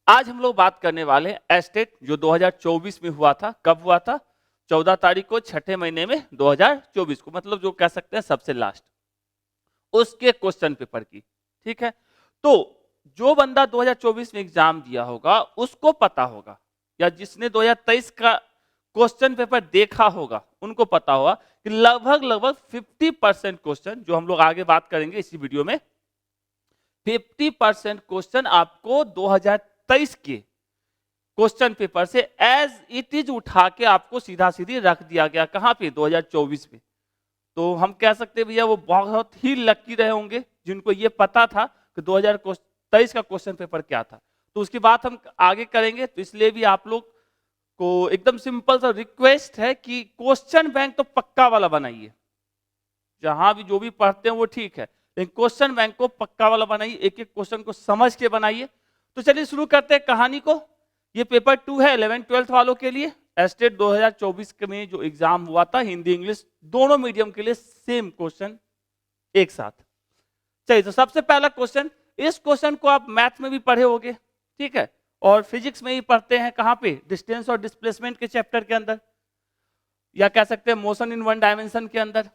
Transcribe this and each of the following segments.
आज हम लोग बात करने वाले हैं एस्टेट जो 2024 में हुआ था। कब हुआ था? 14 तारीख को, छठे महीने में 2024 को, मतलब जो कह सकते हैं सबसे लास्ट, उसके क्वेश्चन पेपर की। ठीक है, तो जो बंदा 2024 में एग्जाम दिया होगा उसको पता होगा, या जिसने 2023 का क्वेश्चन पेपर देखा होगा उनको पता होगा कि लगभग 50% क्वेश्चन, जो हम लोग आगे बात करेंगे इसी वीडियो में, 50% क्वेश्चन आपको 2023 के क्वेश्चन पेपर से एज इट इज उठा के आपको सीधा सीधी रख दिया गया। कहां पे? 2024 में। तो हम कह सकते हैं भैया वो बहुत ही लकी रहे होंगे जिनको ये पता था कि 2023 का क्वेश्चन पेपर क्या था। तो उसकी बात हम आगे करेंगे, तो इसलिए भी आप लोग को एकदम सिंपल सा रिक्वेस्ट है कि क्वेश्चन बैंक तो पक्का वाला बनाइए। जहां भी जो भी पढ़ते हैं वो ठीक है, लेकिन क्वेश्चन बैंक को पक्का वाला बनाइए, एक एक क्वेश्चन को समझ के बनाइए। तो चलिए शुरू करते हैं कहानी को। ये पेपर 2 है 11-12 वालों के लिए। एस्टेट 2024 में जो एग्जाम हुआ था, हिंदी इंग्लिश दोनों मीडियम के लिए सेम क्वेश्चन एक साथ। चलिए, तो सबसे पहला क्वेश्चन, इस क्वेश्चन को आप मैथ में भी पढ़े होंगे, ठीक है, और फिजिक्स में ही पढ़ते हैं। कहां पे? डिस्टेंस और डिस्प्लेसमेंट के चैप्टर के अंदर, या कह सकते हैं मोशन इन वन डायमेंशन के अंदर।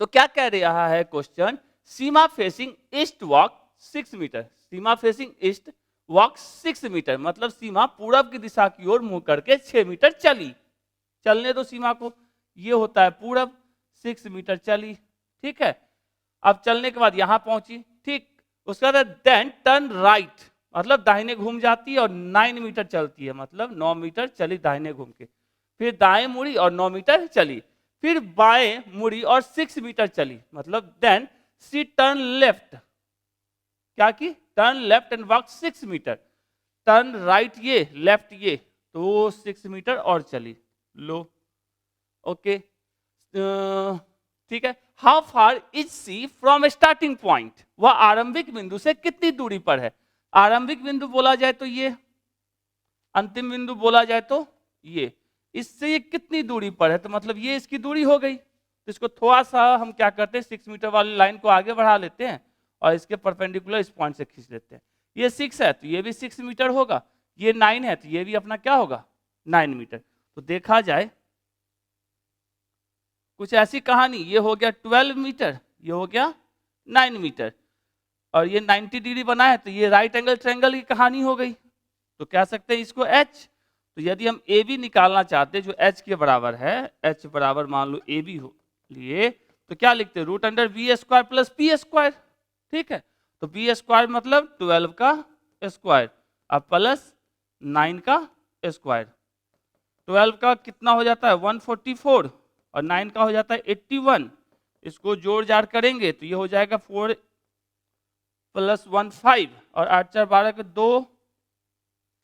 तो क्या कह रहा है क्वेश्चन? सीमा फेसिंग ईस्ट वॉक 6 मीटर। सीमा फेसिंग ईस्ट वॉक 6 मीटर, मतलब सीमा पूरब की दिशा की ओर मुंह करके 6 मीटर चली। चलने दो सीमा को, ये होता है पूरब, 6 मीटर चली। ठीक है, अब चलने के बाद यहां पहुंची, ठीक, उसके बाद देन टर्न राइट, मतलब दाहिने घूम जाती है और 9 मीटर चलती है, मतलब 9 मीटर चली दाहिने घूम के। फिर दाएं मुड़ी और 9 मीटर चली, फिर बाएं मुड़ी और 6 मीटर चली, मतलब देन सी टर्न लेफ्ट। क्या की? Turn left and walk 6 metre. Turn right ये, लेफ्ट ये, तो 6 मीटर और चली। लो, ओके, ठीक है। How far is C from starting point? वह आरंभिक बिंदु से कितनी दूरी पर है? आरंभिक बिंदु बोला जाए तो ये, अंतिम बिंदु बोला जाए तो ये, इससे ये कितनी दूरी पर है? तो मतलब ये इसकी दूरी हो गई। तो इसको थोड़ा सा हम क्या करते हैं, 6 मीटर वाली लाइन को आगे बढ़ा लेते हैं और इसके परपेंडिकुलर इस पॉइंट से खींच लेते हैं। ये 6 है तो ये भी 6 मीटर होगा, ये 9 है तो ये भी अपना क्या होगा? 9 मीटर। तो देखा जाए कुछ ऐसी कहानी, ये हो गया 12 मीटर, ये हो गया 9 मीटर, और ये 90 डिग्री बना है तो ये राइट एंगल ट्रायंगल की कहानी हो गई। तो कह सकते हैं इसको H। तो यदि हम ए बी निकालना चाहते हैं जो H के बराबर है, H बराबर मान लो ए बी हो लिए, तो क्या लिखते हैं? Root under B square plus P square. ठीक है, तो बी स्क्वायर मतलब 12 का स्क्वायर, अब प्लस 9 का स्क्वायर। 12 का कितना हो जाता है? 144, और 9 का हो जाता है 81। इसको जोड़ जाड़ करेंगे तो ये हो जाएगा 4 + 1 5, और 8 4 12 के 2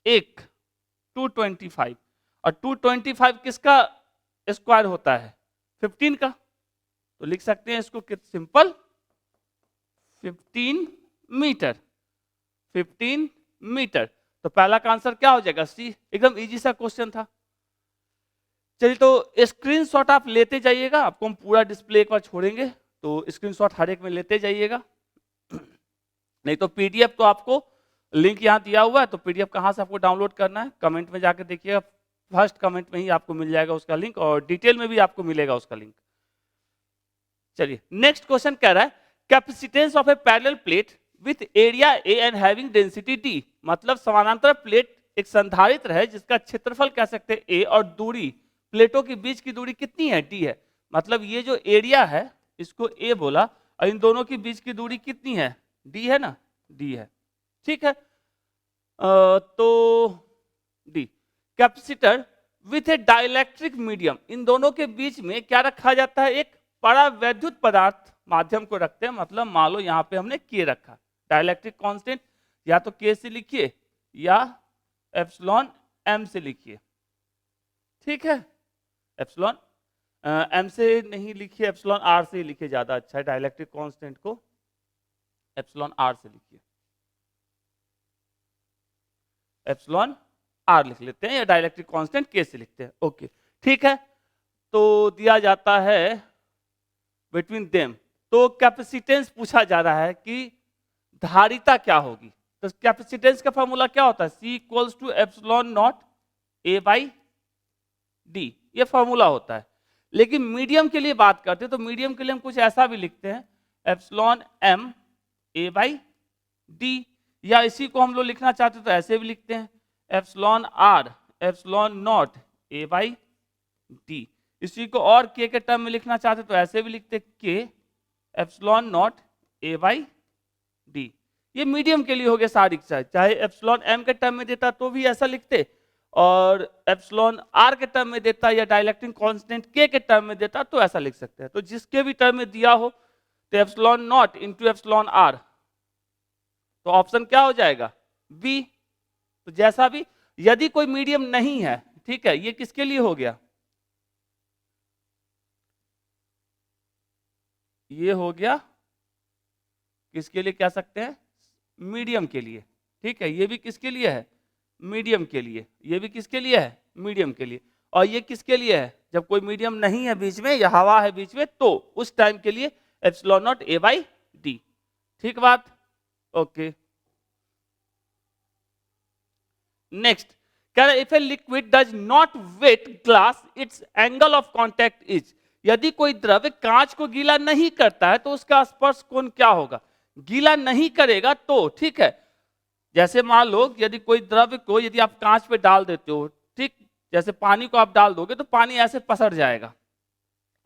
1 225, और 225 किसका स्क्वायर होता है? 15 का। तो लिख सकते हैं इसको सिंपल 15 मीटर। 15 मीटर। तो पहला का आंसर क्या हो जाएगा? सी। एकदम इजी सा क्वेश्चन था। चलिए, तो स्क्रीनशॉट आप लेते जाइएगा, आपको हम पूरा डिस्प्ले एक बार छोड़ेंगे, तो स्क्रीनशॉट हर एक में लेते जाइएगा। नहीं तो पीडीएफ तो आपको लिंक यहाँ दिया हुआ है, तो पीडीएफ कहाँ से आपको डाउनलोड करना है, कमेंट में जाकर देखिएगा, फर्स्ट कमेंट में ही आपको मिल जाएगा उसका लिंक, और डिटेल में भी आपको मिलेगा उसका लिंक। चलिए, नेक्स्ट क्वेश्चन कह रहा है capacitance of a parallel plate with area A and having density D, मतलब समानांतर प्लेट एक संधारित्र है जिसका क्षेत्रफल कह सकते हैं ए, और दूरी प्लेटों के बीच की दूरी कितनी है? डी है। मतलब ये जो एरिया है इसको ए बोला, और इन दोनों के बीच की दूरी कितनी है? डी है ना, डी है। ठीक है, तो D. Capacitor with a dielectric medium, इन दोनों के बीच में क्या रखा जाता है? एक परावैद्युत पदार्थ माध्यम को रखते हैं, मतलब मान लो यहाँ पे हमने के रखा। डाइलेक्ट्रिक कांस्टेंट या तो के से लिखिए या एप्सिलॉन एम से लिखिए। ठीक है, एप्सिलॉन एम से नहीं लिखिए, एप्सिलॉन आर से ही लिखिए, ज्यादा अच्छा है। डाइलेक्ट्रिक कांस्टेंट को एप्सिलॉन आर से लिखिए, एप्सिलॉन आर लिख लेते हैं, या डाइलेक्ट्रिक कांस्टेंट के से लिखते हैं। ओके, ठीक है, तो दिया जाता है बिटवीन देम। तो कैपेसिटेंस पूछा जा रहा है कि धारिता क्या होगी। तो कैपेसिटेंस का फॉर्मूला क्या होता है, C equals to epsilon naught A by D, ये फॉर्मूला होता है। लेकिन मीडियम के लिए बात करते हैं तो मीडियम के लिए हम कुछ ऐसा भी लिखते हैं, epsilon M A by D, या इसी को हम लोग लिखना चाहते हैं तो ऐसे भी लिखते हैं, epsilon R epsilon naught A by D. इसी को और K के टर्म में लिखना चाहते हैं तो ऐसे भी लिखते हैं, K epsilon naught A by D. ये मीडियम के लिए हो गया सारी एक्सरसाइज। चाहे एप्सिलॉन M के टर्म में देता तो भी ऐसा लिखते, और एप्सिलॉन R के टर्म में देता या डाइलेक्ट्रिक कांस्टेंट K के टर्म में देता तो ऐसा लिख सकते हैं। तो जिसके भी टर्म में दिया हो तो epsilon not into epsilon R, तो ऑप्शन क्या हो जाएगा, बी। तो जैसा भी, यदि कोई मीडियम नहीं है, ठीक है, ये किसके लिए हो गया, ये हो गया किसके लिए कह सकते हैं, मीडियम के लिए, ठीक है। ये भी किसके लिए है, मीडियम के लिए। ये भी किसके लिए है, मीडियम के लिए। और ये किसके लिए है, जब कोई मीडियम नहीं है बीच में या हवा है बीच में, तो उस टाइम के लिए epsilon naught A by D. ठीक बात, ओके। नेक्स्ट कह रहा है, if a liquid does not wet glass its angle of contact is, यदि कोई द्रव्य कांच को गीला नहीं करता है तो उसका स्पर्श कोण क्या होगा। गीला नहीं करेगा तो, ठीक है, जैसे मान लो यदि कोई द्रव्य को यदि आप कांच पे डाल देते हो, ठीक, जैसे पानी को आप डाल दोगे तो पानी ऐसे पसर जाएगा,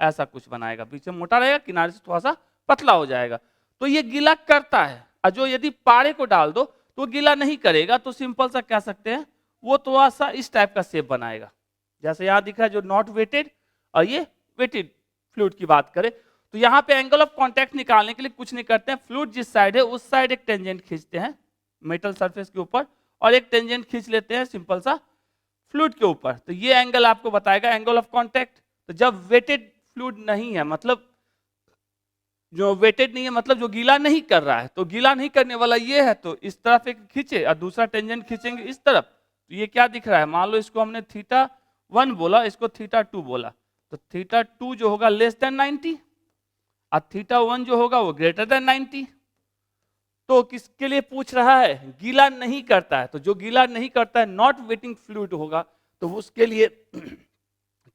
ऐसा कुछ बनाएगा, बीच में मोटा रहेगा, किनारे से थोड़ा सा पतला हो जाएगा, तो ये गीला करता है। और जो यदि पारे को डाल दो तो गीला नहीं करेगा, तो सिंपल सा कह सकते हैं वो थोड़ा सा इस टाइप का शेप बनाएगा, जैसे यहाँ दिख रहा है जो नॉट वेटेड और ये वेटेड फ्लूइड की बात करें तो यहाँ पे एंगल ऑफ कांटेक्ट निकालने के लिए कुछ नहीं करते हैं, फ्लूइड जिस साइड है उस साइड एक टेंजेंट खींचते हैं मेटल सरफेस के ऊपर, और एक टेंजेंट खींच लेते हैं सिंपल सा फ्लूइड के ऊपर, तो ये एंगल आपको बताएगा एंगल ऑफ कांटेक्ट। तो जब वेटेड फ्लूइड नहीं है, मतलब जो वेटेड नहीं है, मतलब जो गीला नहीं कर रहा है, तो गीला नहीं करने वाला ये है, तो इस तरफ एक खींचे और दूसरा टेंजेंट खींचेंगे इस तरफ, तो ये क्या दिख रहा है, मान लो इसको हमने θ1 बोला, इसको θ2 बोला, तो θ2 जो होगा लेस देन 90 और θ1 जो होगा वो ग्रेटर देन 90। तो किसके लिए पूछ रहा है, गीला नहीं करता है, तो जो गीला नहीं करता है नॉट वेटिंग फ्लूइड होगा, तो उसके लिए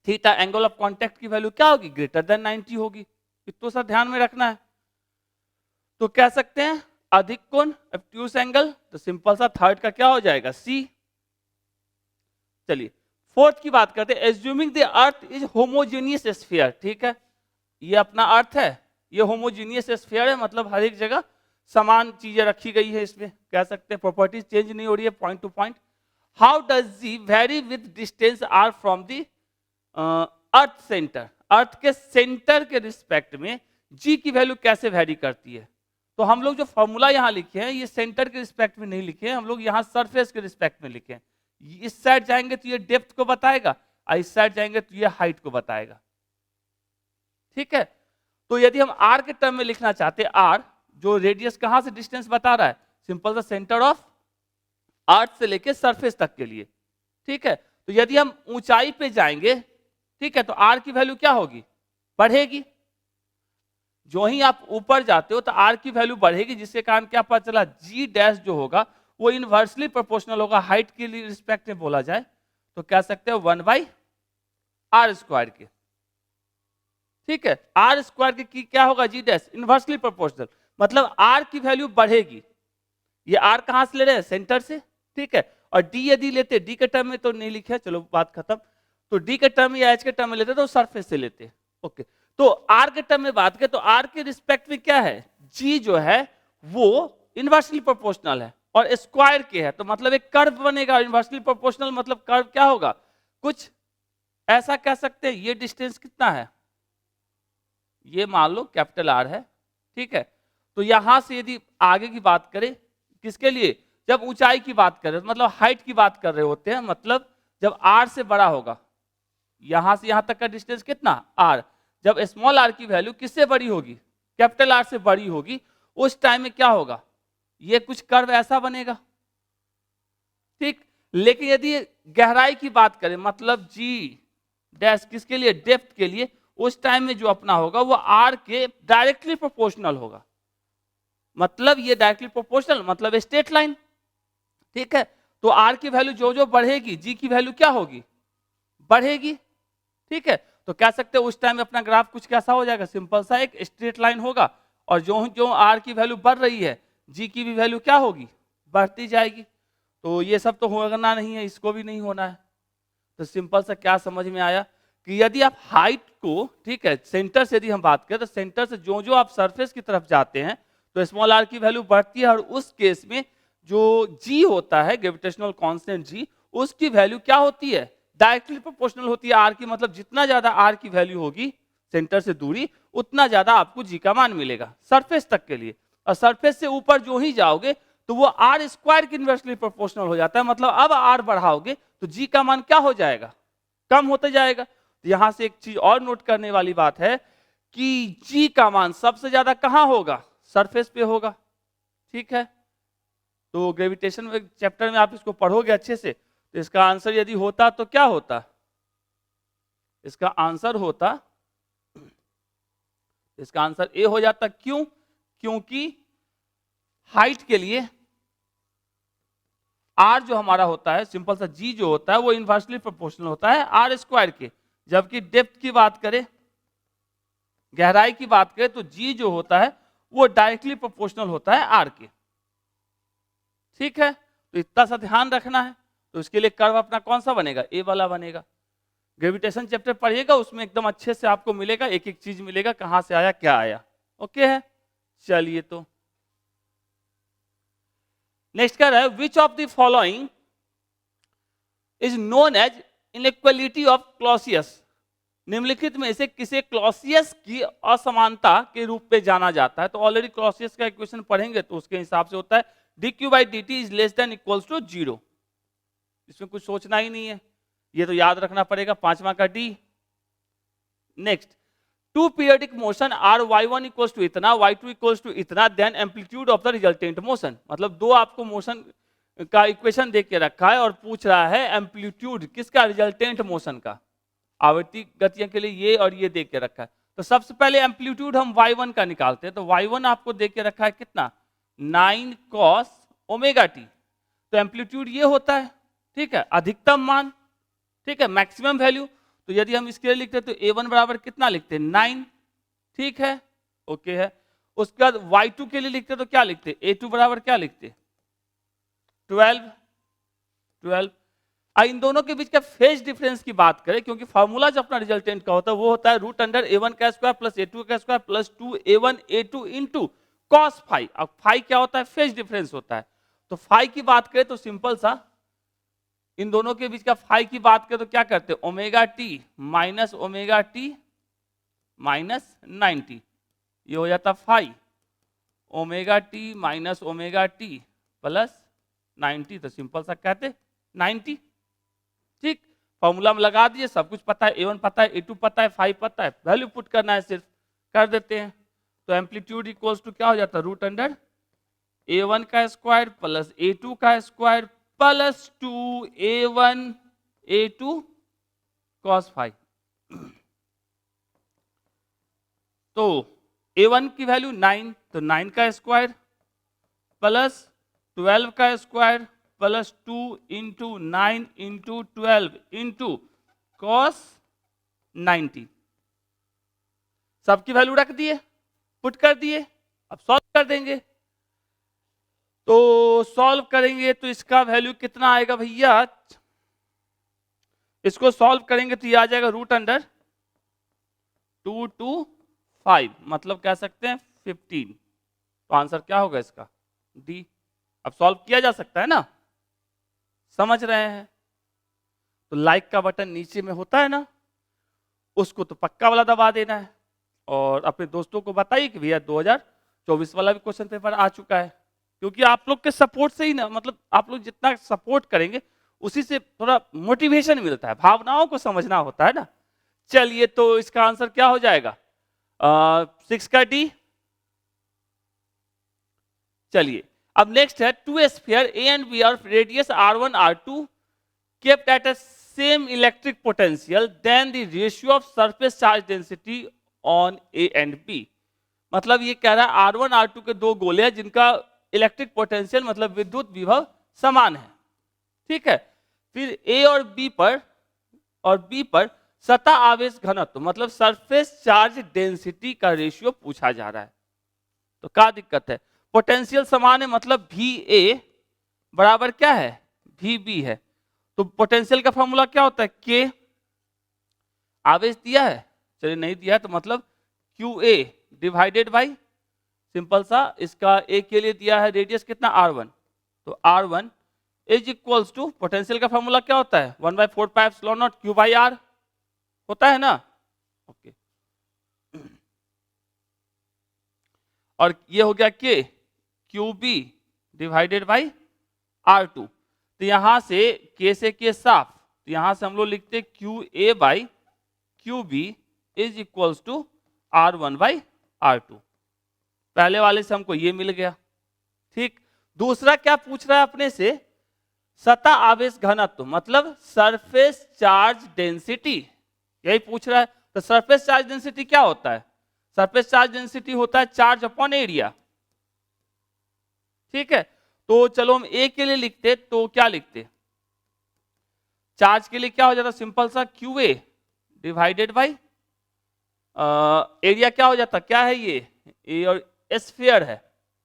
थीटा एंगल ऑफ कांटेक्ट की वैल्यू क्या होगी, ग्रेटर देन 90 होगी। इतना सा ध्यान में रखना है। तो कह सकते हैं अधिक कोण ऑब्ट्यूज एंगल, तो सिंपल सा थर्ड का क्या हो जाएगा, सी। चलिए फोर्थ की बात करते हैं, assuming the earth is homogeneous sphere, ठीक है, ये अपना अर्थ है, ये होमोजेनियस स्फीयर है, मतलब हर एक जगह समान चीजें रखी गई है इसमें, कह सकते हैं प्रॉपर्टीज चेंज नहीं हो रही है point two point. How does g vary with distance r from the earth centre, earth के सेंटर के रिस्पेक्ट में जी की वैल्यू कैसे वेरी करती है। तो हम लोग जो फॉर्मूला यहाँ लिखे हैं ये सेंटर के रिस्पेक्ट में नहीं लिखे हैं, हम लोग यहाँ सरफेस के रिस्पेक्ट में लिखे हैं। इस साइड जाएंगे तो ये डेप्थ को बताएगा और इस साइड जाएंगे तो ये हाइट को बताएगा, ठीक है। तो यदि हम आर के टर्म में लिखना चाहते हैं, आर जो रेडियस कहां से डिस्टेंस बता रहा है, सिंपल सा सेंटर ऑफ अर्थ से लेके सरफेस तक के लिए, ठीक है। तो यदि हम ऊंचाई पे जाएंगे, ठीक है, तो आर की वैल्यू क्या होगी, बढ़ेगी। जो ही आप ऊपर जाते हो तो आर की वैल्यू बढ़ेगी, जिसके कारण क्या पता चला, जी डैश जो होगा वो इनवर्सली प्रोपोर्शनल होगा हाइट के लिए रिस्पेक्ट में बोला जाए तो कह सकते हैं 1/r² के, ठीक है। आर स्क्वायर की क्या होगा, जी डैश इनवर्सली प्रोपोर्शनल, मतलब आर की वैल्यू बढ़ेगी। ये आर कहां से ले रहे हैं, सेंटर से, ठीक है। और डी यदि लेते, डी के टर्म में तो नहीं लिखे, चलो बात खत्म। तो डी के टर्म या एच के टर्म में लेते तो सरफेस से लेते, ओके। तो आर के टर्म में बात करें तो आर के रिस्पेक्ट में क्या है, जी जो है वो इनवर्सली प्रोपोर्शनल है और स्क्वायर के है, तो मतलब एक कर्व बनेगा इनवर्सली प्रोपोर्शनल, मतलब कर्व क्या होगा, कुछ ऐसा कह सकते हैं। ये डिस्टेंस कितना है, ये मान लो कैपिटल आर है, ठीक है। तो यहां से यदि आगे की बात करें, किसके लिए, जब ऊंचाई की बात करें मतलब हाइट की बात कर रहे होते हैं, मतलब जब आर से बड़ा होगा, यहां से यहां तक का डिस्टेंस कितना, आर, जब स्मॉल आर की वैल्यू किससे बड़ी होगी, कैपिटल आर से बड़ी होगी, उस टाइम में क्या होगा, ये कुछ कर्व ऐसा बनेगा, ठीक। लेकिन यदि गहराई की बात करें, मतलब जी डैश किसके लिए, डेप्थ के लिए, उस टाइम में जो अपना होगा वो आर के डायरेक्टली प्रोपोर्शनल होगा, मतलब ये डायरेक्टली प्रोपोर्शनल मतलब स्ट्रेट लाइन, ठीक है, तो आर की वैल्यू जो जो बढ़ेगी जी की वैल्यू क्या होगी, बढ़ेगी। ठीक है, तो कह सकते हैं उस टाइम अपना ग्राफ कुछ कैसा हो जाएगा, सिंपल सा एक स्ट्रेट लाइन होगा, और जो जो आर की वैल्यू बढ़ रही है जी की भी वैल्यू क्या होगी, बढ़ती जाएगी। तो ये सब तो होना नहीं है, इसको भी नहीं होना है। तो सिंपल सा क्या समझ में आया कि यदि आप हाइट को, ठीक है, सेंटर से यदि हम बात करें तो सेंटर से जो जो आप सरफेस की तरफ जाते हैं तो स्मॉल आर की वैल्यू बढ़ती है, और उस केस में जो जी होता है ग्रेविटेशनल कांस्टेंट जी, उसकी वैल्यू क्या होती है, डायरेक्टली प्रोपोर्शनल होती है आर की। मतलब जितना ज्यादा आर की वैल्यू होगी सेंटर से दूरी, उतना ज्यादा आपको जी का मान मिलेगा सरफेस तक के लिए। और सरफेस से ऊपर जो ही जाओगे तो वो आर स्क्वायर की इनवर्सली प्रोपोर्शनल हो जाता है। मतलब अब आर बढ़ाओगे तो जी का मान क्या हो जाएगा, कम होते जाएगा। तो यहां से एक चीज और नोट करने वाली बात है कि जी का मान सबसे ज्यादा कहां होगा, सरफेस पे होगा। ठीक है, तो ग्रेविटेशन चैप्टर में आप इसको पढ़ोगे अच्छे से, तो इसका आंसर यदि होता तो क्या होता, इसका आंसर होता, इसका आंसर ए हो जाता। क्यों, क्योंकि हाइट के लिए आर जो हमारा होता है, सिंपल सा जी जो होता है वो इनवर्सली प्रोपोर्शनल होता है आर स्क्वायर के। जबकि डेप्थ की बात करें, गहराई की बात करें, तो जी जो होता है वो डायरेक्टली प्रोपोर्शनल होता है आर के। ठीक है, तो इतना सा ध्यान रखना है। तो इसके लिए कर्व अपना कौन सा बनेगा, ए वाला बनेगा। ग्रेविटेशन चैप्टर पढ़िएगा, उसमें एकदम अच्छे से आपको मिलेगा, एक एक चीज मिलेगा, कहां से आया क्या आया। ओके है, चलिए तो नेक्स्ट कह रहा है which of the following is known as inequality of Clausius. निम्नलिखित में से किसे क्लॉसियस की असमानता के रूप में जाना जाता है। तो ऑलरेडी क्लॉसियस का इक्वेशन पढ़ेंगे तो उसके हिसाब से होता है dq by dt is less than equals to 0। इसमें कुछ सोचना ही नहीं है, ये तो याद रखना पड़ेगा, पांचवा का डी। Next, two periodic motion are y1 equals to इतना, y2 इक्वल्स टू इतना, then amplitude of the resultant motion. मतलब दो आपको मोशन का इक्वेशन दे के रखा है और पूछ रहा है एम्पलीट्यूड किसका, रिजल्टेंट मोशन का। आवर्ती गतियों के लिए ये और ये दे के रखा है। तो सबसे पहले एम्पलीट्यूड हम y1 का निकालते हैं। तो y1 आपको दे के रखा है कितना, 9 cos ओमेगा टी। तो एम्पलीट्यूड ये होता है, ठीक है, अधिकतम मान, ठीक है, मैक्सिमम वैल्यू। तो यदि हम इसके लिए लिखते हैं तो a1 बराबर कितना लिखते हैं, 9। ठीक है, ओके है। उसके बाद y2 के लिए लिखते हैं तो क्या लिखते, a2 बराबर क्या लिखते, 12। इन दोनों के बीच का फेज डिफरेंस की बात करें, क्योंकि फार्मूला जो अपना रिजल्टेंट का होता है वो होता है रूट अंडर a1 का स्क्वायर प्लस a2 का square plus 2a1 a2 into cos phi. अब फाई क्या होता है, फेज डिफरेंस होता है। तो फाई की बात करें तो सिंपल सा इन दोनों के बीच का फाई की बात करें तो क्या करते हैं, ओमेगा टी माइनस 90, ये हो जाता phi. Omega T minus omega T plus 90, तो सिंपल सा कहते 90। ठीक, फॉर्मूला में लगा दिए, सब कुछ पता है, a1 पता है, a2 पता है, फाई पता है, वैल्यू पुट करना है, सिर्फ कर देते हैं। तो एम्पलीट्यूड इक्वल्स टू क्या हो जाता है, रूट अंडर a1 का स्क्वायर प्लस a2 का square plus 2a1 a2 cos phi. तो a1 की वैल्यू 9, तो 9 का स्क्वायर प्लस 12 का square plus 2 into 9 into 12 into cos 90। सबकी वैल्यू रख दिए, पुट कर दिए। अब सॉल्व कर देंगे। तो सॉल्व करेंगे तो इसका वैल्यू कितना आएगा भैया, इसको सॉल्व करेंगे तो ये आ जाएगा रूट अंडर 225, मतलब कह सकते हैं 15। तो आंसर क्या होगा इसका, डी। अब सॉल्व किया जा सकता है ना, समझ रहे हैं। तो लाइक का बटन नीचे में होता है ना, उसको तो पक्का वाला दबा देना है, और अपने दोस्तों को बताइए कि भैया 2024 वाला भी क्वेश्चन पेपर आ चुका है। क्योंकि आप लोग के सपोर्ट से ही ना, मतलब आप लोग जितना सपोर्ट करेंगे उसी से थोड़ा मोटिवेशन मिलता है, भावनाओं को समझना होता है ना। चलिए, तो इसका आंसर क्या हो जाएगा, 6 का डी। चलिए, अब नेक्स्ट है two sphere A and B are radius r1 r2 kept at a same electric potential then the ratio of surface charge density on A and B। मतलब ये कह रहा है R1 R2 के दो गोले हैं जिनका इलेक्ट्रिक पोटेंशियल मतलब विद्युत विभव समान है, ठीक है। फिर ए और बी पर सतह आवेश घनत्व मतलब सरफेस चार्ज डेंसिटी का रेशियो पूछा जा रहा है। तो क्या दिक्कत है, पोटेंशियल समान है मतलब भी ए बराबर क्या है, भी बी है। तो पोटेंशियल का फॉर्मूला क्या होता है, के आवेश दिया है, चलिए नहीं दिया है तो मतलब Q A divided by simple सा इसका ए के लिए दिया है रेडियस कितना r1, तो r1 is equals to potential का फॉर्मूला क्या होता है 1/4πε0 q बाई r होता है ना, ओके। और ये हो गया के Q B divided by r2। तो यहां से के साफ, तो यहां से हम लोग लिखते Q A by Q B is equals to r1 by r2। पहले वाले से हमको ये मिल गया, ठीक। दूसरा क्या पूछ रहा है अपने से, सतह आवेश घनत्व मतलब सरफेस चार्ज डेंसिटी, यही पूछ रहा है। तो सरफेस चार्ज डेंसिटी क्या होता है, सरफेस चार्ज डेंसिटी होता है चार्ज अपॉन एरिया, ठीक है। तो चलो हम ए के लिए लिखते, तो क्या लिखते, चार्ज के लिए क्या हो जाता सिंपल सा Q A divided by area क्या हो जाता, क्या है ये ए और स्फीयर है,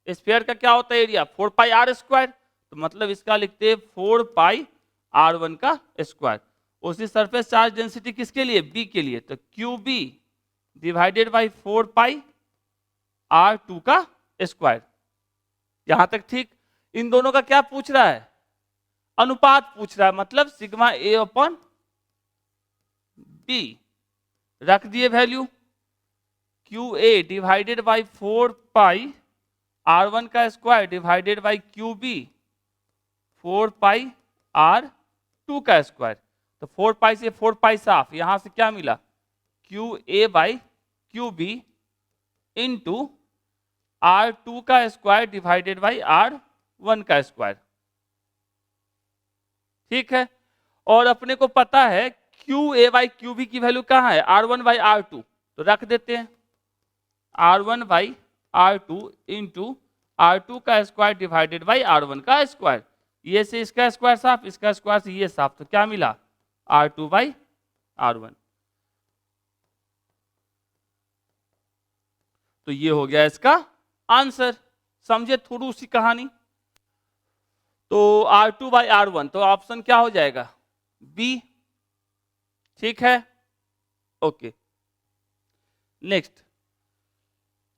स्फीयर का क्या होता है एरिया 4πr², तो मतलब इसका लिखते 4πr1 का स्क्वायर। उसी सरफेस चार्ज डेंसिटी किसके लिए, बी के लिए, तो Q B divided by 4πr2 का स्क्वायर। यहां तक ठीक। इन दोनों का क्या पूछ रहा है, अनुपात पूछ रहा है, मतलब सिग्मा ए अपॉन बी रख दिए value, Q A divided by 4πr1 का square divided by Q B 4πr2 का स्क्वायर। तो 4π से 4π साफ, यहां से क्या मिला Q A by Q B into r2 का स्क्वायर डिवाइडेड बाई r1 का स्क्वायर, ठीक है। और अपने को पता है Q A by Q B की वैल्यू कहाँ है, r1 बाई r2, तो रख देते हैं r1 by r2 into r2 का स्क्वायर डिवाइडेड बाई r1 का स्क्वायर। ये से इसका स्क्वायर साफ, इसका स्क्वायर से ये साफ, तो क्या मिला r2 बाई r1। तो ये हो गया इसका आंसर, समझे थोड़ी सी कहानी। तो r2 बाई r1, तो ऑप्शन क्या हो जाएगा बी, ठीक है, ओके। नेक्स्ट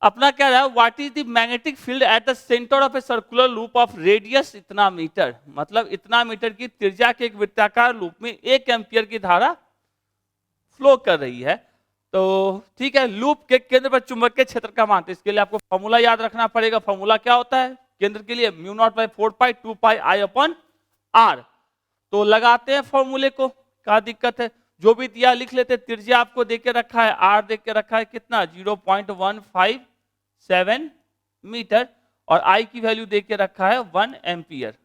अपना क्या रहा, what is the magnetic field at the centre of a circular loop of radius इतना मीटर, मतलब इतना मीटर की त्रिज्या के एक वृत्ताकार लूप में 1 एम्पियर की धारा फ्लो कर रही है। तो ठीक है, लूप के केंद्र पर चुंबकीय क्षेत्र का मान, तो इसके लिए आपको फॉर्मूला याद रखना पड़ेगा। फॉर्मूला क्या होता है केंद्र के लिए, μ0/4π 2πi/r। तो लगाते हैं फॉर्मूले को, क्या दिक्कत है, जो भी दिया लिख लेते। त्रिज्या आपको देके रखा है, r देके रखा है कितना 0.157 मीटर, और I की वैल्यू देके रखा है 1 एम्पियर,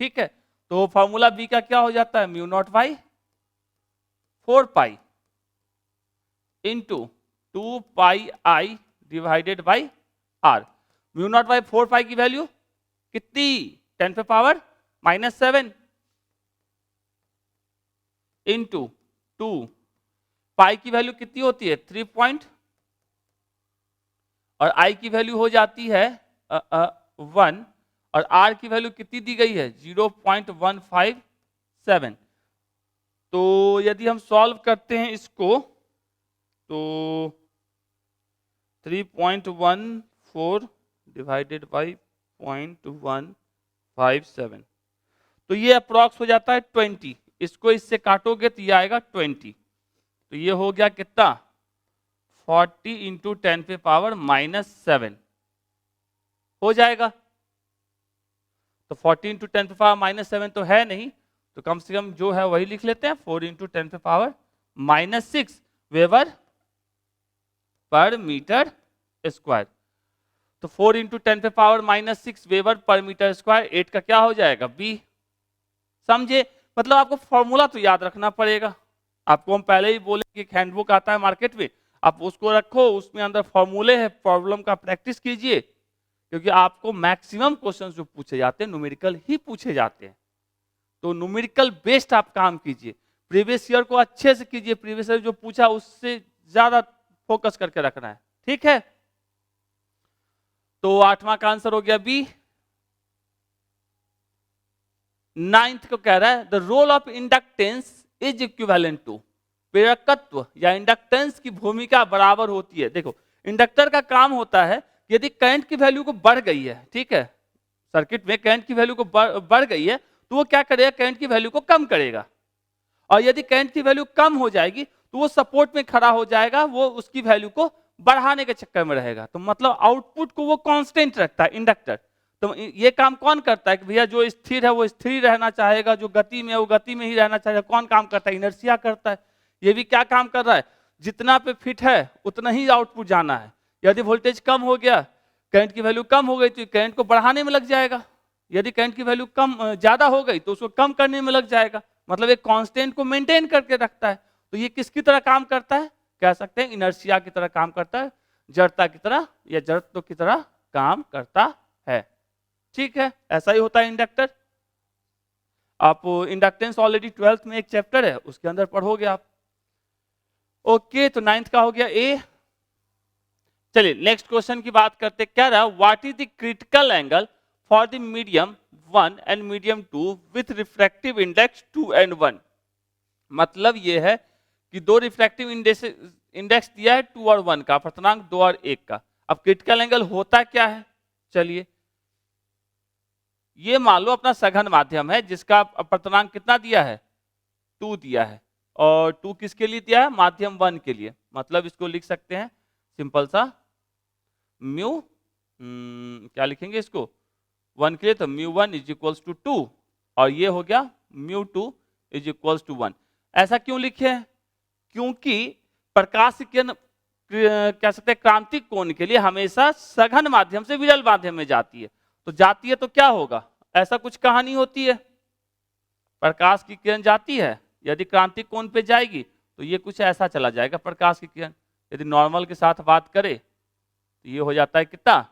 ठीक है। तो फॉर्मूला B का क्या हो जाता है μ0/4π into 2πi divided by r। μ0/4π की वैल्यू कितनी 10⁻⁻7 इंटू 2 पाई की वैल्यू कितनी होती है 3 और I की वैल्यू हो जाती है 1 और R की वैल्यू कितनी दी गई है 0.157। तो यदि हम सॉल्व करते हैं इसको तो 3.14 डिवाइडेड बाई 0.157, तो ये अप्रॉक्स हो जाता है 20। इसको इससे काटोगे तो ये आएगा 20, तो ये हो गया कितना 40 इंटू 10⁻⁻7 हो जाएगा। तो 40 इंटू 10⁻⁻7 तो है नहीं, तो कम से कम जो है वही लिख लेते हैं 4 इंटू 10⁻⁻6 वेबर पर मीटर स्क्वायर। तो 4 इंटू 10⁻⁻6 वेबर पर मीटर स्क्वायर, 8 का क्या हो जाएगा बी। समझे, मतलब आपको फॉर्मूला तो याद रखना पड़ेगा। आपको हम पहले ही बोले कि एक हैंडबुक आता है मार्केट में, आप उसको रखो, उसमें अंदर फॉर्मूले है, प्रॉब्लम का प्रैक्टिस कीजिए, क्योंकि आपको मैक्सिमम क्वेश्चंस जो पूछे जाते हैं न्यूमेरिकल ही पूछे जाते हैं। तो न्यूमेरिकल बेस्ड आप काम कीजिए, प्रीवियस ईयर को अच्छे से कीजिए, प्रीवियस ईयर जो पूछा उससे ज्यादा फोकस करके रखना है, ठीक है। तो 8वां का आंसर हो गया बी। 9th को कह रहा है the role of inductance is equivalent to, प्रेरकत्व या इंडक्टेंस की भूमिका बराबर होती है। देखो इंडक्टर का काम होता है यदि करंट की वैल्यू को बढ़ गई है, ठीक है, सर्किट में करंट की वैल्यू को बढ़ गई है तो वो क्या करेगा, करंट की वैल्यू को कम करेगा। और यदि करंट की वैल्यू कम हो जाएगी तो वो सपोर्ट में खड़ा हो जाएगा, वो उसकी वैल्यू को बढ़ाने के चक्कर में रहेगा। तो मतलब आउटपुट को वो कांस्टेंट रखता है इंडक्टर। तो ये काम कौन करता है कि भैया जो स्थिर है वो स्थिर रहना चाहेगा, जो गति में है वो गति में ही रहना चाहेगा। कौन काम करता है, इनर्शिया करता है। ये भी क्या काम कर रहा है, जितना पे फिट है उतना ही आउटपुट जाना है। यदि वोल्टेज कम हो गया, करंट की वैल्यू कम हो गई तो करंट को बढ़ाने में लग जाएगा। यदि करंट की वैल्यू कम ज्यादा हो गई तो उसको कम करने में लग जाएगा। मतलब एक कांस्टेंट को मेंटेन करके रखता है। तो ये किसकी तरह काम करता है, कह सकते हैं इनर्शिया की तरह काम करता है, जड़ता की तरह या जड़त्व की तरह काम करता है। ठीक है, ऐसा ही होता है इंडक्टर। आप इंडक्टेंस ऑलरेडी 12th में एक चैप्टर है उसके अंदर पढ़ोगे आप। ओके, तो 9th का हो गया ए। चलिए नेक्स्ट क्वेश्चन की बात करते, कह रहा है what is the critical angle for the medium 1 and medium 2 with refractive index 2 and 1। मतलब ये है कि दो रिफ्रैक्टिव इंडेक्स दिया है 2 और 1 का, अपर्तनांक 2 और 1 का। अब क्रिटिकल एंगल होता क्या है, चलिए ये मान लो अपना सघन माध्यम है जिसका अपर्तनांक कितना दिया है, 2 दिया है। और 2 किसके लिए दिया है, माध्यम 1 के लिए। मतलब इसको लिख सकते हैं सिंपल सा म्यू, क्या लिखेंगे इसको, 1 के लिए तो μ1 इज इक्वल्स टू 2 और ये हो गया μ2 इज इक्वल्स टू 1। ऐसा क्यों लिखे हैं, क्योंकि प्रकाश की किरण कह सकते हैं क्रांतिक कोण के लिए हमेशा सघन माध्यम से विरल माध्यम में जाती है। तो जाती है तो क्या होगा, ऐसा कुछ कहानी होती है, प्रकाश की किरण जाती है, यदि क्रांतिक कोण पे जाएगी तो ये कुछ ऐसा चला जाएगा प्रकाश की किरण। यदि नॉर्मल के साथ बात करें तो ये हो जाता है कितना,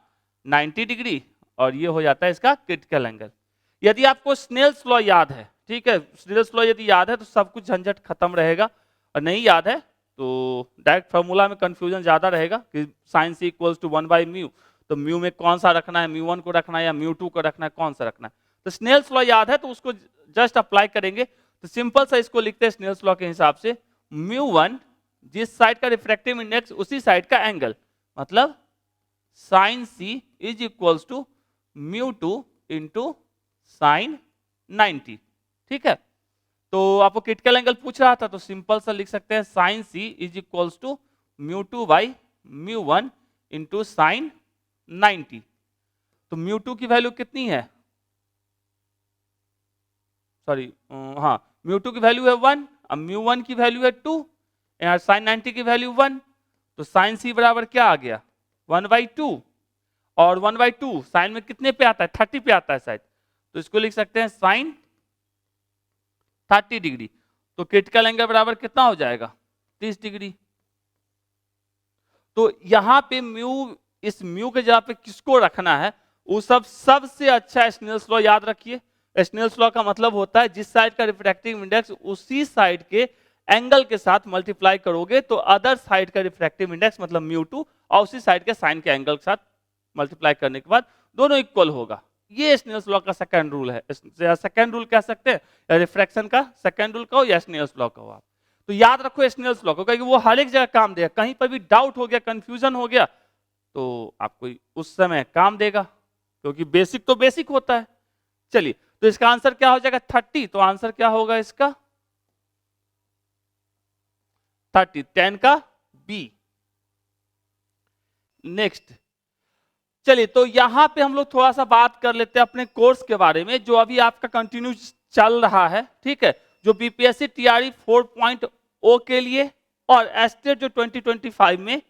90 डिग्री, और ये हो जाता है इसका क्रिटिकल एंगल। यदि आपको स्नेल्स लॉ याद है, ठीक है, स्नेल्स लॉ यदि याद है तो सब कुछ झंझट खत्म रहेगा, और नहीं याद है तो डायरेक्ट फार्मूला में कंफ्यूजन ज्यादा रहेगा कि साइन सी इक्वल्स टू 1/μ। तो म्यू में कौन सा रखना है, μ1 को रखना है या μ2 को रखना है, कौन सा रखना है। तो स्नेल्स लॉ याद है तो उसको जस्ट अप्लाई करेंगे। तो सिंपल सा इसको लिखते हैं स्नेल्स लॉ के हिसाब से, μ1 जिस साइड का रिफ्रैक्टिव इंडेक्स उसी साइड का एंगल, मतलब sine C is equals to μ2 into sine 90। ठीक है, तो आपको क्रिटिकल एंगल पूछ रहा था तो सिंपल सा लिख सकते हैं sine C is equals to μ2/μ1 into sine 90। तो μ2 की वैल्यू कितनी है, सॉरी हाँ, μ2 की वैल्यू है 1, अब μ1 की वैल्यू है 2, यहाँ साइन 90 की वैल्यू 1, तो साइन सी बराबर क्या आ गया 1/2, और 1/2 साइन में कितने पे आता है, 30 पे आता है शायद, तो इसको लिख सकते हैं साइन 30 डिग्री। तो क्रिटिकल एंगल बराबर कितना हो जाएगा 30 डिग्री। तो यहां पे म्यू, इस म्यू के जगह पे किसको रखना है, वो सबसे अच्छा स्नेल्स लॉ याद रखिए। स्नेल्स लॉ का मतलब होता है जिस साइड का रिफ्रैक्टिव इंडेक्स उसी साइड के एंगल के साथ मल्टीप्लाई करोगे तो अदर साइड का रिफ्रैक्टिव इंडेक्स मतलब μ2 और उसी साइड के साइन के एंगल के साथ मल्टीप्लाई करने के बाद दोनों इक्वल होगा। ये स्नेल्स लॉ का सेकंड रूल है, सेकंड रूल कह सकते हैं, या रिफ्रैक्शन का सेकंड रूल का हो या स्नेल्स लॉ का हो। आप तो याद रखो स्नेल्स लॉ को, क्योंकि वो हर एक जगह काम देगा। कहीं पर भी डाउट हो गया, कंफ्यूजन हो गया तो आपको उस समय काम देगा, क्योंकि बेसिक तो बेसिक होता है। चलिए, तो इसका आंसर क्या हो जाएगा 30, तो आंसर क्या होगा इसका 30, 10 का बी। नेक्स्ट, चलिए तो यहां पे हम लोग थोड़ा सा बात कर लेते हैं अपने कोर्स के बारे में जो अभी आपका कंटिन्यू चल रहा है। ठीक है, जो बीपीएससी टीआरई 4.0 के लिए और एस्टेट जो 2025 में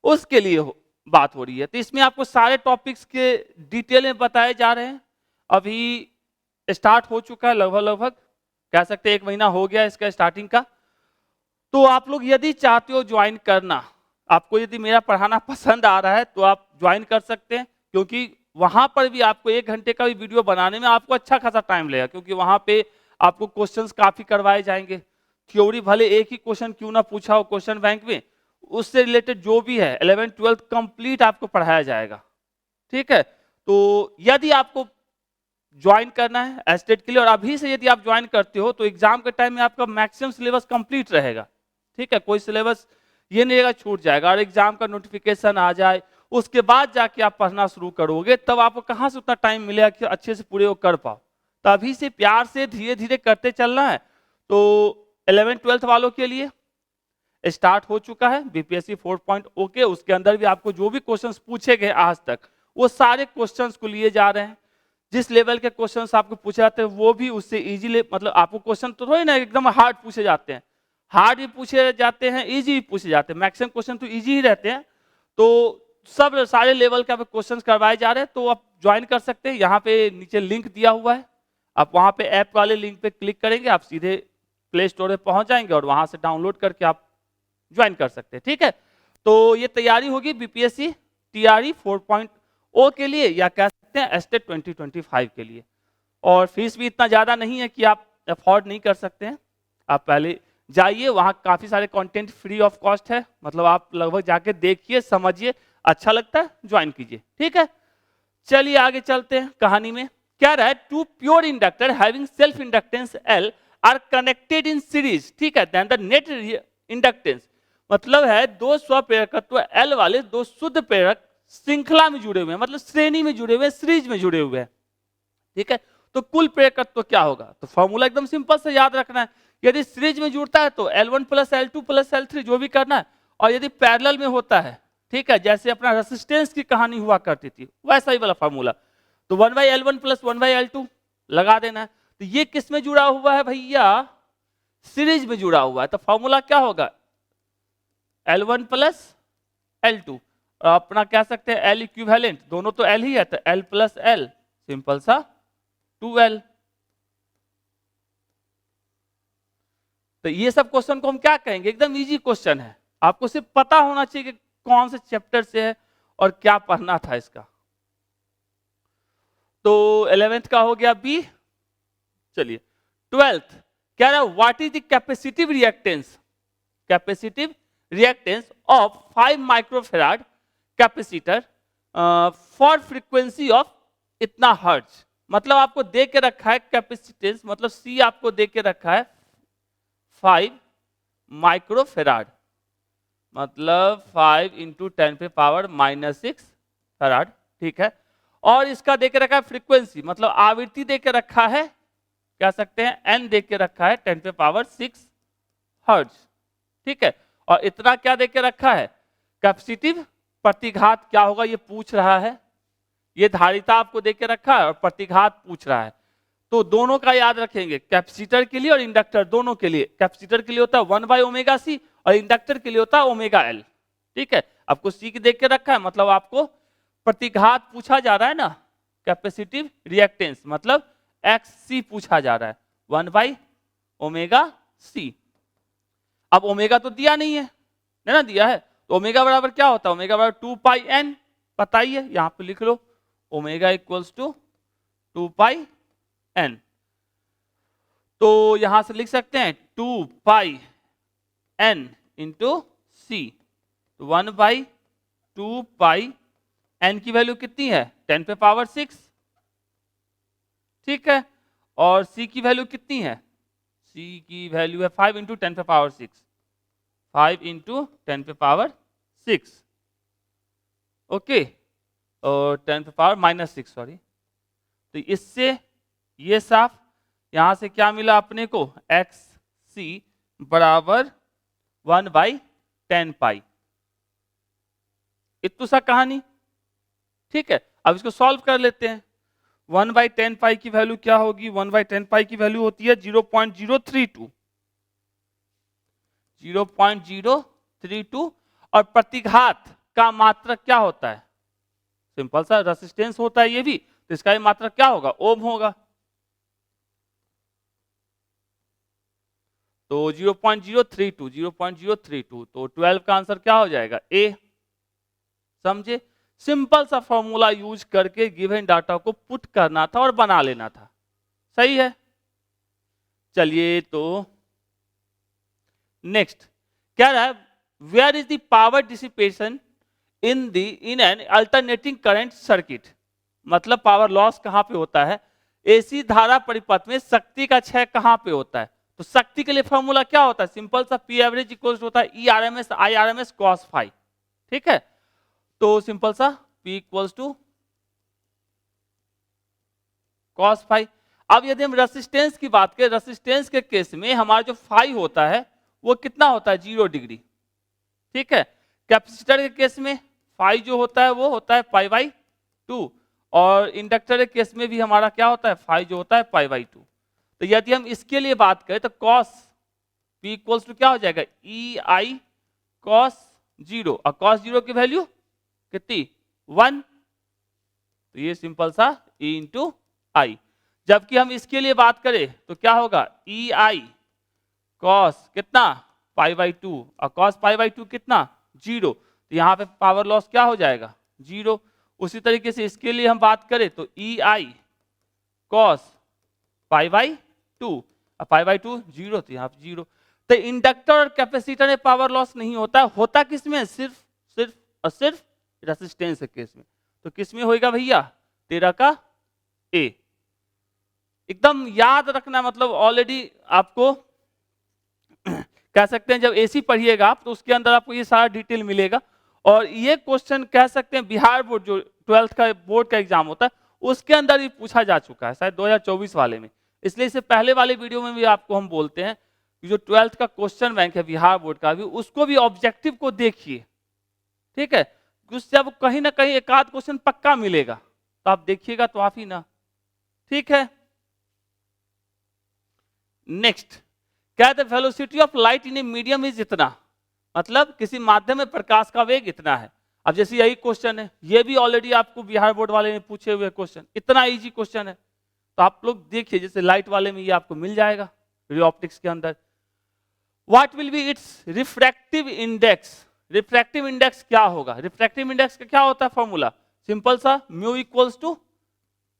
उसके लिए बात हो रही है। तो इसमें आपको सारे टॉपिक्स के डिटेल में बताए जा रहे हैं। अभी स्टार्ट हो चुका है, लगभग कह सकते हैं 1 महीना हो गया इसका स्टार्टिंग का। तो आप लोग यदि चाहते हो ज्वाइन करना, आपको यदि मेरा पढ़ाना पसंद आ रहा है तो आप ज्वाइन कर सकते हैं, क्योंकि वहां पर भी आपको 1 घंटे का भी वीडियो बनाने में आपको अच्छा खासा टाइम लगेगा, क्योंकि वहां पे आपको क्वेश्चंस काफी करवाए जाएंगे। थ्योरी भले एक ही क्वेश्चन क्यों ना पूछा हो क्वेश्चन बैंक में, उससे रिलेटेड जो भी है 11th 12th कंप्लीट आपको पढ़ाया जाएगा। ठीक है, तो यदि आपको ज्वाइन करना है एस्टेट के लिए, और अभी से यदि आप ज्वाइन करते हो तो एग्जाम के टाइम में आपका मैक्सिमम सिलेबस कंप्लीट रहेगा। ठीक है, कोई सिलेबस ये नहीं रहेगा छूट जाएगा, और एग्जाम का नोटिफिकेशन आ जाए उसके बाद जाके आप पढ़ना शुरू करोगे, तब आपको कहाँ से उतना टाइम मिलेगा कि अच्छे से पूरे वो कर पाओ। तो अभी से प्यार से धीरे धीरे करते चलना है। तो 11th 12th वालों के लिए स्टार्ट हो चुका है बीपीएससी 4.0 के, उसके अंदर भी आपको जो भी क्वेश्चंस पूछे गए आज तक वो सारे क्वेश्चंस को लिए जा रहे हैं। जिस लेवल के क्वेश्चंस आपको पूछे जाते हैं वो भी उससे इजीली, मतलब आपको क्वेश्चन तो थोड़ी ना एकदम हार्ड पूछे जाते हैं, हार्ड भी पूछे जाते हैं, इजी भी पूछे जाते हैं, मैक्सिमम क्वेश्चन तो इजी ही रहते हैं। तो सब सारे लेवल के क्वेश्चन करवाए जा रहे हैं, तो आप ज्वाइन कर सकते हैं। यहाँ पे नीचे लिंक दिया हुआ है, आप वहाँ पे ऐप वाले लिंक पे क्लिक करेंगे, आप सीधे प्ले स्टोर पे पहुंच जाएंगे और वहां से डाउनलोड करके आप ज्वाइन कर सकते हैं। ठीक है, तो ये तैयारी होगी बीपीएससी टीआरई 4.0 के लिए, या कह सकते हैं एस्टेट 2025 के लिए। और फीस भी इतना ज्यादा नहीं है कि आप अफोर्ड नहीं कर सकते हैं। आप पहले जाइए, वहां काफी सारे कंटेंट फ्री ऑफ कॉस्ट है, मतलब आप लगभग जाके देखिए, समझिए, अच्छा लगता है ज्वाइन कीजिए। ठीक है, चलिए आगे चलते हैं कहानी में। क्या रहा है, two pure inductor having self inductance L are connected in series. ठीक है, देन द नेट इंडक्टेंस, मतलब है दो स्वप्रेरकत्व L वाले दो शुद्ध प्रेरक श्रृंखला में जुड़े हुए हैं, मतलब श्रेणी में जुड़े हुए हैं, सीरीज में जुड़े हुए हैं। ठीक है, तो कुल प्रेरकत्व क्या होगा, तो फॉर्मूला एकदम सिंपल से याद रखना है। यदि सीरीज में जुड़ता है तो L1 plus L2 plus L3 जो भी करना है, और यदि पैरेलल में होता है, ठीक है, जैसे अपना रेसिस्टेंस की कहानी हुआ करती थी, वैसा ही वाला फॉर्मूला, तो 1/L1 प्लस 1/L2 लगा देना है। तो ये किस में जुड़ा हुआ है भैया, सीरीज में जुड़ा हुआ है, तो फॉर्मूला क्या होगा, L1 प्लस L2, और अपना कह सकते हैं L इक्विवेलेंट, दोनों तो L ही है, तो L प्लस L सिंपल सा 2L। तो ये सब क्वेश्चन को हम क्या कहेंगे, एकदम इजी क्वेश्चन है, आपको सिर्फ पता होना चाहिए कि कौन से चैप्टर से है और क्या पढ़ना था इसका। तो 11th का हो गया बी। चलिए 12th क्या रहा, what is the capacitive reactance, capacitive reactance of 5 microfarad capacitor for frequency of इतना हर्ट्ज। मतलब आपको दे के रखा है कैपेसिटेंस, मतलब सी आपको दे के रखा है 5 माइक्रोफेराड, मतलब 5 इंटू 10⁻⁻6 फैराड। ठीक है, और इसका दे के रखा है फ्रीक्वेंसी, मतलब आवृत्ति दे के रखा है, कह सकते हैं एन दे के रखा है 10⁻6 हर्ट्ज। ठीक है, और इतना क्या दे के रखा है, कैपेसिटिव प्रतिघात क्या होगा ये पूछ रहा है, ये धारिता आपको दे के रखा है और प्रतिघात पूछ रहा है। तो दोनों का याद रखेंगे, कैपेसिटर के लिए और इंडक्टर दोनों के लिए। कैपेसिटर के लिए होता है 1/ωc और इंडक्टर के लिए होता है ωL। ठीक है, आपको सी की देख के रखा है, मतलब आपको प्रतिघात पूछा जा रहा है ना, कैपेसिटिव रिएक्टेंस मतलब XC पूछा जा रहा है 1/ωc। अब ओमेगा तो दिया नहीं है ना, दिया है, तो ओमेगा बराबर क्या होता है, ओमेगा बराबर 2πN, बताइए यहां पे लिख लो, ओमेगा इक्वल्स टू 2πN। तो यहां से लिख सकते हैं 2πN इंटू सी, 1/2πN की वैल्यू कितनी है 10⁻6। ठीक है, और सी की वैल्यू कितनी है, सी की वैल्यू है 5 इंटू 10⁻6, 5 इंटू 10⁻6। ओके, और 10⁻⁻6 सॉरी। तो इससे ये साफ, यहां से क्या मिला अपने को, XC बराबर 1/10π। इतनी सा कहानी। ठीक है, अब इसको सॉल्व कर लेते हैं। 1/10π की वैल्यू क्या होगी, 1/10π की वैल्यू होती है 0.032, 0.032, और प्रतिघात का मात्रक क्या होता है, सिंपल सा रेसिस्टेंस होता है ये भी, तो इसका मात्रक क्या होगा, ओम होगा। तो 0.032, 0.032, तो 12 का आंसर क्या हो जाएगा, ए। समझे, सिंपल सा फॉर्मूला यूज करके गिवन डाटा को पुट करना था और बना लेना था। सही है। चलिए तो नेक्स्ट क्या रहा है, where is the power dissipation in an alternating current circuit. मतलब पावर लॉस कहां पे होता है, एसी धारा परिपथ में शक्ति का क्षय कहां पे होता है। तो शक्ति के लिए फॉर्मूला क्या होता है, सिंपल सा पी एवरेज इक्वल्स होता है E R M S I R M S cos phi. ठीक है, तो सिंपल सा P equals to cos phi. अब यदि हम रेसिस्टेंस की बात करें, रेसिस्टेंस के केस में हमारा जो फाई होता है वो कितना होता है, 0 डिग्री। ठीक है, कैपेसिटर के केस में फाई जो होता है वो होता है पाई बाई 2, और इंडक्टर के केस में भी हमारा क्या होता है, फाई जो होता है पाई बाई 2। तो यदि हम इसके लिए बात करें तो कॉस P इक्वल्स टू क्या हो जाएगा, ई आई कॉस 0, और कॉस 0 की वैल्यू कितनी, 1। तो ये सिंपल सा E इंटू आई। जबकि हम इसके लिए बात करें तो क्या होगा, ई आई कॉस कितना पाई बाई 2, और कॉस पाई बाई 2 कितना 0। तो यहाँ पे पावर लॉस क्या हो जाएगा, 0। उसी तरीके से इसके लिए हम बात करें तो ई आई कॉस पाई बाई 2, और पाई बाई 2 0, तो यहाँ पे 0। तो इंडक्टर और कैपेसिटर में पावर लॉस नहीं होता, होता किस में, सिर्फ और सिर्फ रेसिस्टेंस के केस में। तो किस में होएगा भैया, 13 का ए। एकदम याद रखना, मतलब ऑलरेडी आपको कह सकते हैं जब एसी पढ़िएगा आप तो उसके अंदर आपको ये सारा डिटेल मिलेगा। और ये क्वेश्चन कह सकते हैं बिहार बोर्ड जो 12th का बोर्ड का एग्जाम होता है उसके अंदर ही पूछा जा चुका है, शायद 2024 वाले में। इसलिए इससे पहले वाले वीडियो में भी आपको हम बोलते हैं कि जो 12th का क्वेश्चन बैंक है बिहार बोर्ड का भी, उसको भी ऑब्जेक्टिव को देखिए। ठीक है, उससे आपको कहीं ना कहीं एक आध क्वेश्चन पक्का मिलेगा, तो आप देखिएगा तो आप ही ना। ठीक है, नेक्स्ट क्या है, velocity of light in a medium is इतना, मतलब किसी माध्यम में प्रकाश का वेग इतना है। अब जैसे यही क्वेश्चन है, ये भी ऑलरेडी आपको बिहार बोर्ड वाले ने पूछे हुए क्वेश्चन, इतना इजी क्वेश्चन है। तो आप लोग देखिए, जैसे लाइट वाले में ये आपको मिल जाएगा रे ऑप्टिक्स के अंदर। What will be its refractive index. Refractive index क्या होगा, रिफ्रैक्टिव इंडेक्स का क्या होता है फॉर्मूला, सिंपल सा mu equals to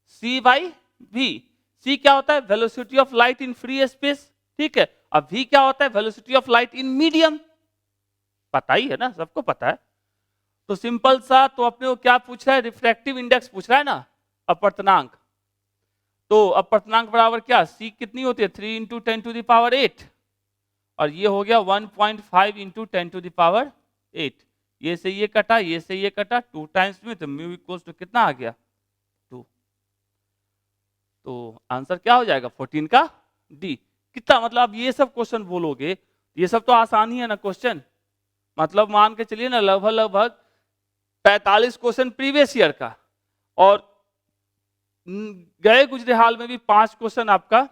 C by V. C क्या होता है, velocity of light in free space. ठीक है, अब वी क्या होता है, velocity of light in medium. पता ही है ना, सबको पता है। तो सिंपल सा, तो अपने को क्या पूछ रहा है, रिफ्रैक्टिव इंडेक्स पूछ रहा है ना, अपवर्तनांक। तो अपवर्तनांक बराबर क्या, सी कितनी होती है, 3 इंटू 10 टू द पावर 8, और ये हो गया 1.5 इंटू 10 टू द पावर 8। ये से ये कटा, ये से ये कटा, 2 टाइम्स में, तो म्यू इक्वल्स टू कितना आ गया, 2। तो आंसर क्या हो जाएगा, 14 का डी। कितना, मतलब आप ये सब क्वेश्चन बोलोगे, ये सब तो आसान ही है ना क्वेश्चन। मतलब मान के चलिए ना, लगभग 45 क्वेश्चन प्रीवियस ईयर का, और गए गुजरे हाल में भी 5 क्वेश्चन आपका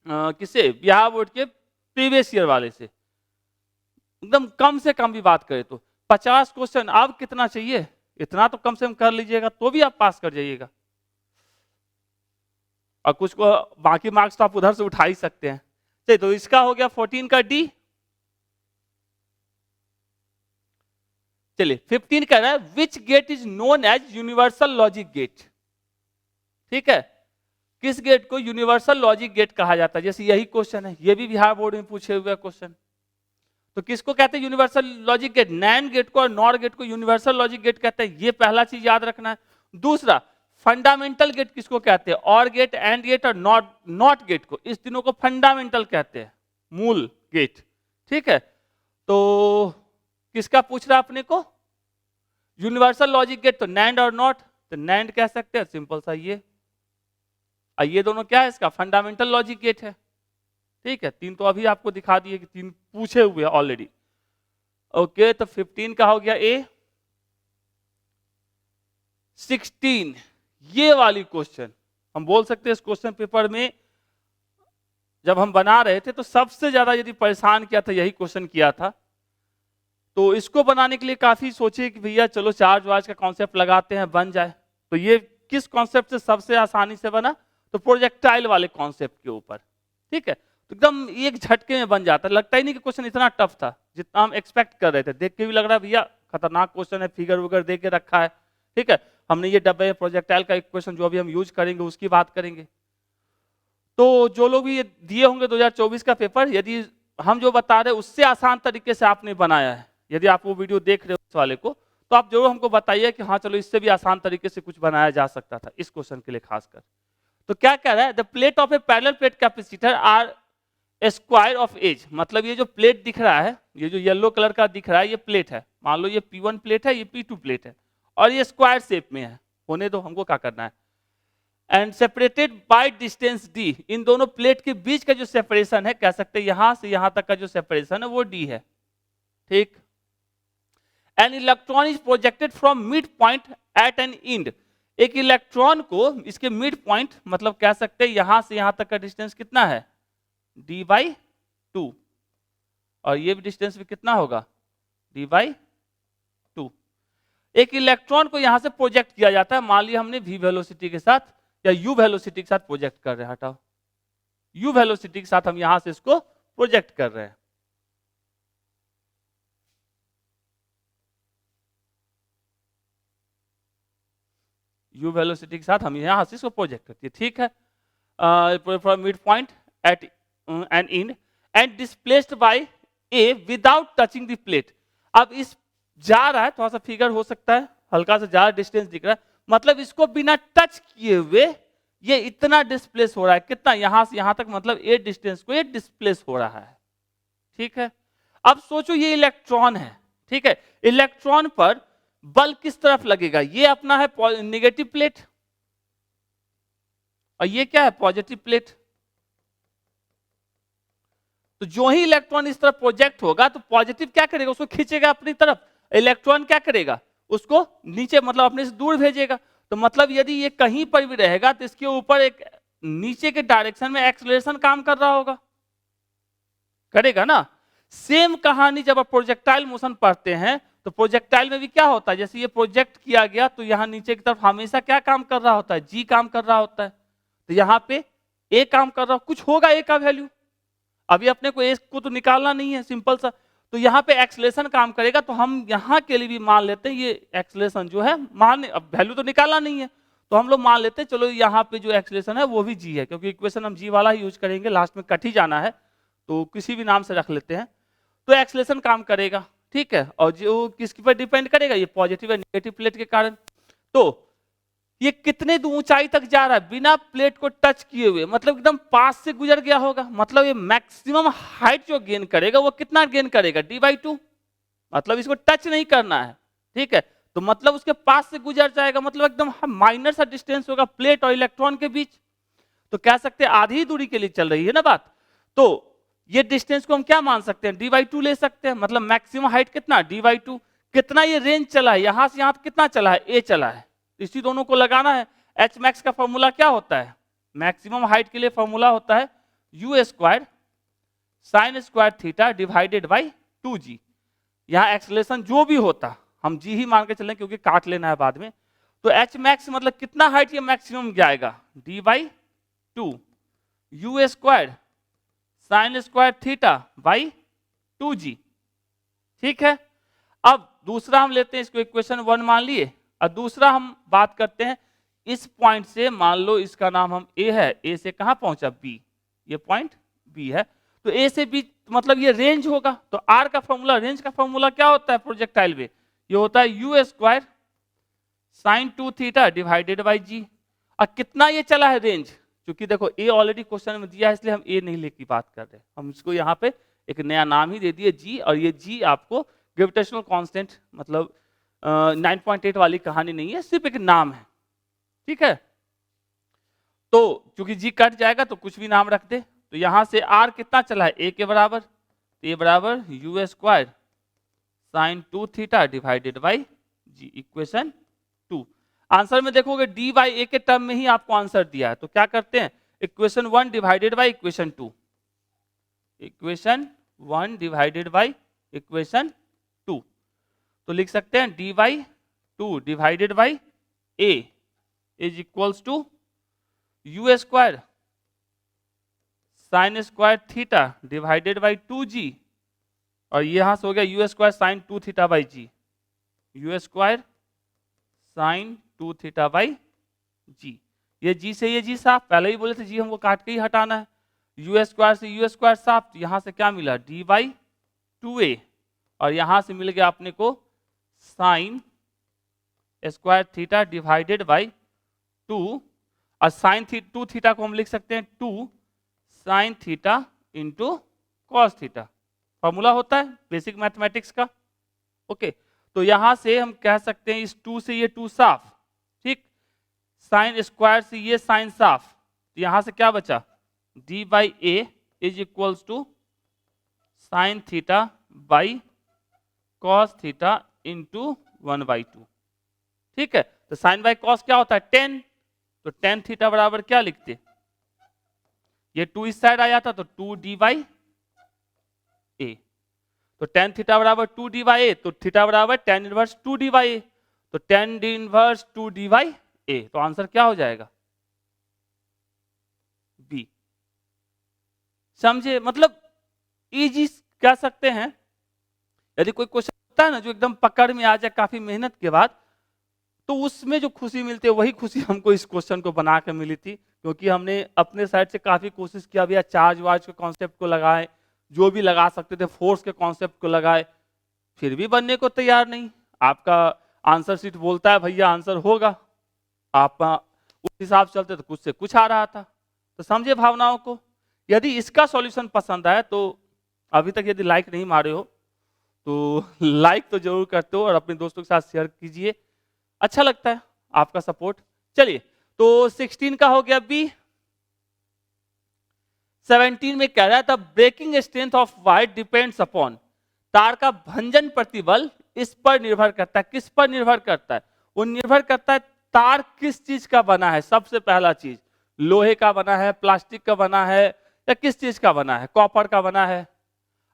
किसे, बिहार बोर्ड के प्रीवियस ईयर वाले से। एकदम कम से कम भी बात करें तो 50 क्वेश्चन, अब कितना चाहिए, इतना तो कम से कम कर लीजिएगा तो भी आप पास कर जाइएगा। और कुछ को बाकी मार्क्स तो आप उधर से उठा ही सकते हैं। चलिए, तो इसका हो गया 14 का डी। चलिए 15 कह रहा है, which gate is known as universal logic gate. ठीक है, किस गेट को यूनिवर्सल लॉजिक गेट कहा जाता है। जैसे यही क्वेश्चन है, ये भी बिहार बोर्ड में पूछे हुए क्वेश्चन। तो किसको कहते हैं universal logic gate, NAND gate को और नॉर गेट को यूनिवर्सल लॉजिक गेट कहते हैं। ये पहला चीज याद रखना है। दूसरा, फंडामेंटल गेट किसको कहते हैं, और गेट, एंड गेट और नॉट गेट को, इस तीनों को फंडामेंटल कहते हैं, मूल गेट। ठीक है, तो किसका पूछ रहा है अपने को, यूनिवर्सल लॉजिक गेट, तो नैंड और नॉट, तो नैंड कह सकते हैं, सिंपल सा ये दोनों क्या है, इसका फंडामेंटल लॉजिक गेट है। ठीक है, 3 तो अभी आपको दिखा दिए कि 3 पूछे हुए ऑलरेडी। ओके, तो 15 का हो गया ए। 16 ये वाली क्वेश्चन हम बोल सकते हैं, इस क्वेश्चन पेपर में जब हम बना रहे थे तो सबसे ज्यादा यदि परेशान किया था यही क्वेश्चन किया था। तो इसको बनाने के लिए काफी सोचे कि भैया चलो चार्ज वार्ज का कॉन्सेप्ट लगाते हैं, बन जाए। तो ये किस कॉन्सेप्ट से सबसे आसानी से बना, तो प्रोजेक्टाइल वाले कॉन्सेप्ट के ऊपर। ठीक है, तो एकदम एक झटके में बन जाता है। लगता ही नहीं कि क्वेश्चन इतना टफ था जितना हम एक्सपेक्ट कर रहे थे। देख के भी लग रहा है भैया खतरनाक क्वेश्चन है, फिगर वगैरह दे के रखा है, ठीक है, हमने ये डब्बे प्रोजेक्टाइल का इक्वेशन जो अभी हम यूज करेंगे उसकी बात करेंगे। तो जो लोग भी ये दिए होंगे 2024 का पेपर, यदि हम जो बता रहे हैं उससे आसान तरीके से आपने बनाया है, यदि आप वो वीडियो देख रहे हो इस वाले को, तो आप जरूर हमको बताइए कि हाँ चलो इससे भी आसान तरीके से कुछ बनाया जा सकता था इस क्वेश्चन के लिए खासकर। तो क्या कह रहा है, the plate of a parallel plate capacitor are square of edge, मतलब ये जो प्लेट दिख रहा है, ये जो येलो कलर का दिख रहा है, ये प्लेट है, मान लो ये P1 प्लेट है, ये P2 प्लेट है, और ये स्क्वायर शेप में है, होने दो, हमको क्या करना है, and separated by distance d, इन दोनों प्लेट के बीच का जो सेपरेशन है, कह सकते हैं यहां से यहां तक का जो सेपरेशन है वो d है, ठीक। An electron is projected from mid point at an end, एक इलेक्ट्रॉन को इसके मिड पॉइंट, मतलब कह सकते हैं यहां से यहां तक का डिस्टेंस कितना है, d/2, और ये भी डिस्टेंस भी कितना होगा, d/2। एक इलेक्ट्रॉन को यहां से प्रोजेक्ट किया जाता है, मान लिया हमने v वेलोसिटी के साथ या u वेलोसिटी के साथ प्रोजेक्ट कर रहे हैं, हटाओ, u वेलोसिटी के साथ हम यहां से इसको प्रोजेक्ट कर रहे हैं। u वेलोसिटी के साथ हम यहां से इसको प्रोजेक्ट करते हैं, ठीक है, from mid point at an end and displaced by a without touching the plate. अब इस जा रहा है, थोड़ा सा फिगर हो सकता है, हल्का सा ज्यादा डिस्टेंस दिख रहा है, मतलब इसको बिना टच किए हुए ये इतना डिस्प्लेस हो रहा है, कितना, यहां से यहां तक, मतलब ए डिस्टेंस को ये डिस्प्लेस हो रहा है, ठीक है। अब सोचो ये इलेक्ट्रॉन है, ठीक है, इलेक्ट्रॉन पर बल किस तरफ लगेगा, ये अपना है नेगेटिव प्लेट और ये क्या है, पॉजिटिव प्लेट। तो जो ही इलेक्ट्रॉन इस तरफ प्रोजेक्ट होगा तो पॉजिटिव क्या करेगा, उसको खींचेगा अपनी तरफ, इलेक्ट्रॉन क्या करेगा, उसको नीचे, मतलब अपने से दूर भेजेगा। तो मतलब यदि ये कहीं पर भी रहेगा तो इसके ऊपर एक नीचे के डायरेक्शन में एक्सेलरेशन काम कर रहा होगा, करेगा ना। सेम कहानी जब आप प्रोजेक्टाइल मोशन पढ़ते हैं तो प्रोजेक्टाइल में भी क्या होता है, जैसे ये प्रोजेक्ट किया गया तो यहाँ नीचे की तरफ हमेशा क्या काम कर रहा होता है, जी काम कर रहा होता है, तो यहाँ पे ए काम कर रहा, कुछ होगा ए का वैल्यू, अभी अपने को ए को तो निकालना नहीं है, सिंपल सा, तो यहाँ पे एक्सेलरेशन काम करेगा। तो हम यहाँ के लिए भी मान लेते हैं ये एक्सेलरेशन जो है, मान, अब वैल्यू तो निकालना नहीं है तो हम लोग मान लेते हैं चलो यहाँ पे जो एक्सेलरेशन है वो भी जी है, क्योंकि इक्वेशन हम जी वाला ही यूज करेंगे, लास्ट में कट ही जाना है तो किसी भी नाम से रख लेते हैं। तो एक्सेलरेशन काम करेगा, ठीक है, और जो किसके पर डिपेंड करेगा, ये पॉजिटिव या नेगेटिव प्लेट के कारण। तो ये कितने ऊंचाई तक जा रहा है बिना प्लेट को टच किए हुए, मतलब एकदम पास से गुजर गया होगा, मतलब ये मैक्सिमम हाइट जो गेन करेगा वो कितना गेन करेगा, d/2, मतलब इसको टच नहीं करना है, ठीक है, तो मतलब उसके पास से गुजर जाएगा, मतलब एकदम माइनर सा डिस्टेंस होगा प्लेट और इलेक्ट्रॉन के बीच, तो कह सकते हैं आधी दूरी के लिए चल रही है ना बात। तो ये डिस्टेंस को हम क्या मान सकते हैं, d/2 ले सकते हैं, मतलब मैक्सिमम हाइट कितना, d/2, कितना ये रेंज चला है, यहां से यहां कितना चला है, a चला है, इसी दोनों को लगाना है। एच मैक्स का फॉर्मूला क्या होता है, मैक्सिमम हाइट के लिए फॉर्मूला होता है u² sin square theta divided by 2g, यहाँ एक्सेलरेशन जो भी होता हम जी ही मान के चलें क्योंकि काट लेना है बाद में। तो एच मैक्स मतलब कितना हाइट ये मैक्सिमम जाएगा, d/2 u² sin square theta by 2g, ठीक है। अब दूसरा हम लेते हैं, इसको इक्वेशन 1 मान लिए, और दूसरा हम बात करते हैं इस पॉइंट से, मान लो इसका नाम हम A है, A से कहां पहुंचा B, ये पॉइंट B है, तो A से B मतलब ये रेंज होगा। तो R का फॉर्मूला, रेंज का फॉर्मूला क्या होता है प्रोजेक्टाइल में, ये होता है u² sin 2 theta divided by g। और कितना ये चला है रेंज, क्योंकि देखो A ऑलरेडी क्वेश्चन में दिया है इसलिए हम A नहीं लेके बात कर रहे, हम इसको यहाँ पे एक नया नाम ही दे दिए g, और ये g आपको ग्रेविटेशनल कांस्टेंट, मतलब 9.8 वाली कहानी नहीं है, सिर्फ एक नाम है, ठीक है। तो क्योंकि जी कट जाएगा तो कुछ भी नाम रख दे, तो यहां से r कितना चला है, a के बराबर, तो a बराबर u² sin 2 theta divided by g, equation 2। Answer में देखोगे d/a के टर्म में ही आपको आंसर दिया है, तो क्या करते हैं, equation 1 divided by equation 2, equation 1 divided by equation 2, तो लिख सकते हैं d/2 divided by a is equals to u² sin square theta divided by 2g, और यहां से हो गया u² sin 2 theta by g, u² sine 2 theta by g. ये जी से ये जी साफ, पहले ही बोले थे जी हमको काट के ही हटाना है। यू स्क्वायर से यू स्क्वायर साफ, तो यहां से क्या मिला डी बाई 2a, और यहां से मिल गया अपने को sine square theta divided by 2, और साइन 2 थीटा को हम लिख सकते हैं 2 sine theta into cos theta, formula होता है बेसिक मैथमेटिक्स का। ओके, तो यहां से हम कह सकते हैं इस 2 से ये 2 साफ, ठीक, साइन स्क्वायर से ये साइन साफ, तो यहां से क्या बचा D by A is equals to sine theta by cos theta into 1/2। ठीक है, तो साइन बाई कॉस क्या होता है 10, तो टेन थीटा बराबर क्या लिखते, ये 2 इस साइड आया था तो 2 डी बाई ए, तो टेन थीटा बराबर 2 डी बाई ए, तो थीटा बराबर tan inverse 2 d by a, तो tan d inverse 2 d by a, तो आंसर क्या हो जाएगा बी। समझे, मतलब इजी कह सकते हैं। यदि कोई क्वेश्चन होता है ना जो एकदम पकड़ में आ जाए काफी मेहनत के बाद, तो उसमें जो खुशी मिलती है वही खुशी हमको इस क्वेश्चन को बना के मिली थी, क्योंकि हमने अपने साइड से काफी कोशिश किया भैया, चार्ज वार्ज के कॉन्सेप्ट को लगाए, जो भी लगा सकते थे, फोर्स के कॉन्सेप्ट को लगाए, फिर भी बनने को तैयार नहीं। आपका आंसर शीट बोलता है भैया आंसर होगा, आप उस हिसाब से चलते तो कुछ से कुछ आ रहा था। तो समझे भावनाओं को। यदि इसका सॉल्यूशन पसंद आए तो अभी तक यदि लाइक नहीं मारे हो तो लाइक तो जरूर करते हो और अपने दोस्तों के साथ शेयर कीजिए, अच्छा लगता है आपका सपोर्ट। चलिए, तो 16 का हो गया बी। 17 में कह रहा था breaking strength of wire depends upon, तार का भंजन प्रतिबल इस पर निर्भर करता है। किस पर निर्भर करता है, वो निर्भर करता है तार किस चीज का बना है। सबसे पहला चीज लोहे का बना है, प्लास्टिक का बना है, या किस चीज का बना है, कॉपर का बना है।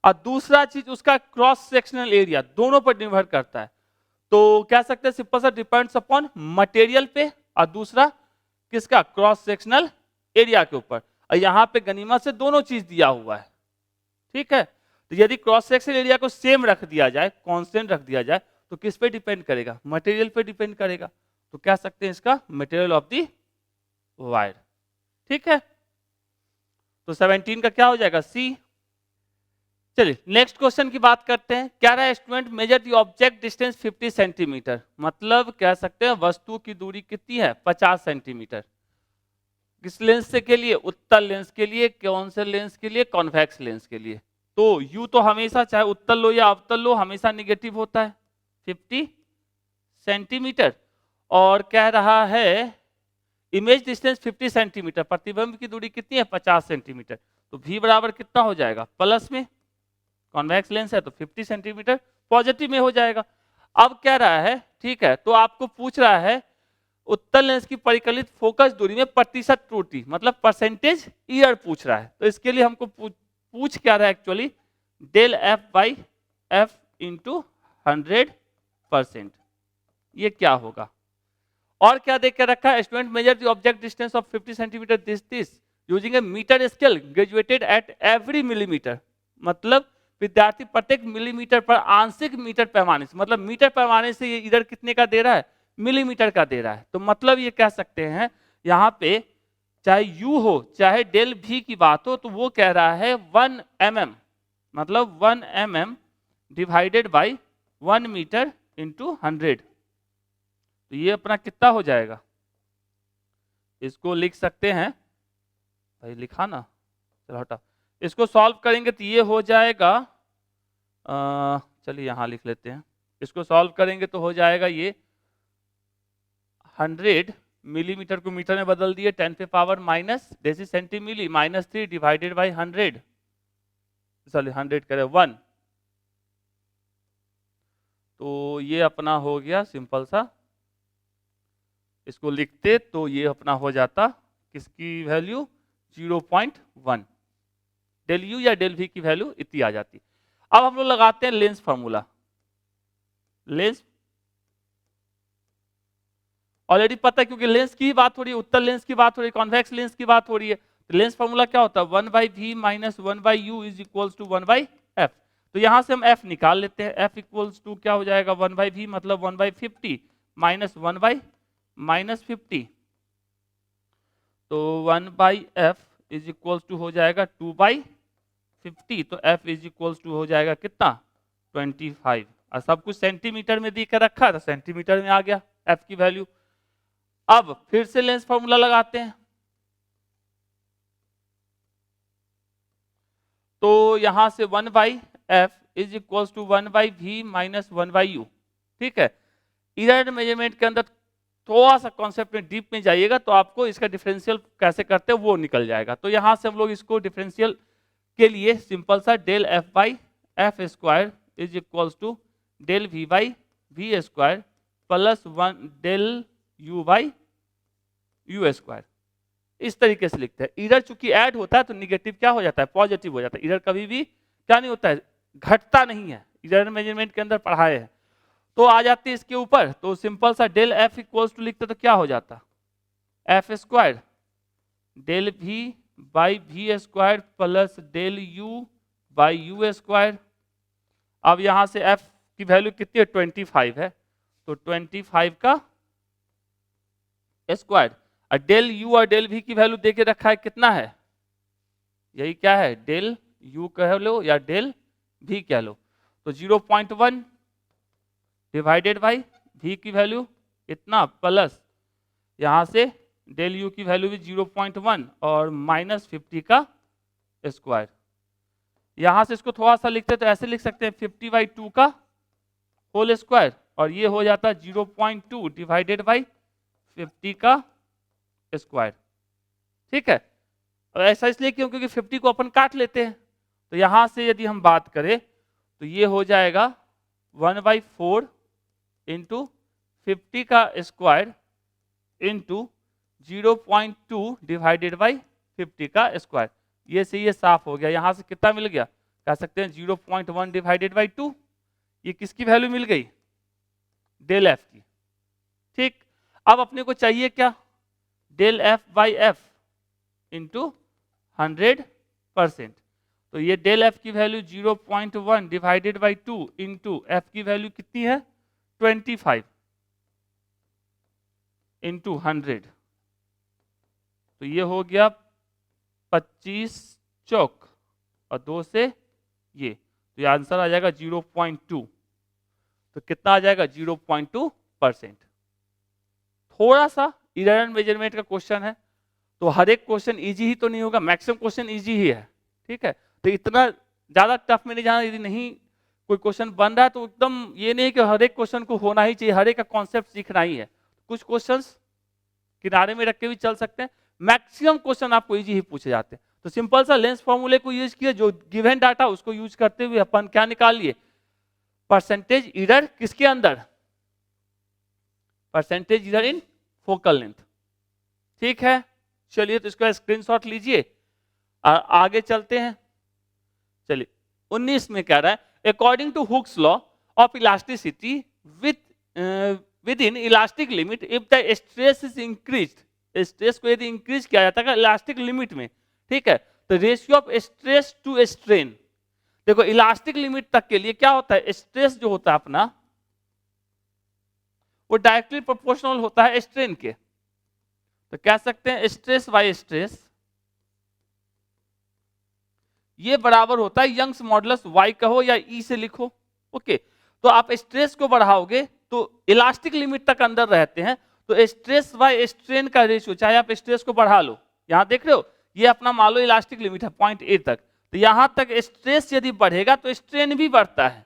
और दूसरा चीज उसका क्रॉस सेक्शनल एरिया, दोनों पर निर्भर करता है। तो कह सकते हैं सिंपल सा डिपेंड्स अपॉन मटेरियल पे, और दूसरा किसका क्रॉस सेक्शनल एरिया के ऊपर। और यहां पे गनीमत से दोनों चीज दिया हुआ है। ठीक है, तो यदि क्रॉस सेक्शनल एरिया को सेम रख दिया जाए, कांस्टेंट रख दिया जाए, तो किस पे डिपेंड करेगा, मटेरियल पे डिपेंड करेगा। तो कह सकते हैं इसका मटेरियल ऑफ द वायर। ठीक है, तो 17 का क्या हो जाएगा सी। चलिए नेक्स्ट क्वेश्चन की बात करते हैं। कह रहा है student measure the object distance 50 centimetre, मतलब कह सकते हैं वस्तु की दूरी कितनी है 50 सेंटीमीटर। किस लेंस से के लिए, उत्तल लेंस के लिए, कौन से लेंस के लिए, कॉन्वेक्स लेंस के लिए। तो यू तो हमेशा चाहे उत्तल लो या अवतल लो हमेशा निगेटिव होता है 50 सेंटीमीटर। और कह रहा है इमेज डिस्टेंस 50 सेंटीमीटर, प्रतिबिंब की दूरी कितनी है 50 सेंटीमीटर। तो v बराबर कितना हो जाएगा प्लस में, कॉन्वेक्स लेंस है तो 50 सेंटीमीटर पॉजिटिव में हो जाएगा। अब कह रहा है ठीक है, तो आपको पूछ रहा है उत्तल लेंस की परिकलित फोकस दूरी में प्रतिशत त्रुटि, मतलब परसेंटेज ईयर पूछ रहा है। तो इसके लिए हमको पूछ क्या रहा है actually del F by F into 100%, ये क्या होगा। और क्या देख के रखा है student measure the object distance of 50 centimetre this using a metre scale graduated at every millimetre, मतलब विद्यार्थी प्रत्येक मिलीमीटर पर आंशिक मीटर पैमाने से, मतलब मीटर पैमाने से ये इधर कितने का दे रहा है मिलीमीटर का दे रहा है। तो मतलब ये कह सकते हैं यहाँ पे चाहे u हो चाहे डेल v की बात हो, तो वो कह रहा है 1 mm, मतलब 1 mm divided by 1 metre into 100। तो ये अपना कितना हो जाएगा, इसको लिख सकते हैं भाई, लिखा ना, चलो हटा, इसको सॉल्व करेंगे तो ये हो जाएगा, चलिए यहाँ लिख लेते हैं, इसको सॉल्व करेंगे तो हो जाएगा ये 100 मिलीमीटर को मीटर में बदल दिए 10 पे power minus deci centi milli -3 divided by 100, चलिए 100 करें 1, तो ये अपना हो गया सिंपल सा, इसको लिखते तो ये अपना हो जाता किसकी वैल्यू 0.1, डेल यू या डेल वी की वैल्यू इतनी आ जाती। अब हम लोग लगाते हैं लेंस फार्मूला। लेंस ऑलरेडी पता है क्योंकि लेंस की बात हो रही है, उत्तल लेंस की बात हो रही है, कॉन्वेक्स लेंस की बात हो रही है। तो लेंस फार्मूला क्या होता है 1/v minus 1/u is equals to 1/f। तो यहां से हम f निकाल लेते हैं, f इक्वल्स टू क्या हो जाएगा 1/v मतलब 1/50 माइनस 1/-50, तो 1/f इज इक्वल्स टू हो जाएगा 2/50, तो f इज इक्वल्स टू हो जाएगा कितना 25, और सब कुछ सेंटीमीटर में दी कर रखा था, सेंटीमीटर में आ गया f की वैल्यू। अब फिर से लेंस फॉर्मूला लगाते हैं, तो यहां से 1/f is equals to 1/v minus 1/u, ठीक है। इधर मेजरमेंट के अंदर थोड़ा सा कॉन्सेप्ट में डीप में जाइएगा तो आपको इसका डिफरेंशियल कैसे करते हैं वो निकल जाएगा। तो यहां से हम लोग इसको डिफरेंशियल के लिए सिंपल सा del f by F square is equals to del v by V square plus 1 del u by U square, इस तरीके से लिखते हैं। इधर चूंकि ऐड होता है तो निगेटिव क्या हो जाता है, पॉजिटिव हो जाता है। इधर कभी भी क्या नहीं होता है, घटता नहीं है। इधर मेजरमेंट के अंदर पढ़ाए हैं। तो आ जाती है इसके ऊपर, तो सिंपल सा डेल एफ इक्वल्स टू लिखते तो क्या हो जाता, F square del V by V square plus del U by U square. अब यहां से एफ की वैल्यू कितनी है 25 है, तो 25 का स्क्वायर, और डेल यू और डेल वी की वैल्यू देके रखा है कितना है, यही क्या है डेल यू कह लो या डेल वी कह लो, तो 0.1 डिवाइडेड बाई वी की वैल्यू इतना प्लस यहां से डेल यू की वैल्यू भी 0.1 और माइनस 50 का स्क्वायर। यहां से इसको थोड़ा सा लिखते तो ऐसे लिख सकते हैं 50/2 का होल स्क्वायर, और ये हो जाता है 0.2 डिवाइडेड बाई 50 का स्क्वायर, ठीक है। और ऐसा इसलिए क्यों, क्योंकि 50 को अपन काट लेते हैं। तो यहां से यदि हम बात करें तो ये हो जाएगा 1/4 इंटू 50 का स्क्वायर इंटू 0.2 डिवाइडेड बाई 50 का स्क्वायर। ये से ये साफ हो गया। यहां से कितना मिल गया, कह सकते हैं 0.1 डिवाइडेड बाई 2। ये किसकी वैल्यू मिल गई, डेल एफ की, ठीक। अब अपने को चाहिए क्या, del F by F into 100%। तो ये डेल एफ की value 0.1 divided by 2 into F की वैल्यू कितनी है 25 इंटू 100, तो ये हो गया 25 चौक और 2 से ये, तो ये आंसर आ जाएगा 0.2। तो कितना आ जाएगा 0.2%। थोड़ा सा इधर मेजरमेंट का क्वेश्चन है, तो हर एक क्वेश्चन इजी ही तो नहीं होगा, मैक्सिमम क्वेश्चन इजी ही है, ठीक है। तो इतना ज्यादा टफ में नहीं जाना, यदि नहीं कोई क्वेश्चन बन रहा है तो एकदम ये नहीं कि हर एक क्वेश्चन को होना ही चाहिए, हर एक का कॉन्सेप्ट सीखना ही है। कुछ क्वेश्चंस किनारे में रख के भी चल सकते हैं, मैक्सिमम क्वेश्चन आपको इजी ही पूछे जाते हैं। तो सिंपल सा लेंस फॉर्मूले को यूज किया, जो गिवन डाटा उसको यूज करते हुए अपन क्या निकाल लिए, परसेंटेज एरर किसके अंदर, percentage error in focal length, ठीक है। चलिए तो इसका स्क्रीनशॉट लीजिए और आगे चलते हैं। चलिए 19 में कह रहा है according to Hooke's law of elasticity within elastic limit if the stress is increased, stress को यदि इंक्रीज किया जाता है इलास्टिक लिमिट में, ठीक है, तो ratio of stress to strain, देखो इलास्टिक लिमिट तक के लिए क्या होता है, स्ट्रेस जो होता है अपना वो डायरेक्टली प्रोपोर्शनल होता है स्ट्रेन के। तो कह सकते हैं स्ट्रेस बाय स्ट्रेस ये बराबर होता है यंग्स मॉडुलस y कहो या E से लिखो, ओके। तो आप स्ट्रेस को बढ़ाओगे तो इलास्टिक लिमिट तक अंदर रहते हैं, तो स्ट्रेस बाय स्ट्रेन का रेशियो, चाहे आप स्ट्रेस को बढ़ा लो, यहां देख रहे हो ये अपना मान लो इलास्टिक लिमिट है 0.8 तक, तो यहां तक स्ट्रेस यदि बढ़ेगा तो स्ट्रेन भी बढ़ता है,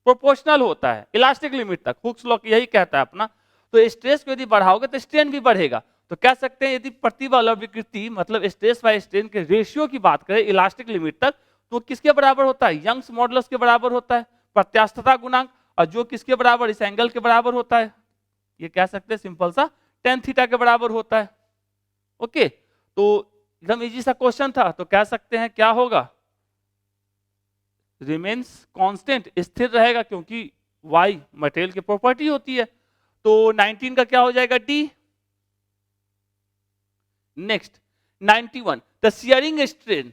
प्रोपोर्शनल होता है इलास्टिक लिमिट तक, हुक्स लॉ यही कहता है अपना। तो स्ट्रेस को यदि बढ़ाओगे तो स्ट्रेन भी बढ़ेगा। तो कह सकते हैं यदि प्रतिबल और विकृति मतलब स्ट्रेस बाय स्ट्रेन के रेशियो की बात करें इलास्टिक लिमिट तक, तो किसके बराबर होता है, यंग्स मॉडुलस के बराबर होता है, प्रत्यास्थता गुणांक, और जो किसके बराबर, इस एंगल के बराबर होता है, ये कह सकते हैं सिंपल सा tan थीटा के बराबर होता है, ओके। तो एकदम इजी सा क्वेश्चन था, तो कह सकते हैं क्या होगा, रिमेन्स कांस्टेंट, स्थिर रहेगा, क्योंकि y मटेरियल की प्रॉपर्टी होती है। तो 19 का क्या हो जाएगा D। Next 91 the shearing strain,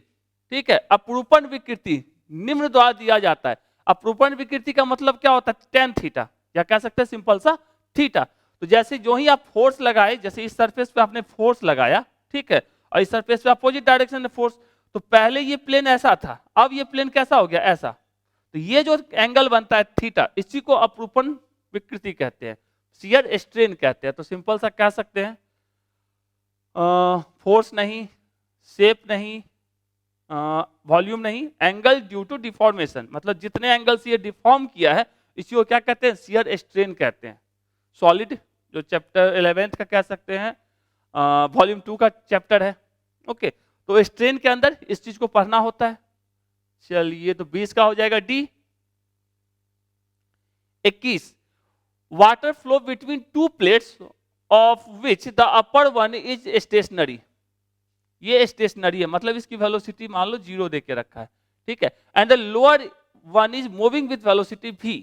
ठीक है, अपरूपण विकृति निम्न द्वारा दिया जाता है। अपरूपण विकृति का मतलब क्या होता है tan थीटा, या कह सकते हैं सिंपल सा थीटा। तो जैसे जो ही आप फोर्स लगाए, जैसे इस सरफेस पे आपने फोर्स लगाया, ठीक है, और इस सरफेस पे अपोजिट डायरेक्शन में फोर्स, तो पहले ये प्लेन ऐसा था, अब ये प्लेन कैसा हो गया, ऐसा। तो ये जो एंगल बनता है थीटा, इसी को अपरूपण विकृति कहते हैं, शियर स्ट्रेन कहते हैं। तो सिंपल सा कह सकते हैं फोर्स नहीं, शेप नहीं, वॉल्यूम नहीं, एंगल ड्यू टू डिफॉर्मेशन, मतलब जितने एंगल से ये डिफॉर्म किया है इसी को क्या कहते हैं, शियर स्ट्रेन कहते हैं। सॉलिड जो चैप्टर 11th का कह सकते हैं, वॉल्यूम 2 का चैप्टर है। ओके, तो स्ट्रेन के अंदर इस चीज को पढ़ना होता है। चलिए, तो 20 का हो जाएगा D. 21, water flow between two plates of which the upper one is stationary. ये स्टेशनरी है, मतलब इसकी वेलोसिटी मान लो 0 दे के रखा है, ठीक है। And the lower one is moving with velocity v।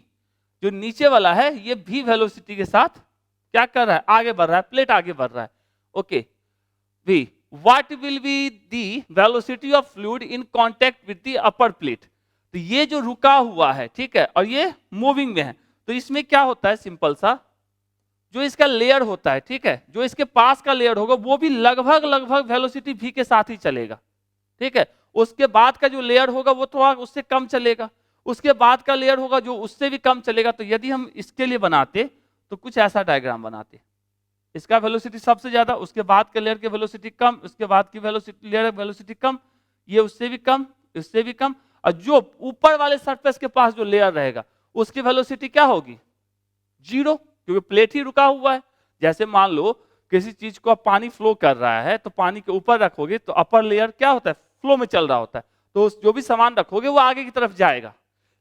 जो नीचे वाला है ये v वेलोसिटी के साथ क्या कर रहा है, आगे बढ़ रहा है, प्लेट आगे बढ़ रहा है। Okay, v, what will be the velocity of fluid in contact with the upper plate. तो ये जो रुका हुआ है, ठीक है, और ये मूविंग में है, तो इसमें क्या होता है, सिंपल सा जो इसका लेयर होता है, ठीक है, जो इसके पास का लेयर होगा वो भी लगभग वेलोसिटी v के साथ ही चलेगा, ठीक है। उसके बाद का जो लेयर होगा वो थोड़ा उससे कम चलेगा, उसके बाद का लेयर होगा जो उससे भी कम चलेगा। तो यदि हम इसके लिए बनाते तो कुछ ऐसा डायग्राम बनाते, इसका वेलोसिटी सबसे ज्यादा, उसके बाद के लेयर की वेलोसिटी कम, उसके बाद की वेलोसिटी लेयर वेलोसिटी कम, ये उससे भी कम, इससे भी कम, और जो ऊपर वाले सरफेस के पास जो लेयर रहेगा उसकी वेलोसिटी क्या होगी, 0, क्योंकि प्लेट ही रुका हुआ है। जैसे मान लो किसी चीज को पानी फ्लो कर रहा है, तो पानी के ऊपर रखोगे तो अपर लेयर क्या होता है, फ्लो में चल रहा होता है, तो जो भी सामान रखोगे वो आगे की तरफ जाएगा।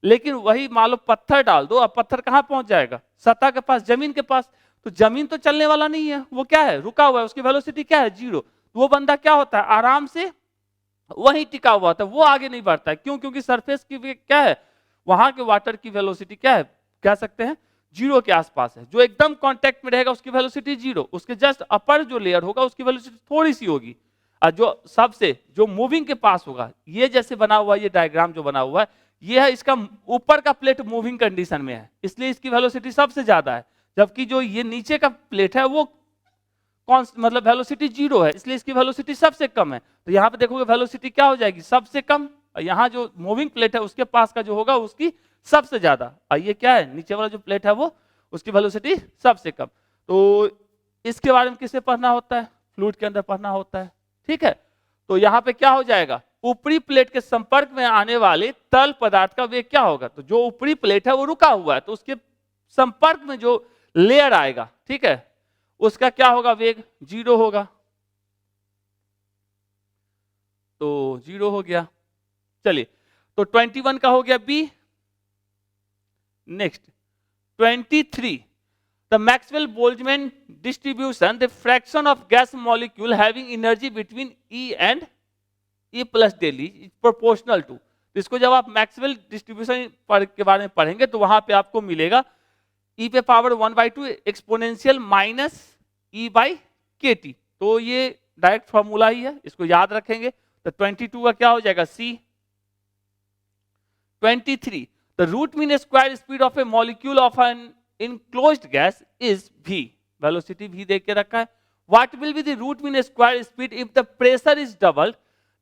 लेकिन वही मान लो पत्थर डाल दो, अब पत्थर कहां पहुंच जाएगा, सतह के पास, जमीन के पास। तो जमीन तो चलने वाला नहीं है, वो क्या है, रुका हुआ है, उसकी वेलोसिटी क्या है, 0। वो बंदा क्या होता है, आराम से वही टिका हुआ होता है, वो आगे नहीं बढ़ता है। क्यों, क्योंकि सरफेस की क्या है, वहां के वाटर की वेलोसिटी क्या है, कह सकते हैं 0 के आसपास है। जो एकदम कांटेक्ट में रहेगा उसकी वेलोसिटी 0, उसके जस्ट अपर जो लेयर होगा उसकी वेलोसिटी थोड़ी सी होगी, और जो सबसे जो मूविंग के पास होगा, ये जैसे बना हुआ, ये डायग्राम जो बना हुआ है, ये है इसका ऊपर का प्लेट मूविंग कंडीशन में है, इसलिए इसकी वेलोसिटी सबसे ज्यादा है। जबकि जो ये नीचे का प्लेट है वो मतलब वेलोसिटी 0 है, इसलिए इसकी वेलोसिटी सबसे कम है। तो यहाँ पे देखोगे वेलोसिटी क्या हो जाएगी, सबसे कम, और यहाँ जो मूविंग प्लेट है उसके पास का जो होगा उसकी सबसे ज्यादा, और ये क्या है, नीचे वाला जो प्लेट है वो उसकी वेलोसिटी सबसे कम। तो इसके बारे में किसे पढ़ना होता है, फ्लूइड के अंदर पढ़ना होता है, ठीक है। तो यहाँ पे क्या हो जाएगा, ऊपरी प्लेट के संपर्क में आने वाले तरल पदार्थ का वेग क्या होगा। तो जो ऊपरी प्लेट है वो रुका हुआ है, तो उसके संपर्क में जो लेयर आएगा, ठीक है, उसका क्या होगा, वेग 0 होगा। तो 0 हो गया। चलिए, तो 21 का हो गया B. Next 23, the Maxwell Boltzmann distribution, the fraction of gas molecule having energy between E and E plus del E is proportional to। तो इसको जब आप मैक्सवेल डिस्ट्रीब्यूशन के बारे में पढ़ेंगे तो वहां पे आपको मिलेगा E पे power 1/2 exponential minus E by के टी। तो ये डायरेक्ट फॉर्मूला ही है, इसको याद रखेंगे। तो 22 का क्या हो जाएगा, C। 23, the root mean square speed of a molecule of an enclosed gas is v। velocity v दे के रखा है। what will be the root mean square speed if the pressure is doubled,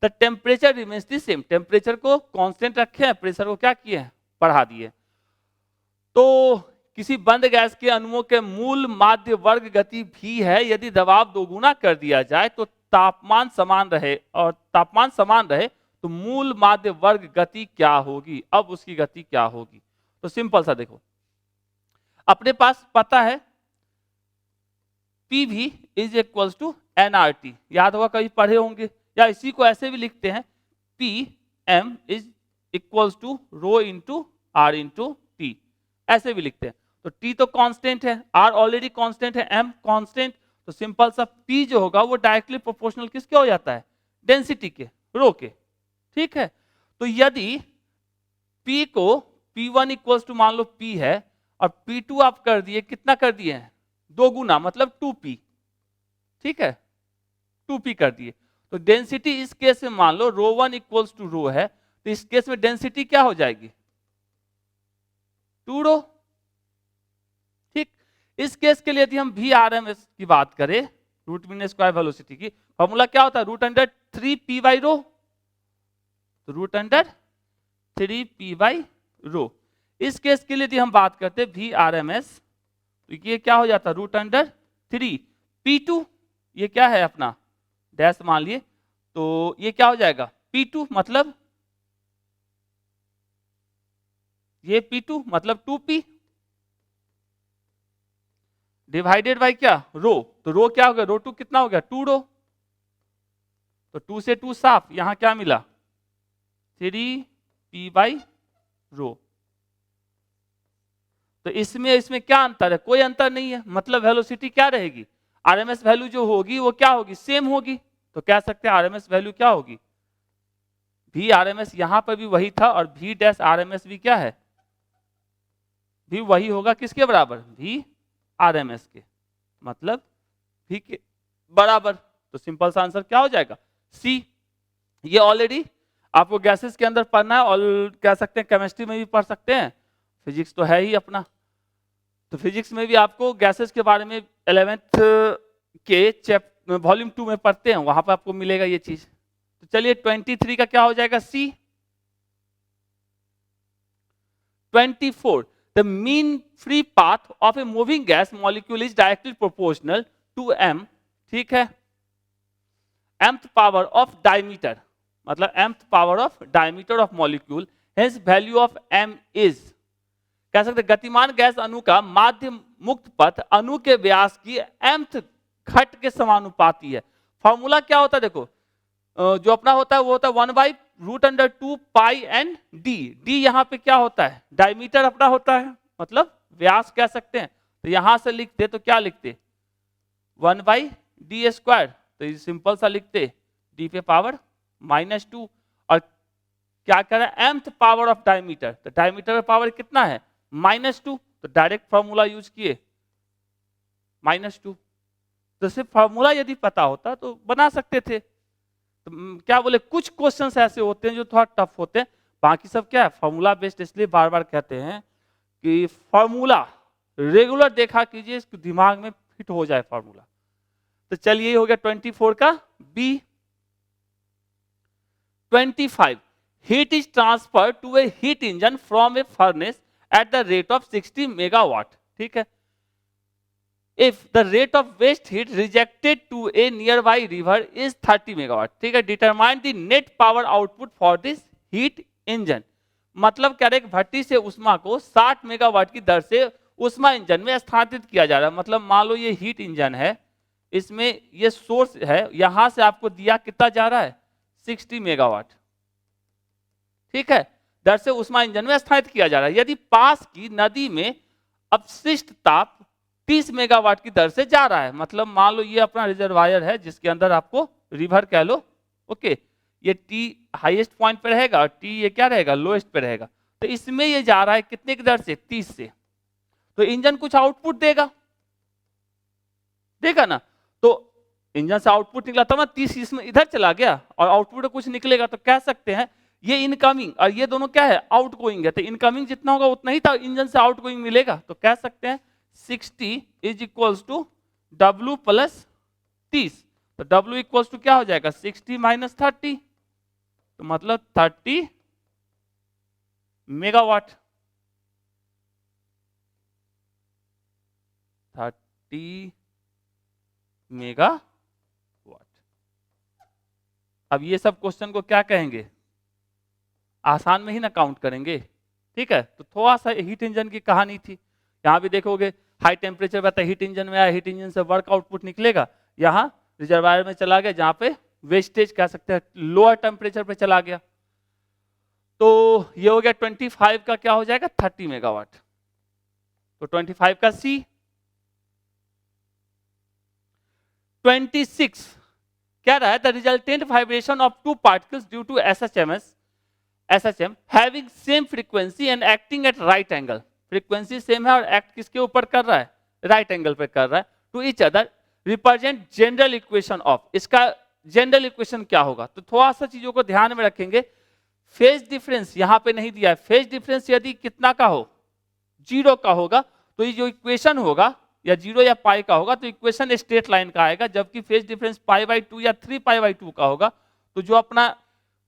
the temperature remains the same। Temperature को constant रखे हैं, pressure को क्या किए हैं, बढ़ा दिए। तो किसी बंद गैस के अणुओं के मूल माध्य वर्ग गति v है, यदि दबाव दोगुना कर दिया जाए तो तापमान समान रहे, और तापमान समान रहे तो मूल माध्य वर्ग गति क्या होगी। अब उसकी गति क्या होगी, तो सिंपल सा देखो, अपने पास पता है PV is equal to nRT, याद होगा कभी पढ़े होंगे, या इसी को ऐसे भी लिखते हैं PM is equal to rho into R into T, ऐसे भी लिखते हैं। तो T तो कांस्टेंट है, R ऑलरेडी कांस्टेंट है, M कांस्टेंट, तो सिंपल सा P जो होगा वो डायरेक्टली प्रोपोर्शनल किसके हो जाता है, डेंसिटी के, रो के, ठीक है। तो यदि P को P1 इक्वल टू मान लो P है, और P2 आप कर दिए, कितना कर दिए हैं, 2 गुना, मतलब 2P, ठीक है, 2P कर दिए। तो डेंसिटी इस केस में मान लो ρ1 इक्वल टू रो है, तो इस केस में डेंसिटी क्या हो जाएगी, 2 रो, ठीक। इस केस के लिए यदि हम वी आर एम एस की बात करें, रूट मीन स्क्वायर वेलोसिटी की फॉर्मूला क्या होता है, root under 3p by rho, तो root under 3p by rho. इस केस के लिए यदि हम बात करते हैं वी आर एम एस, तो ये क्या हो जाता है, रूट अंडर 3p2, ये क्या है अपना डैश मान लिए, तो ये क्या हो जाएगा p2, मतलब ये p2 मतलब 2p डिवाइडेड बाई क्या रो, तो रो क्या हो गया, रो 2 कितना हो गया 2 रो, तो 2 से 2 साफ, यहां क्या मिला 3p बाई रो। तो इसमें क्या अंतर है, कोई अंतर नहीं है, मतलब वेलोसिटी क्या रहेगी, आरएमएस वैल्यू जो होगी वो क्या होगी, सेम होगी। तो कह सकते हैं आरएमएस वैल्यू क्या होगी, वी आरएमएस, यहां पर भी वही था और वी डैश आरएमएस भी क्या है, भी वही होगा, किसके बराबर, वी आरएमएस के, मतलब वी के बराबर। तो सिंपल सा आंसर क्या हो जाएगा, सी। ये ऑलरेडी आपको गैसेस के अंदर पढ़ना है और कह सकते हैं केमिस्ट्री में भी पढ़ सकते हैं, फिजिक्स तो है ही अपना। तो फिजिक्स में भी आपको गैसेस के बारे में 11th के वॉल्यूम 2 में पढ़ते हैं, वहां पर आपको मिलेगा ये चीज। तो चलिए 23 का क्या हो जाएगा, सी। 24, the mean free path of a moving gas molecule is directly proportional to m, ठीक है, mth power of diameter, मतलब mth power of diameter of molecule, hence value of m is, कह सकते गतिमान गैस अणु का माध्य मुक्त पथ अणु के व्यास की mth घट के समानुपाती है। फॉर्मूला क्या होता है, देखो जो अपना होता है वो होता है 1/√2 पाई एन डी, डी यहाँ पे क्या होता है, डायमीटर अपना होता है, मतलब व्यास कह सकते हैं। तो यहां से लिखते तो क्या लिखते 1/d², तो ये सिंपल सा लिखते d पे पावर -2, और क्या कर रहा है mth पावर ऑफ डायमीटर, तो डायमीटर में पावर कितना है -2, तो डायरेक्ट फॉर्मूला यूज किए -2। तो सिर्फ फॉर्मूला यदि पता होता तो बना सकते थे। तो क्या बोले, कुछ क्वेश्चंस ऐसे होते हैं जो थोड़ा टफ होते हैं, बाकी सब क्या है फॉर्मूला बेस्ड, इसलिए बार बार कहते हैं कि फॉर्मूला रेगुलर देखा कीजिए, इसके दिमाग में फिट हो जाए फॉर्मूला। तो चलिए ये हो गया 24 का B. 25, heat is transfer to a heat engine from a furnace at the rate of 60 megawatt, ठीक है, if the rate of waste heat rejected to a nearby river is 30 megawatt, ठीक है, determine the net power output for this heat engine, मतलब क्या रहे भट्टी से उष्मा को 60 मेगावाट की दर से उष्मा इंजन में स्थानांतरित किया जा रहा है। मतलब मान लो ये हीट इंजन है, इसमें ये सोर्स है, यहां से आपको दिया कितना जा रहा है 60 मेगावाट, ठीक है, दर से उष्मा इंजन में स्थानांतरित किया जा रहा है। यदि पास की नदी में अपशिष्ट ताप 30 मेगावाट की दर से जा रहा है, मतलब मान लो ये अपना रिजर्वायर है जिसके अंदर आपको रिवर कह लो, ओके, ये टी हाईएस्ट पॉइंट पे रहेगा और टी ये क्या रहेगा लोएस्ट पे रहेगा, तो इसमें ये जा रहा है कितने की दर से 30 से, तो इंजन कुछ आउटपुट देगा, देगा ना, तो इंजन से आउटपुट निकला तब 30 इसमें इधर चला गया और आउटपुट कुछ निकलेगा, तो कह सकते हैं ये इनकमिंग और ये दोनों क्या है आउटगोइंग है, तो इनकमिंग जितना होगा उतना ही था इंजन से आउटगोइंग मिलेगा, तो कह सकते हैं 60 is equals to W plus 30, तो W इक्वल्स टू क्या हो जाएगा 60 माइनस 30, तो मतलब 30 मेगावाट, 30 मेगावाट। अब ये सब क्वेश्चन को क्या कहेंगे, आसान में ही ना काउंट करेंगे, ठीक है। तो थोड़ा सा हीट इंजन की कहानी थी, यहां भी देखोगे हाई टेम्परेचर रहता है, हीट इंजन में आया, हीट इंजन से वर्क आउटपुट निकलेगा, यहाँ रिजर्वायर में चला गया जहां पे वेस्टेज कह सकते हैं लोअर टेम्परेचर पे चला गया। तो ये हो गया 25 का क्या हो जाएगा 30 मेगावाट, तो 25 का सी। 26 क्या रहा है, the resultant vibration of two particles due to SHM having same frequency and acting at right angle, frequency same है और एक्ट किसके ऊपर कर रहा है राइट एंगल पे कर रहा है, to each other represent general equation of, इसका जनरल इक्वेशन क्या होगा, तो थोड़ा सा चीजों को ध्यान में रखेंगे। फेज डिफरेंस यहां पे नहीं दिया है, फेज डिफरेंस यदि कितना का हो 0 का होगा तो ये जो इक्वेशन होगा या 0 या पाई का होगा तो इक्वेशन स्ट्रेट लाइन का आएगा, जबकि फेज डिफरेंस π/2 या 3π/2 का होगा तो जो अपना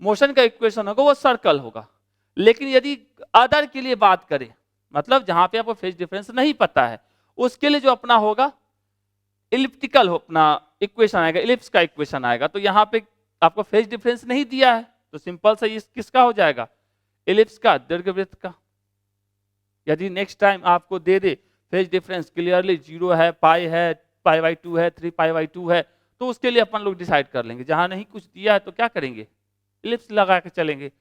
मोशन का इक्वेशन होगा वो सर्कल होगा। लेकिन यदि अदर के लिए बात करें, मतलब जहां पे आपको फेज डिफरेंस नहीं पता है, उसके लिए जो अपना होगा इलिप्टिकल अपना इक्वेशन आएगा, इलिप्स का इक्वेशन आएगा। तो यहाँ पे आपको फेज डिफरेंस नहीं दिया है तो सिंपल सा ये किसका हो जाएगा, इलिप्स का, दीर्घवृत्त का। यदि नेक्स्ट टाइम आपको दे दे फेज डिफरेंस क्लियरली 0 है, पाई है, π/2 है, 3π/2 है, तो उसके लिए अपन लोग डिसाइड कर लेंगे। जहां नहीं कुछ दिया है तो क्या करेंगे, इलिप्स लगा के चलेंगे।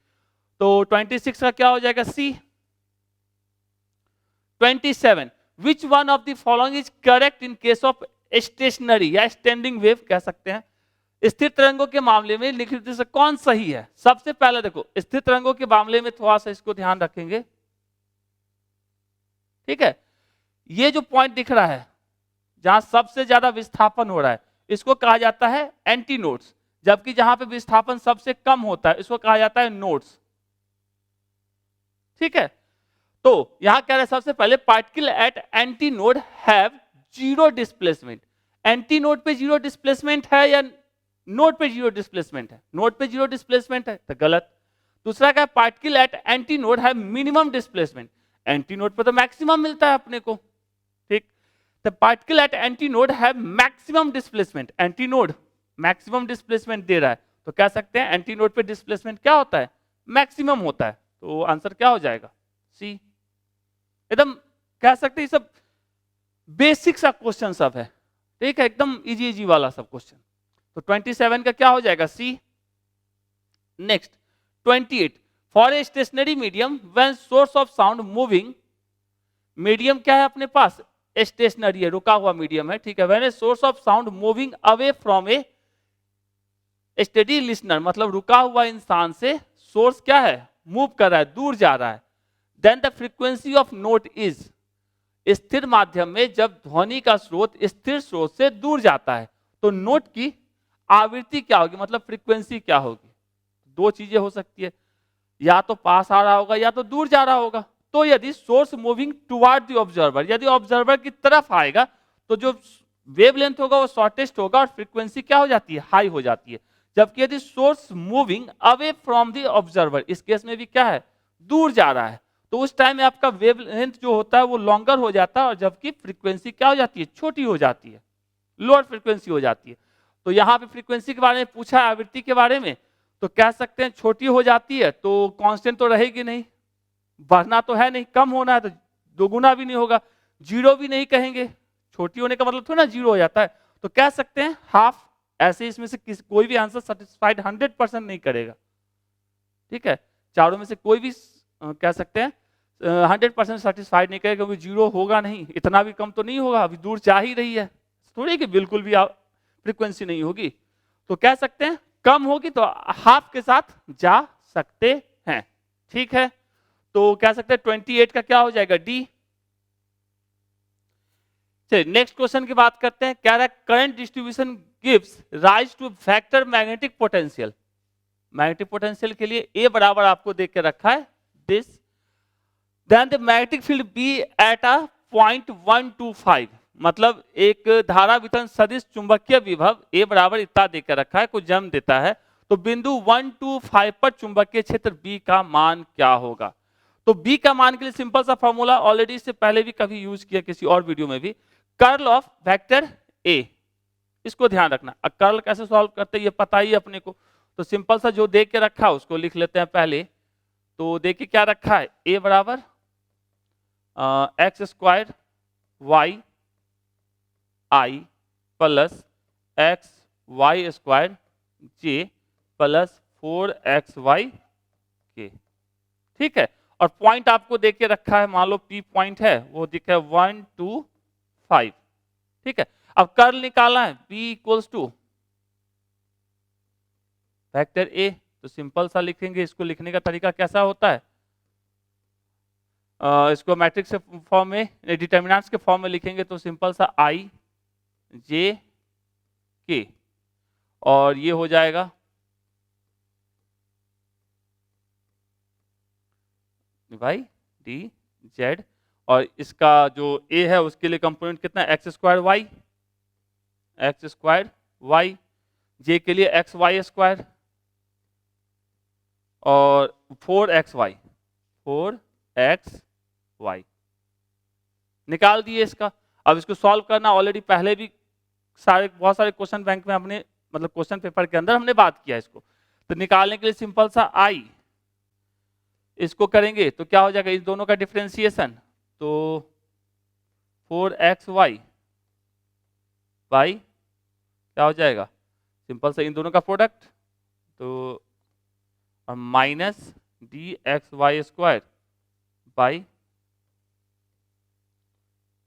तो 26 का क्या हो जाएगा, C. 27, which one of the following is correct in case of stationary या स्टैंडिंग वेव कह सकते हैं। स्थिर तरंगों के मामले में निम्नलिखित से कौन सही है। सबसे पहले देखो स्थिर तरंगों के मामले में थोड़ा सा इसको ध्यान रखेंगे, ठीक है। ये जो पॉइंट दिख रहा है जहां सबसे ज्यादा विस्थापन हो रहा है इसको कहा जाता है एंटी नोड्स, जबकि जहां पे विस्थापन सबसे कम होता है इसको कहा जाता है नोड्स, ठीक है। तो यहां कह रहे हैं सबसे पहले particle at antinode have zero displacement. Antinode पे जीरो डिस्प्लेसमेंट है या नोड पे जीरो डिस्प्लेसमेंट है, नोड पे जीरो डिस्प्लेसमेंट है तो गलत। दूसरा क्या है, पार्टिकल एट एंटी नोड है मिनिमम डिस्प्लेसमेंट। एंटी नोड पे तो मैक्सिमम मिलता है अपने को, ठीक। तो पार्टिकल एट एंटी नोड है maximum displacement, antinode maximum displacement दे रहा है तो कह सकते हैं एंटी नोड पे डिस्प्लेसमेंट क्या होता है, मैक्सिमम होता है। तो आंसर क्या हो जाएगा, सी। एकदम कह सकते हैं सब बेसिक सा क्वेश्चन सब है, ठीक है, एकदम इजी इजी वाला सब क्वेश्चन। तो 27 का क्या हो जाएगा, C. Next 28, for a stationary medium when source of sound moving, medium क्या है अपने पास, स्टेशनरी है, रुका हुआ मीडियम है, ठीक है। When a source of sound moving away from A study listener, मतलब रुका हुआ इंसान से सोर्स क्या है, मूव कर रहा है, दूर जा रहा है। Then the frequency of note is, स्थिर माध्यम में जब ध्वनि का स्रोत स्थिर स्रोत से दूर जाता है तो नोट की आवृत्ति क्या होगी, मतलब फ्रीक्वेंसी क्या होगी। दो चीजें हो सकती है, या तो पास आ रहा होगा या तो दूर जा रहा होगा। तो यदि source moving toward the observer, यदि ऑब्जर्वर की तरफ आएगा तो जो वेवलेंथ होगा वो शॉर्टेस्ट होगा और फ्रीक्वेंसी क्या हो जाती है, हाई हो जाती है। जबकि यदि source moving away from the observer, इस केस में भी क्या है, दूर जा रहा है, तो उस टाइम में आपका वेवलेंथ जो होता है वो लॉन्गर हो जाता है और जबकि फ्रीक्वेंसी क्या हो जाती है, छोटी हो जाती है, लोअर फ्रीक्वेंसी हो जाती है। तो यहाँ पे फ्रीक्वेंसी के बारे में पूछा है, आवृत्ति के बारे में, तो कह सकते हैं छोटी हो जाती है तो कांस्टेंट तो रहेगी नहीं, बढ़ना तो है नहीं, कम होना है तो दोगुना भी नहीं होगा, जीरो भी नहीं कहेंगे, छोटी होने का मतलब थोड़ा ना जीरो हो जाता है, तो कह सकते हैं हाफ। ऐसे इसमें से कोई भी आंसर सेटिस्फाइड 100% नहीं करेगा, ठीक है। चारों में से कोई भी कह सकते हैं 100% सेटिस्फाइड नहीं करेगा, क्योंकि जीरो होगा नहीं, इतना भी कम तो नहीं होगा, अभी दूर जा ही रही है, थोड़ी कि बिल्कुल भी फ्रीक्वेंसी नहीं होगी। तो कह सकते हैं कम होगी तो हाफ के साथ जा सकते हैं, ठीक है। तो कह सकते हैं 28 का क्या हो जाएगा, डी। चलिए नेक्स्ट क्वेश्चन की बात करते हैं। कह रहा है current distribution gives rise to vector magnetic potential. Magnetic potential के लिए ए बराबर आपको देख के रखा है this, then the magnetic field B at a point 125, मतलब एक धारा वितरण सदिश चुंबकीय विभव ए बराबर इतना देकर रखा है, कुछ जन्म देता है, तो बिंदु 125 पर चुंबकीय क्षेत्र बी का मान क्या होगा। तो बी का मान के लिए सिंपल सा फॉर्मूला ऑलरेडी इससे पहले भी कभी यूज किया किसी और वीडियो में भी, कर्ल ऑफ वेक्टर ए, इसको ध्यान रखना। कर्ल कैसे सॉल्व करते हैं ये पता ही अपने को, तो सिंपल सा जो दे के रखा है उसको लिख लेते हैं पहले। तो देखिए क्या रखा है, ए बराबर एक्स स्क्वायर वाई आई प्लस एक्स वाई स्क्वायर जे प्लस 4xy के, ठीक है। और पॉइंट आपको देख के रखा है, मान लो पी पॉइंट है, वो दिखा है 1 2 5, ठीक है। अब कर्ल निकालना है, B equals to vector A, तो सिंपल सा लिखेंगे। इसको लिखने का तरीका कैसा होता है, इसको मैट्रिक्स के फॉर्म में, डिटर्मिनेंट्स के फॉर्म में लिखेंगे, तो सिंपल सा आई जे के, और ये हो जाएगा वाई डी जेड, और इसका जो a है उसके लिए कंपोनेंट कितना है, एक्स स्क्वायर वाई, j के लिए एक्स वाई स्क्वायर और 4xy निकाल दिए इसका। अब इसको सॉल्व करना, ऑलरेडी पहले भी बहुत सारे क्वेश्चन बैंक में हमने मतलब क्वेश्चन पेपर के अंदर हमने बात किया इसको। तो निकालने के लिए सिंपल सा i इसको करेंगे तो क्या हो जाएगा, इस दोनों का डिफरेंशिएशन, तो 4xy बाई क्या हो जाएगा, सिंपल सा इन दोनों का प्रोडक्ट, तो minus d x y square by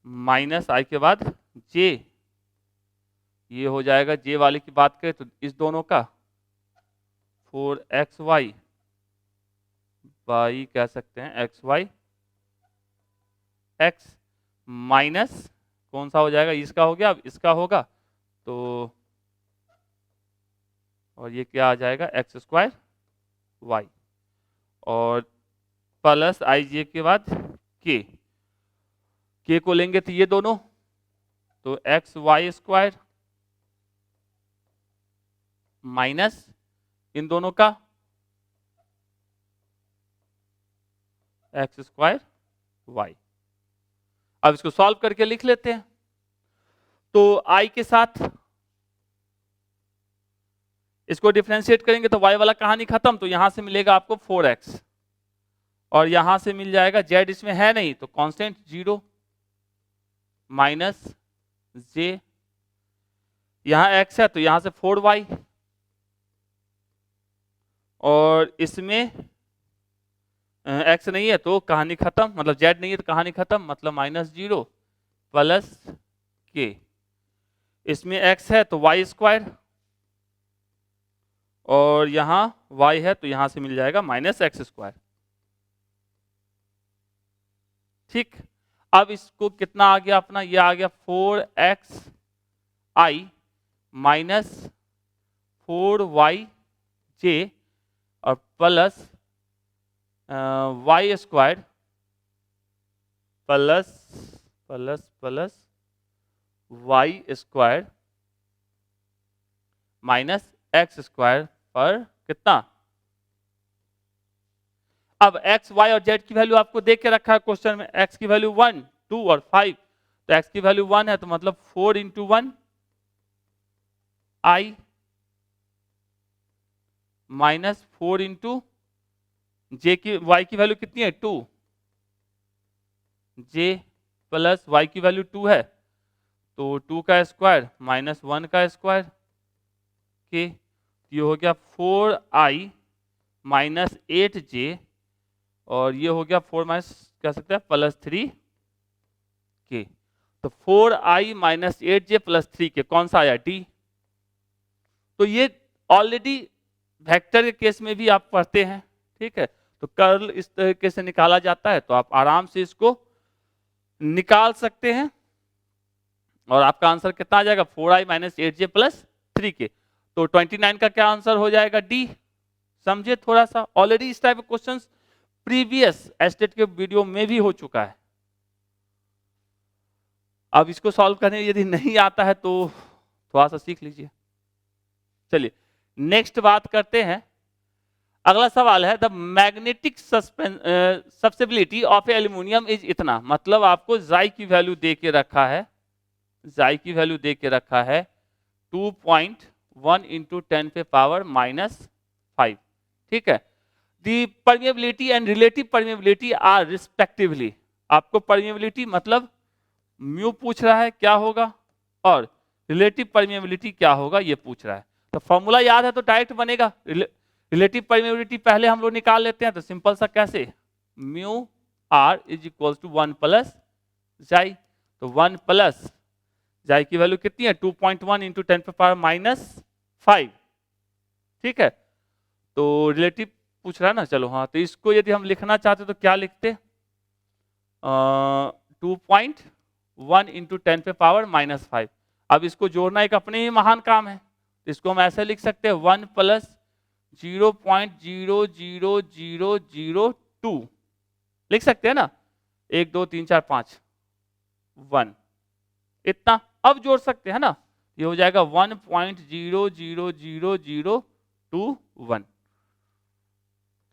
minus i के बाद जे, ये हो जाएगा जे वाले की बात करें तो इस दोनों का 4xy बाई कह सकते हैं xy x माइनस कौन सा हो जाएगा, इसका हो गया, अब इसका होगा तो और ये क्या आ जाएगा एक्स स्क्वायर वाई और प्लस आई जे के बाद के को लेंगे तो ये दोनों, तो एक्स वाई स्क्वायर माइनस इन दोनों का एक्स स्क्वायर वाई। अब इसको सॉल्व करके लिख लेते हैं, तो i के साथ इसको डिफरेंशिएट करेंगे तो y वाला कहानी खत्म, तो यहां से मिलेगा आपको 4x और यहां से मिल जाएगा z इसमें है नहीं तो कांस्टेंट 0 माइनस j, यहां x है तो यहां से 4y और इसमें x नहीं है तो कहानी खत्म, मतलब z नहीं है तो कहानी खत्म, मतलब -0 प्लस k, इसमें x है तो y स्क्वायर और यहां y है तो यहां से मिल जाएगा -x स्क्वायर। ठीक, अब इसको कितना आ गया अपना, ये आ गया 4xi माइनस 4yj और plus y square plus plus plus y square minus x square पर कितना, अब x, y और z की वैल्यू आपको देख के रखा है क्वेश्चन में, x की वैल्यू 1, 2 और 5, तो x की वैल्यू 1 है तो मतलब 4 into 1 i minus 4 into j की y की वैल्यू कितनी है 2, j प्लस y की वैल्यू 2 है तो 2 का स्क्वायर माइनस 1 का स्क्वायर के, ये हो गया 4i माइनस 8j और ये हो गया 4 माइनस कह सकते हैं प्लस 3 के, तो 4i minus 8j plus 3k कौन सा आया d। तो ये ऑलरेडी वेक्टर के केस में भी आप पढ़ते हैं, ठीक है, तो कर्ल इस तरीके से निकाला जाता है, तो आप आराम से इसको निकाल सकते हैं और आपका आंसर कितना आ जाएगा 4i minus 8j plus 3k, तो 29 का क्या आंसर हो जाएगा डी। समझे थोड़ा सा, ऑलरेडी इस टाइप के क्वेश्चंस प्रीवियस एस्टेट के वीडियो में भी हो चुका है। अब इसको सॉल्व करने यदि नहीं आता है तो थोड़ा सा सीख लीजिए। चलिए नेक्स्ट बात करते हैं, अगला सवाल है the magnetic susceptibility of aluminium is इतना, मतलब आपको जाई की वैल्यू दे के रखा है, जाई की वैल्यू दे के रखा है 2.1 इंटू 10 पे पावर -5, ठीक है। The permeability and relative permeability are respectively, आपको परमिएबिलिटी मतलब म्यू पूछ रहा है क्या होगा और रिलेटिव परमिएबिलिटी क्या होगा ये पूछ रहा है, तो फॉर्मूला याद है तो डायरेक्ट बनेगा। रिलेटिव परमिएबिलिटी पहले हम लोग निकाल लेते हैं, तो सिंपल सा कैसे, mu R is equal to 1 plus chi, तो 1 प्लस जाई की वैल्यू कितनी है 2.1 इंटू 10 पे पावर -5, ठीक है। तो रिलेटिव पूछ रहा है ना, चलो हाँ, तो इसको यदि हम लिखना चाहते तो क्या लिखते, 2.1 इंटू 10 पे पावर -5। अब इसको जोड़ना एक अपने ही महान काम है, तो इसको हम ऐसे लिख सकते हैं 1 प्लस 0.00002 लिख सकते हैं ना, 1 2 3 4 5 1 इतना। अब जोड़ सकते हैं ना, ये हो जाएगा 1.0000021।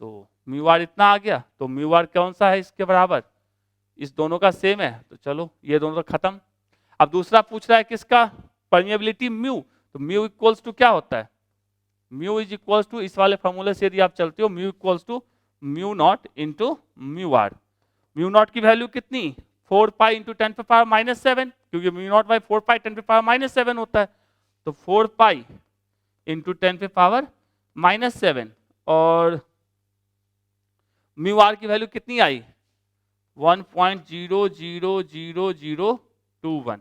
तो म्यू आर इतना आ गया। तो म्यू आर कौन सा है इसके बराबर, इस दोनों का सेम है, तो चलो ये दोनों तो खत्म। अब दूसरा पूछ रहा है किसका, परमिएबिलिटी म्यू। तो म्यू इक्वल्स टू क्या होता है, म्यू इज इक्वल्स टू, इस वाले फॉर्मूले से यदि आप चलते हो, mu equals to mu naught into mu R. Mu naught की वैल्यू कितनी, 4 पाई इंटू 10⁻⁻7, क्योंकि म्यू नॉट बाई 4 पाई 10⁻⁻7 होता है। तो 4 पाई इंटू 10⁻⁻7 और म्यू आर की वैल्यू कितनी आई, 1.0000021।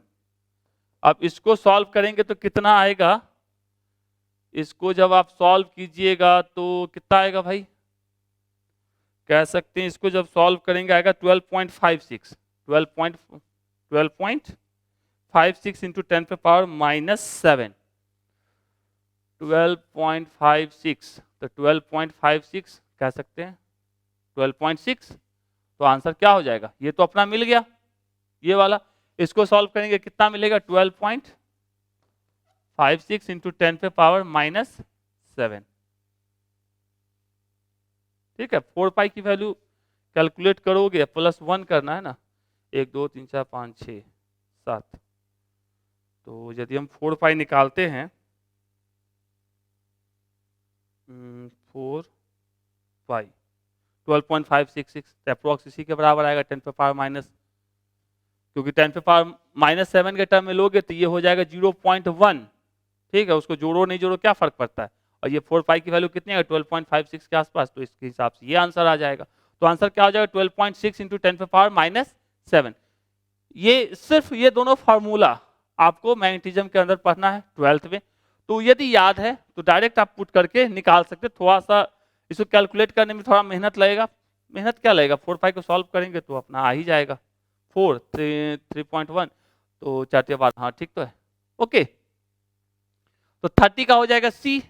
अब इसको सॉल्व करेंगे तो कितना आएगा, इसको जब आप सॉल्व कीजिएगा तो कितना आएगा भाई, कह सकते हैं इसको जब सॉल्व करेंगे आएगा 12.56 इंटू 10⁻⁻7 12.56, तो 12.56 कह सकते हैं 12.6। तो आंसर क्या हो जाएगा, ये तो अपना मिल गया ये वाला। इसको सॉल्व करेंगे कितना मिलेगा, 12.56 इंटू 10⁻⁻7। ठीक है, 4 पाई की वैल्यू कैलकुलेट करोगे, +1 करना है ना, 1 2 3 4 5 6 7। तो यदि हम 4 पाई निकालते हैं, 4 पाई 12.566 अप्रोक्स इसी के बराबर आएगा 10⁻⁻, क्योंकि 10⁻⁻7 के टर्म में लोगे तो ये हो जाएगा 0.1। ठीक है, उसको जोड़ो नहीं जोड़ो क्या फर्क पड़ता है। और ये 4 पाई की वैल्यू कितनी है, 12.56 के आसपास, तो इसके हिसाब से ये आंसर आ जाएगा। तो आंसर क्या हो जाएगा, 12.6 इंटू 10⁻⁻7। ये सिर्फ ये दोनों फार्मूला आपको मैग्नेटिज्म के अंदर पढ़ना है 12th में। तो यदि याद है तो डायरेक्ट आप पुट करके निकाल सकते। थोड़ा सा इसको कैलकुलेट करने में थोड़ा मेहनत लगेगा। मेहनत क्या लगेगा, 4 पाई को सॉल्व करेंगे तो अपना आ ही जाएगा। 4 3.1 तो 4 बार, हाँ ठीक तो है, ओके। तो 30 का हो जाएगा C।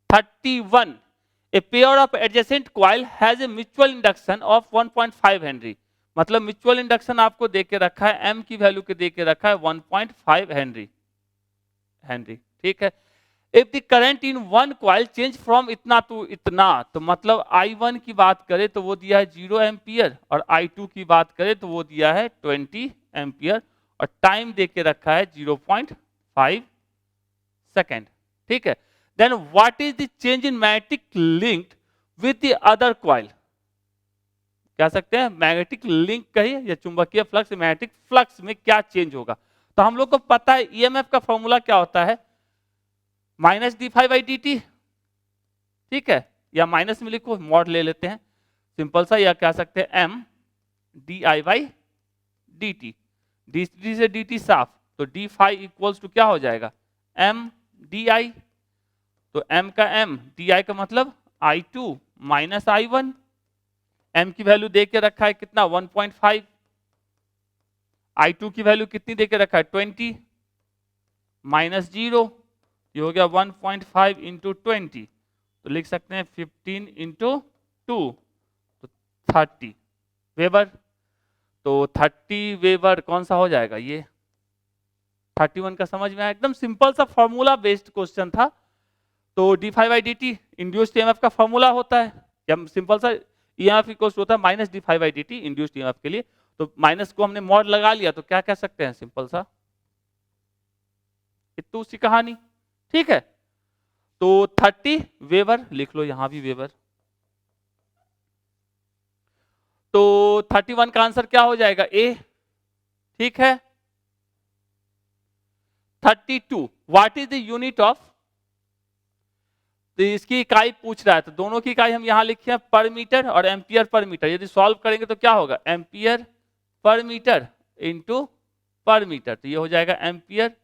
31 a pair of adjacent coil has a mutual induction of 1.5 Henry. मतलब म्यूचुअल इंडक्शन आपको दे के रखा है, M की वैल्यू के दे के रखा है 1.5 हेनरी। ठीक है, if the current in one coil change from इतना टू इतना, तो मतलब I1 की बात करें तो वो दिया है 0 एम्पियर, और I2 की बात करें तो वो दिया है 20 एम्पियर, और टाइम दे के रखा है 0.5 सेकेंड। ठीक है, then what is the change in magnetic link with the other coil. कह सकते हैं मैग्नेटिक लिंक कहिए या चुंबकीय फ्लक्स, मैग्नेटिक फ्लक्स में क्या चेंज होगा। तो हम लोग को पता है EMF का फॉर्मूला क्या होता है, -d∅dt। ठीक है, या माइनस में लिखो, मॉड ले लेते हैं सिंपल सा, या कह सकते हैं M di/dt। dt से dt साफ, तो d∅ इक्वल्स टू क्या हो जाएगा, M di। तो M का M, di का मतलब I2 माइनस I1। M की वैल्यू दे के रखा है कितना, 1.5। I2 की वैल्यू कितनी दे के रखा है, 20 माइनस 0, ये हो गया 1.5 इंटू 20, तो लिख सकते हैं 15 इंटू 2, तो 30 वेबर। तो 30 वेबर कौन सा हो जाएगा, ये 31 का समझ में आया। एकदम सिंपल सा फॉर्मूला बेस्ड क्वेश्चन था। तो d∅dt इंड्यूस्ड EMF का फॉर्मूला होता है, या सिंपल सा EMF इक्वल्स होता है -d∅dt इंड्यूस्ड EMF के लिए। तो माइनस को हमने मॉड लगा लिया, तो क्या कह सकते हैं, सिंपल सा इतनी सी कहानी। ठीक है, तो 30 वेबर लिख लो, यहां भी वेबर। तो 31 का आंसर क्या हो जाएगा, A। ठीक है, 32 what is the unit of, तो इसकी इकाई पूछ रहा है, तो दोनों की इकाई हम यहां लिखे हैं पर मीटर और एम्पियर पर मीटर। यदि सॉल्व करेंगे तो क्या होगा, एम्पियर पर मीटर इंटू पर मीटर, तो ये हो जाएगा एम्पियर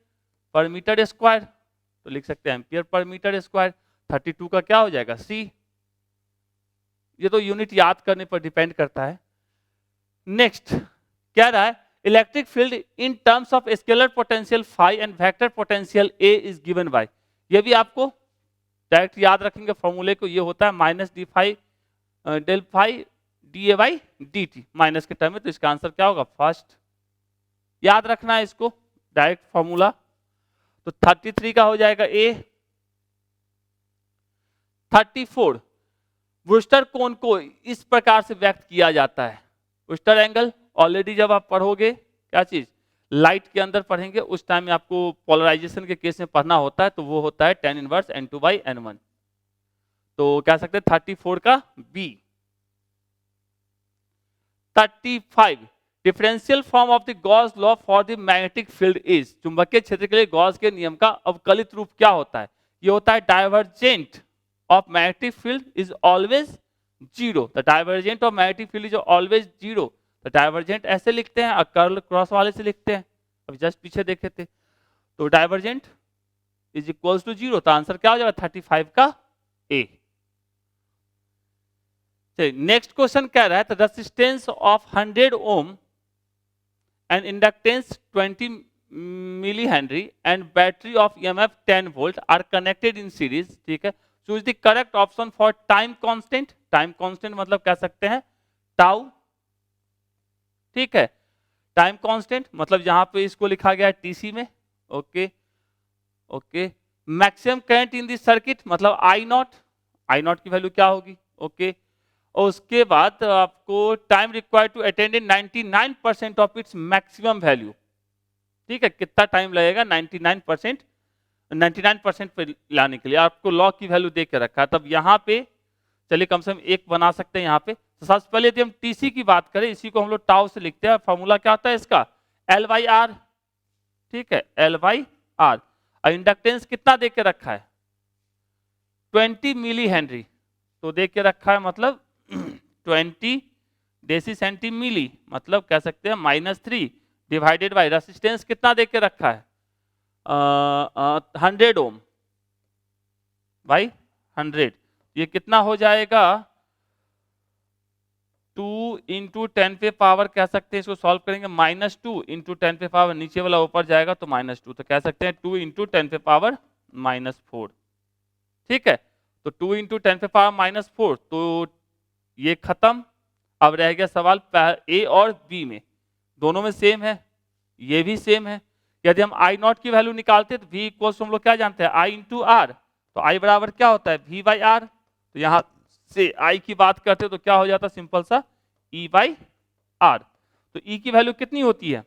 पर मीटर स्क्वायर, तो लिख सकते हैं एम्पियर पर मीटर स्क्वायर। 32 का क्या हो जाएगा, C। ये तो यूनिट याद करने पर डिपेंड करता है। नेक्स्ट क्या रहा है, electric field in terms of scalar potential phi and vector potential A is given by. ये भी आपको डायरेक्ट याद रखेंगे फॉर्मूले को, ये होता है -d∅ del phi dA/dt minus के टर्म में, तो इसका आंसर क्या होगा? फर्स्ट। याद रखना है इसको, डायरेक्ट फॉर्मूला। तो 33 का हो जाएगा ए। 34, ब्रूस्टर कोण को इस प्रकार से व्यक्त किया जाता है। ब्रूस्टर एंगल ऑलरेडी जब आप पढ़ोगे क्या चीज, लाइट के अंदर पढ़ेंगे, उस टाइम में आपको पोलराइजेशन के केस में पढ़ना होता है, तो वो होता है tan इनवर्स n2/n1। तो कह सकते हैं 34 का B. 35, differential form of the Gauss law for the magnetic field is, चुंबकीय क्षेत्र के लिए गॉस के नियम का अवकलित रूप क्या होता है? ये होता है divergent of magnetic field is always zero. The divergent of magnetic field is always zero. तो डाइवर्जेंट ऐसे लिखते हैं और कर्ल क्रॉस वाले से लिखते हैं, अभी जस्ट पीछे देखे थे। तो divergent is equals to zero, तो आंसर क्या हो जाएगा? 35 का ए। नेक्स्ट क्वेश्चन कह रहा है the resistance of 100 ohm and inductance 20 milli henry and battery of EMF 10 volt are connected in series. ठीक है, choose the correct option for time constant. Time constant मतलब कह सकते हैं टाउ। ठीक है, टाइम कांस्टेंट मतलब यहां पे इसको लिखा गया है टीसी में। Okay okay, maximum current in the circuit मतलब आई नॉट की वैल्यू क्या होगी? ओके, और उसके बाद आपको time required to attend 99% of its maximum value. ठीक है, कितना टाइम लगेगा 99% पे लाने के लिए? आपको लॉ की वैल्यू दे के रखा है, तब यहाँ पे चलिए कम से कम एक बना सकते हैं यहाँ पे। तो सबसे पहले यदि हम टीसी की बात करें, इसी को हम लोग टाउ से लिखते हैं। फॉर्मूला क्या होता है इसका? L/R। ठीक है, L/R। और इंडक्टेंस कितना दे के रखा है? 20 मिली हेनरी। तो दे के रखा है मतलब 20 डेसी सेंटी मिली, मतलब कह सकते हैं -3 डिवाइडेड बाय रेजिस्टेंस कितना दे के रखा है? 100 ओम बाई 100। ये कितना हो जाएगा? 2 × 10 पे पावर, कह सकते हैं इसको सॉल्व करेंगे -2 × 10 पे पावर, नीचे वाला ऊपर जाएगा तो -2, तो कह सकते हैं 2 × 10 पे पावर -4। ठीक है, तो 2 × 10 पे पावर -4, तो ये खत्म। अब रह गया सवाल ए और बी में, दोनों में सेम है, ये भी सेम है। यदि हम आई नॉट की वैल्यू निकालते तो V इक्वल्स हम लोग क्या जानते हैं? I × R। तो I बराबर क्या होता है? V/R। तो यहां से I की बात करते तो क्या हो जाता? सिंपल सा E/R। तो E की वैल्यू कितनी होती है?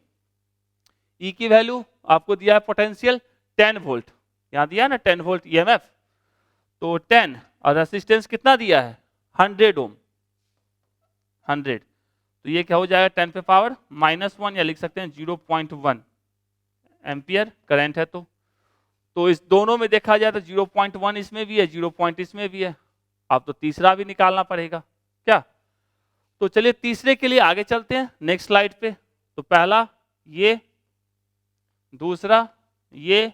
E की वैल्यू आपको दिया है पोटेंशियल 10 वोल्ट, यहां दिया है ना 10 वोल्ट EMF, तो 10 और रेजिस्टेंस कितना दिया है? 100 ओम। 100, तो ये क्या हो जाएगा? 10 पे पावर -1 या लिख सकते हैं 0.1 एम्पियर करंट है। तो इस दोनों में देखा जाए तो 0.1 इसमें भी है, 0. इसमें भी है। अब तो तीसरा भी निकालना पड़ेगा क्या? तो चलिए तीसरे के लिए आगे चलते हैं नेक्स्ट स्लाइड पे। तो पहला ये, दूसरा ये।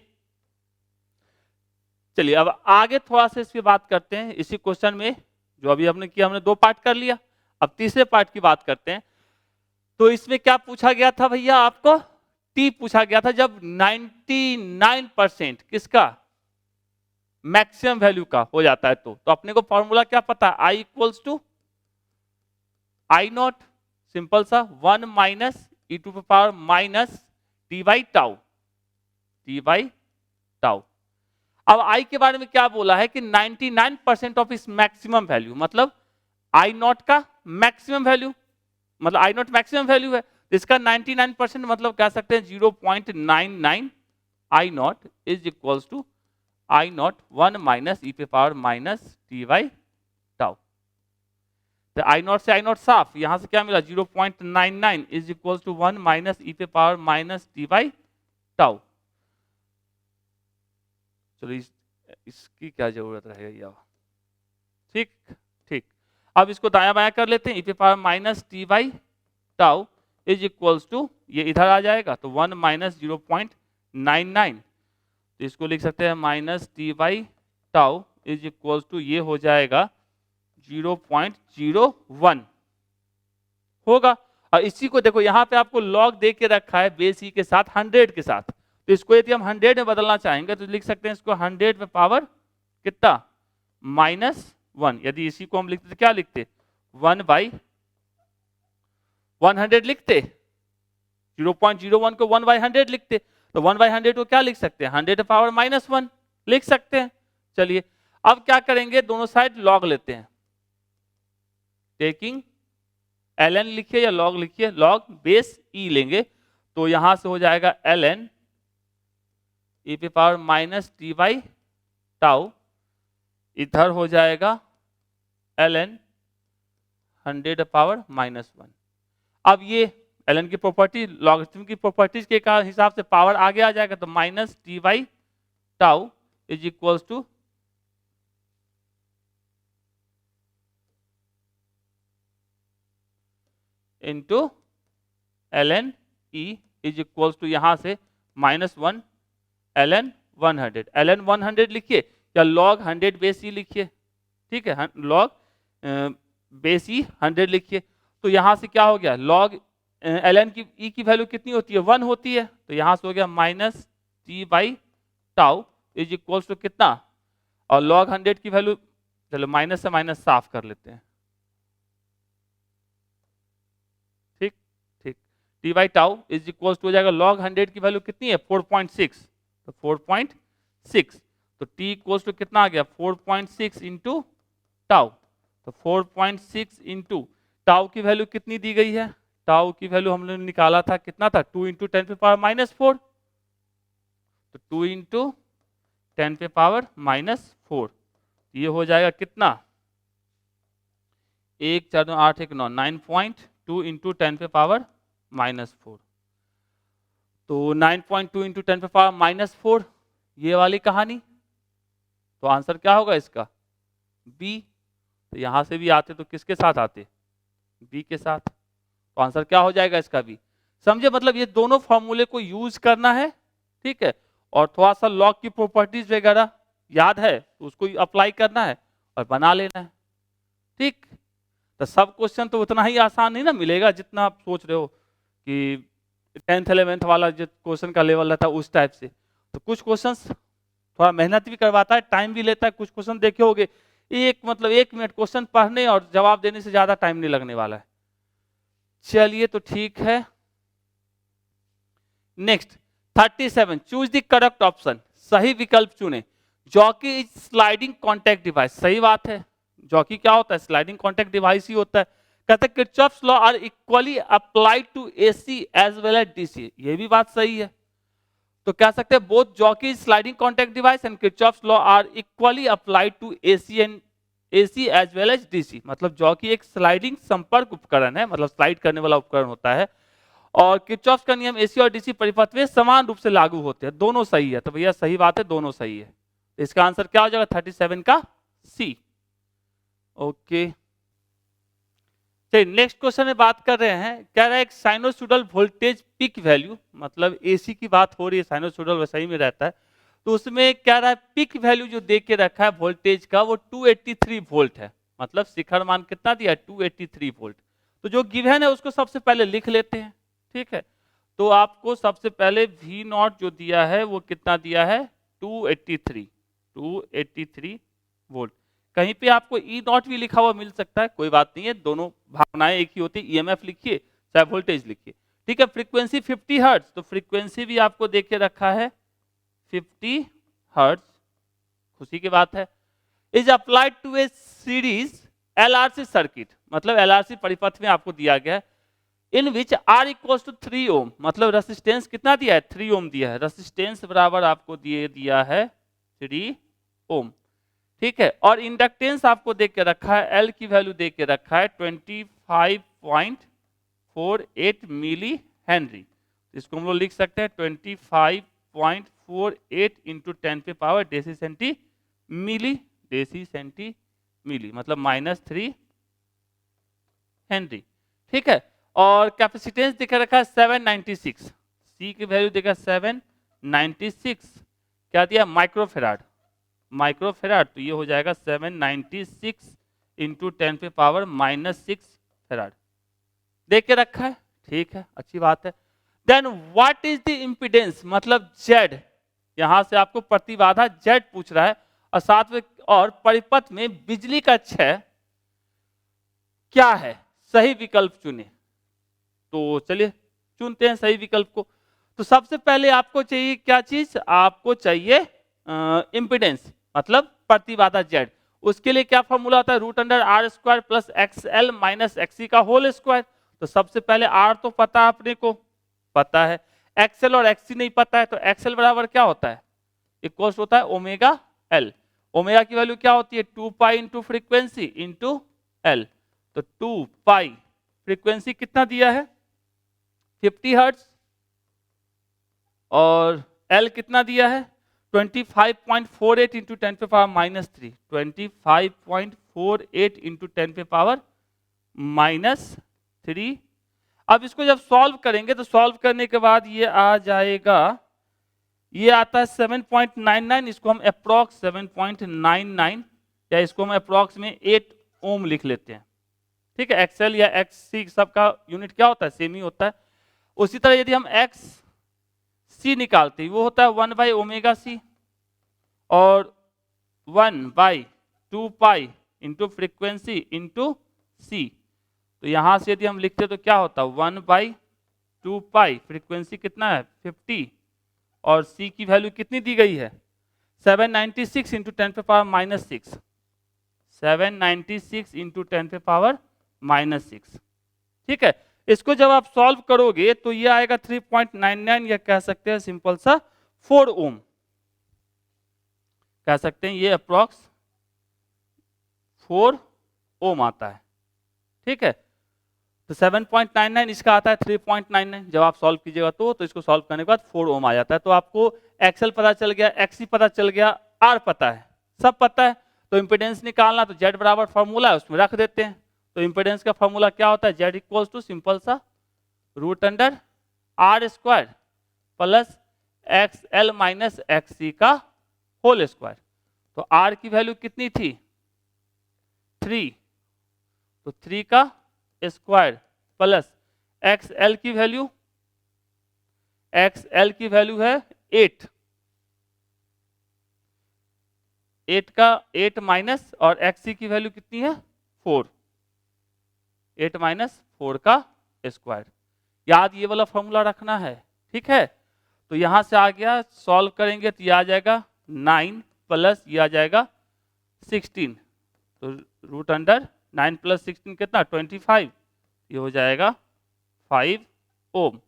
चलिए अब आगे थोड़ा सा इसकी बात करते हैं। इसी क्वेश्चन में जो अभी हमने किया, हमने 2 पार्ट कर लिया, अब तीसरे पार्ट की बात करते हैं। तो इसमें क्या पूछा गया था भैया? आपको टी पूछा गया था जब 99% किसका? मैक्सिमम वैल्यू का हो जाता है। तो अपने को फॉर्मूला क्या पता है? I equals to I0, simple सा 1 - e टू द पावर -t/टाउ। अब I के बारे में क्या बोला है कि 99% ऑफ इस मैक्सिमम वैल्यू, मतलब I0 का मैक्सिमम वैल्यू, मतलब I0 मैक्सिमम वैल्यू है, इसका 99% मतलब कह सकते हैं 0.99 I0 is equals to I0 1 - e पे पावर -t/टाउ। तो I0 से I0 साफ, यहां से क्या मिला? 0.99 इज इक्वल्स टू 1 - e पे पावर -t/टाउ। चलो इसकी क्या जरूरत रहेगी? ठीक ठीक, अब इसको दाया बाया कर लेते हैं। e पे पावर -t/टाउ इज इक्वल्स टू, ये इधर आ जाएगा तो 1 - 0.99, तो इसको लिख सकते हैं -t/टाउ इज इक्वल्स टू, ये हो जाएगा 0.01 होगा। और इसी को देखो यहाँ पे आपको लॉग दे के रखा है बेस ई के साथ 100 के साथ, तो इसको यदि हम 100 में बदलना चाहेंगे तो लिख सकते हैं इसको 100 पे पावर कितना? -1। यदि इसी को हम लिखते तो क्या लिखते? 1/100 100 लिखते, 0.01 को 1/100 लिखते, तो 1/100 को क्या लिख सकते हैं, 100⁻⁻1 लिख सकते हैं। चलिए अब क्या करेंगे, दोनों साइड लॉग लेते हैं, टेकिंग ln लिखिए या लॉग लिखिए, लॉग बेस e लेंगे, तो यहां से हो जाएगा ln e⁻⁻t/τ, इधर हो जाएगा ln 100⁻⁻1। अब ये ln की प्रॉपर्टी लॉगरिथम की प्रॉपर्टीज के हिसाब से पावर आगे आ जाएगा, तो -t/τ is equals to into ln e is equals to यहां से -1 ln 100, ln 100 लिखिए या log 100 बेस e लिखिए, ठीक है, log बेस e 100 लिखिए। तो यहां से क्या हो गया, log ln की e की वैल्यू कितनी होती है, 1 होती है, तो यहां से हो गया -t/τ इज इक्वल्स टू कितना, और log 100 की वैल्यू, चलो माइनस से माइनस साफ कर लेते हैं, ठीक ठीक, t/τ इज इक्वल्स टू हो जाएगा log 100 की वैल्यू कितनी है 4.6, तो 4.6, तो t इक्वल्स टू कितना आ गया 4.6 इंटू टाउ, तो 4.6 इंटू टाउ की वैल्यू कितनी दी गई है, टाउ की वैल्यू हमने निकाला था कितना था 2 इंटू 10⁻⁻4, तो 2 इंटू 10⁻⁻4, ये हो जाएगा कितना 1 4 9 8 1 9 9.2 इंटू 10⁻⁻4, तो 9.2 इंटू 10⁻⁻4 ये वाली कहानी, तो आंसर क्या होगा इसका बी। तो यहां से भी आते तो किसके साथ आते, बी के साथ, तो आंसर क्या हो जाएगा इसका बी। समझे, मतलब ये दोनों फॉर्मूले को यूज करना है, ठीक है, और थोड़ा सा लॉग की प्रॉपर्टीज वगैरह याद है तो उसको अप्लाई करना है और बना लेना है, ठीक। तो सब क्वेश्चन तो उतना ही आसान नहीं ना मिलेगा जितना आप सोच रहे हो कि 10th 11th वाला जो क्वेश्चन का लेवल रहता है उस टाइप से, तो कुछ क्वेश्चंस थोड़ा मेहनत भी करवाता है, टाइम भी लेता है, कुछ क्वेश्चन देखे होंगे एक मतलब 1 मिनट क्वेश्चन पढ़ने और जवाब देने से ज्यादा टाइम नहीं लगने वाला है। चलिए तो ठीक है, next 37 choose the correct option, सही विकल्प चुने। Jockey is sliding contact device, सही बात है, जॉकी क्या होता है स्लाइडिंग कॉन्टैक्ट डिवाइस ही होता है। कहते हैं Kirchhoff's law are equally applied to AC as well as DC, ये भी बात सही है, तो कह सकते हैं both jockey is sliding contact device and Kirchhoff's law are equally applied to AC and AC as well as DC, मतलब जॉकी एक स्लाइडिंग संपर्क उपकरण है, मतलब स्लाइड करने वाला उपकरण होता है, और किरचॉफ्स का नियम एसी और डीसी परिपथ में समान रूप से लागू होते हैं, दोनों सही है, तो भैया सही बात है, दोनों सही है, इसका आंसर क्या हो जाएगा 37 का सी। ओके, चलिए नेक्स्ट क्वेश्चन में बात कर रहे हैं, कह रहा है एक साइनोसॉइडल वोल्टेज पीक वैल्यू, मतलब एसी की बात हो रही है, साइनोसॉइडल वैसा ही में रहता है, तो उसमें कह रहा है पीक वैल्यू जो दे के रखा है वोल्टेज का वो 283 वोल्ट है, मतलब शिखर मान कितना दिया है 283 वोल्ट। तो जो गिवन है उसको सबसे पहले लिख लेते हैं, ठीक है, तो आपको सबसे पहले V0 जो दिया है वो कितना दिया है 283 वोल्ट, कहीं पे आपको E0 भी लिखा हुआ मिल सकता है, कोई बात नहीं है, दोनों भावनाएं एक ही होती है, EMF लिखिए चाहे वोल्टेज लिखिए, ठीक है। फ्रीक्वेंसी 50 हर्ट्ज, तो फ्रीक्वेंसी भी आपको देख के रखा है 50 हर्ट्ज, खुशी की बात है। Is applied to a series LRC circuit, मतलब LRC परिपथ में आपको दिया गया है, in which R equals to 3 ohm, मतलब रेसिस्टेंस कितना दिया है 3 ओम दिया है, रेसिस्टेंस बराबर आपको दिया है 3 ओम, ठीक है, और इंडक्टेंस आपको देख के रखा है, L की वैल्यू देख के रखा है 25.48 मिली हेनरी, इसको हम लोग लिख सकते हैं 25.48 इंटू 10 पे पावर डेसी सेंटी मिली, मतलब -3 हेनरी, ठीक है, और कैपेसिटेंस दिखा रखा है 796, सी की वैल्यू देखा 796, क्या दिया माइक्रोफेराड, तो ये हो जाएगा 796 इंटू 10 पे पावर -6 फेराड देख के रखा है, ठीक है, अच्छी बात है। Then what is the impedance, मतलब Z, यहां से आपको प्रतिबाधा Z पूछ रहा है, और साथ में और परिपथ में बिजली का क्षय क्या है, सही विकल्प चुने, तो चलिए चुनते हैं सही विकल्प को। तो सबसे पहले आपको चाहिए क्या चीज, आपको चाहिए इम्पिडेंस मतलब प्रतिबाधा Z। उसके लिए क्या फॉर्मूला होता है, root under R square plus XL minus XC का होल स्क्वायर। तो सबसे पहले R तो पता है अपने को, पता है, XL और XC नहीं पता है, तो XL बराबर क्या होता है, इक्वल होता है ओमेगा L। ओमेगा की वैल्यू क्या होती है, 2 pi into frequency into L। तो 2 पाई फ्रीक्वेंसी कितना दिया है 50 हर्ट्ज और L कितना दिया है 25.48 इंटू 10 पे पावर माइनस 3, 25.48 इंटू 10 पे पावर माइनस 3। अब इसको जब सॉल्व करेंगे तो सॉल्व करने के बाद ये आ जाएगा, ये आता है 7.99, इसको हम अप्रॉक्स 7.99 या इसको हम अप्रॉक्स में 8 ओम लिख लेते हैं। ठीक है, एक्सएल या एक्ससी सबका यूनिट क्या होता है, सेम ही होता है। उसी तरह यदि हम एक्स सी निकालते हैं वो होता है 1 बाई ओमेगा सी और 1 by 2 pi into frequency into C. तो यहां से यदि हम लिखते तो क्या होता है 1 बाई 2 पाई, फ्रीक्वेंसी कितना है 50 और सी की वैल्यू कितनी दी गई है 796 इंटू 10 पे पावर माइनस 6, 796 इंटू 10 पे पावर माइनस 6। ठीक है, इसको जब आप सॉल्व करोगे तो ये आएगा 3.99 या कह सकते हैं सिंपल सा 4 ओम कह सकते हैं, ये अप्रॉक्स 4 ओम आता है। ठीक है, तो 7.99 इसका आता है 3.99, जब आप सॉल्व कीजिएगा तो इसको सॉल्व करने के बाद 4 ओम आ जाता है। तो आपको एक्सएल पता चल गया, एक्सी पता चल गया, आर पता है, सब पता है। तो इंपेडेंस निकालना तो जेड बराबर फॉर्मूला है उसमें रख देते हैं। तो इंपेडेंस का फॉर्मूला क्या होता है, जेड इक्वल्स टू सिंपल सा root under R square plus XL minus XC का होल स्क्वायर। तो R की वैल्यू कितनी थी 3, तो 3 का स्क्वायर प्लस XL की वैल्यू, XL की वैल्यू है 8, 8 का 8 माइनस और XC की वैल्यू कितनी है 4, 8 माइनस 4 का स्क्वायर। याद ये वाला फॉर्मूला रखना है। ठीक है, तो यहां से आ गया, सॉल्व करेंगे तो ये आ जाएगा 9 प्लस ये आ जाएगा 16, तो रूट अंडर 9 प्लस 16 कितना 25, ये हो जाएगा 5 ओम।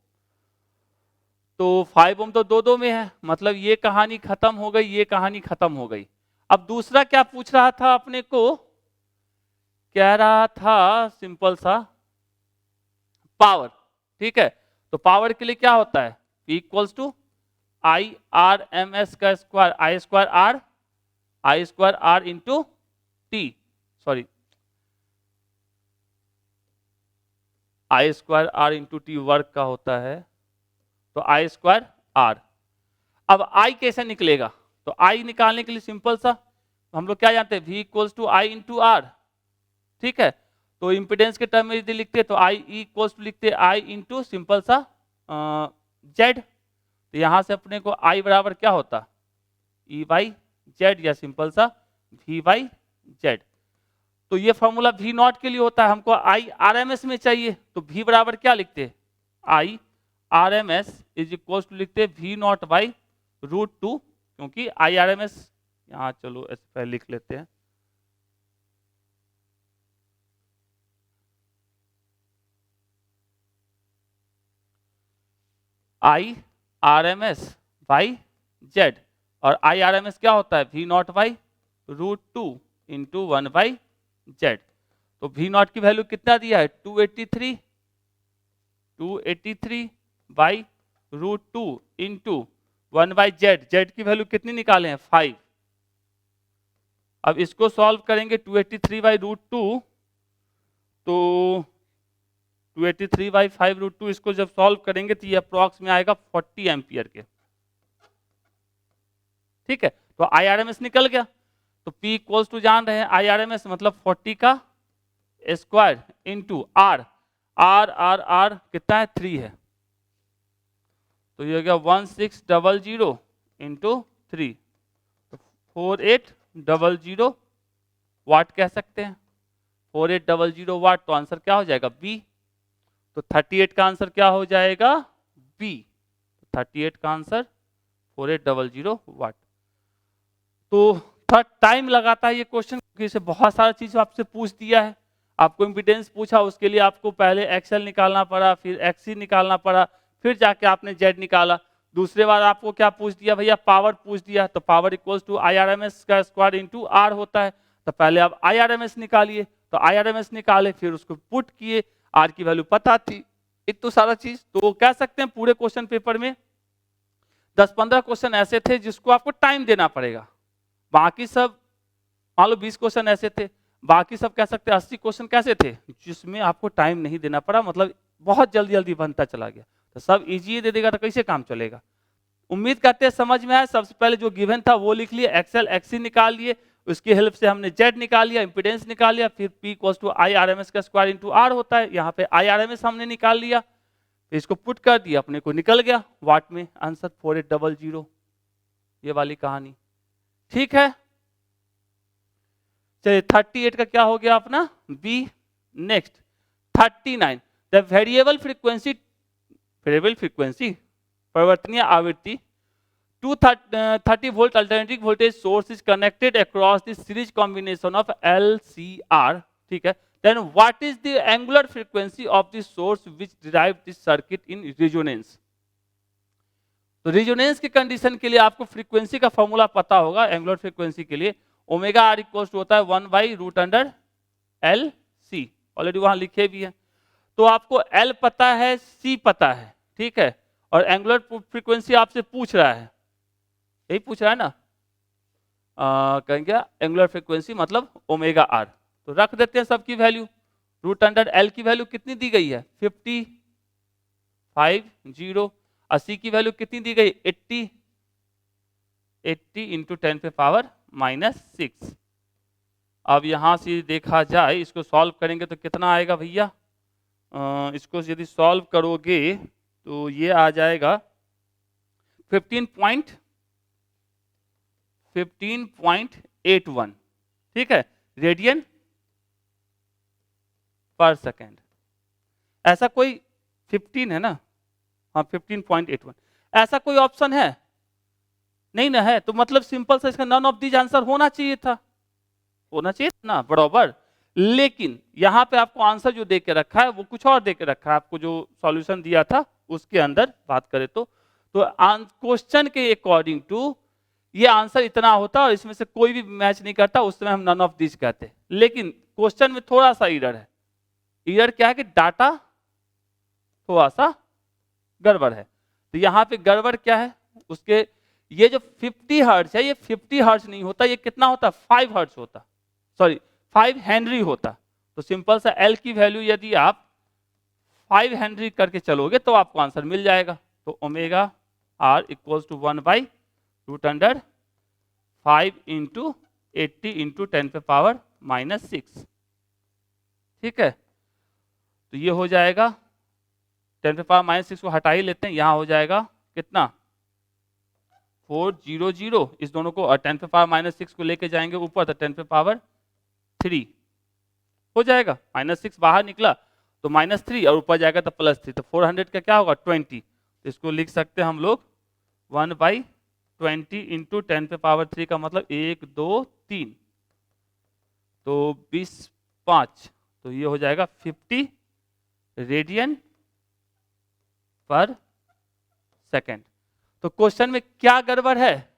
तो 5 ओम तो दो में है, मतलब ये कहानी खत्म हो गई, ये कहानी खत्म हो गई। अब दूसरा क्या पूछ रहा था अपने को, कह रहा था सिंपल सा पावर। ठीक है, तो पावर के लिए क्या होता है P equals to I R M S का square, I square R into T, sorry I square R into T work का होता है, तो आई स्क्वायर आर। अब आई कैसे निकलेगा, तो आई निकालने के लिए सिंपल सा हम लोग क्या जानते हैं V equals to I into R. ठीक है, तो इंपिडेंस के टर्म में यदि लिखते तो आई इक्वल्स टू लिखते आई इंटू सिंपल सा जेड। तो यहां से अपने को आई बराबर क्या होता ई बाई जेड या सिंपल सा V बाई जेड। तो ये फॉर्मूला V नॉट के लिए होता है, हमको आई आर एम एस में चाहिए, तो V बराबर क्या लिखते I R M S is equal to लिखते V नॉट बाई रूट 2, क्योंकि आई आर एम एस यहाँ चलो ऐसे पहले लिख लेते हैं, I R M S by Z, और आई आर एम एस क्या होता है V naught by root 2 into 1 by Z. तो V नॉट की वैल्यू कितना दिया है 283 by root 2 into 1 by Z, Z की वैल्यू कितनी निकाले हैं 5। अब इसको सॉल्व करेंगे 283 बाई रूट 2, तो 283 बाई 5 रूट 2, इसको जब सॉल्व करेंगे तो ये अप्रॉक्स में आएगा 40 एम्पियर के। ठीक है, तो आई आर एम एस निकल गया, तो P इक्वल्स टू जान रहे हैं आई आर एम एस मतलब 40 का स्क्वायर इंटू आर, आर कितना है 3 है, तो ये हो गया 1600 इंटू 3, तो 4800 वाट कह सकते हैं, 4800 वाट। तो आंसर क्या हो जाएगा B। तो 38 का आंसर क्या हो जाएगा? बी। 38 का आंसर 4800 वाट। तो थोड़ा टाइम लगाता है ये क्वेश्चन, क्योंकि इसे बहुत सारा चीज आपसे पूछ दिया है। आपको इम्पीडेंस पूछा, उसके लिए आपको पहले एक्सएल निकालना पड़ा, फिर एक्सी निकालना पड़ा, फिर जाके आपने जेड निकाला। दूसरे बार आपको क्या पूछ दिया भैया? पावर पूछ दिया। तो पावर इक्वल्स टू IRMS का स्क्वायर इंटू आर होता है। तो पहले आप IRMS निकालिए, तो IRMS निकाले, फिर उसको पुट किए, आर की वैल्यू पता थी, इतना सारा चीज। तो कह सकते हैं पूरे क्वेश्चन पेपर में 10-15 क्वेश्चन ऐसे थे जिसको आपको टाइम देना पड़ेगा। बाकी सब मान लो 20 क्वेश्चन ऐसे थे, बाकी सब कह सकते हैं 80 क्वेश्चन कैसे थे जिसमें आपको टाइम नहीं देना पड़ा, मतलब बहुत जल्दी जल्दी बनता चला गया। तो सब इजी दे देगा तो कैसे काम चलेगा? उम्मीद करते हैं समझ में आया। सबसे पहले जो गिवन था वो लिख लिए, एक्सएल एक्सी निकाल लिए, उसकी हेल्प से हमने जेड निकाल लिया, इंपीडेंस निकाल लिया, फिर P इक्वल्स टू IRMS का स्क्वायर इंटू आर होता है। यहाँ पे IRMS हमने निकाल लिया, फिर इसको पुट कर दिया, अपने को निकल गया वाट में आंसर 4800। ये वाली कहानी ठीक है। चलिए 38 का क्या हो गया अपना? B. Next 39, the variable frequency परिवर्तनीय आवृत्ति 230 volt alternating voltage source is connected across the series combination of LCR, ठीक है। Then what is the angular frequency of the source which derive this circuit in resonance. तो resonance की condition के लिए आपको frequency का फॉर्मूला पता होगा। एंगुलर फ्रीक्वेंसी के लिए ओमेगा आर इक्वल्स टू होता है 1/√LC, ऑलरेडी वहां लिखे भी है। तो आपको L पता है, C पता है, ठीक है, और एंगुलर फ्रीक्वेंसी आपसे पूछ रहा है, यही पूछ रहा है ना। कहेंगे एंगुलर फ्रीक्वेंसी मतलब ओमेगा आर, तो रख देते हैं सबकी वैल्यू। √L की वैल्यू कितनी दी गई है? 50। 80 की वैल्यू कितनी दी गई? 80 इंटू 10⁻⁻⁶। अब यहां से देखा जाए, इसको सॉल्व करेंगे तो कितना आएगा भैया? इसको यदि सॉल्व करोगे तो ये आ जाएगा 15.81, ठीक है, रेडियन पर सेकेंड। ऐसा कोई 15 है ना? हाँ 15.81। ऐसा कोई ऑप्शन है? नहीं ना है, तो मतलब सिंपल सा इसका नन ऑफ दीज आंसर होना चाहिए था, होना चाहिए ना बराबर। लेकिन यहां पे आपको आंसर जो दे के रखा है वो कुछ और दे के रखा है। आपको जो सॉल्यूशन दिया था उसके अंदर बात करें तो क्वेश्चन के अकॉर्डिंग टू ये आंसर इतना होता और इसमें से कोई भी मैच नहीं करता, उस समय हम नन ऑफ दिस कहते। लेकिन क्वेश्चन में थोड़ा सा एरर है। एरर क्या है कि डाटा थोड़ा सा गड़बड़ है। तो यहाँ पे गड़बड़ क्या है? उसके ये जो 50 हर्ट्ज है, ये 50 हर्ट्ज नहीं होता, ये कितना होता? 5 हर्ट्ज होता, सॉरी 5 हेनरी होता। तो सिंपल सा L की वैल्यू यदि आप 5 हेनरी करके चलोगे तो आपको आंसर मिल जाएगा। तो omega R equals to 1/√5 into 80 into 10⁻⁻⁶, ठीक है। तो ये हो जाएगा 10⁻⁻⁶ को हटा ही लेते हैं, यहां हो जाएगा कितना? 400। इस दोनों को 10⁻⁻⁶ को लेके जाएंगे ऊपर तो 10⁻³ हो जाएगा। -6 बाहर निकला तो -3 और ऊपर जाएगा तो +3, तो 400 का क्या होगा? 20। तो इसको लिख सकते हैं हम लोग 1/20 इंटू 10⁻³ का मतलब 1 2 3, तो 20 5, तो ये हो जाएगा 50 रेडियन पर सेकेंड। तो क्वेश्चन में क्या गड़बड़ है?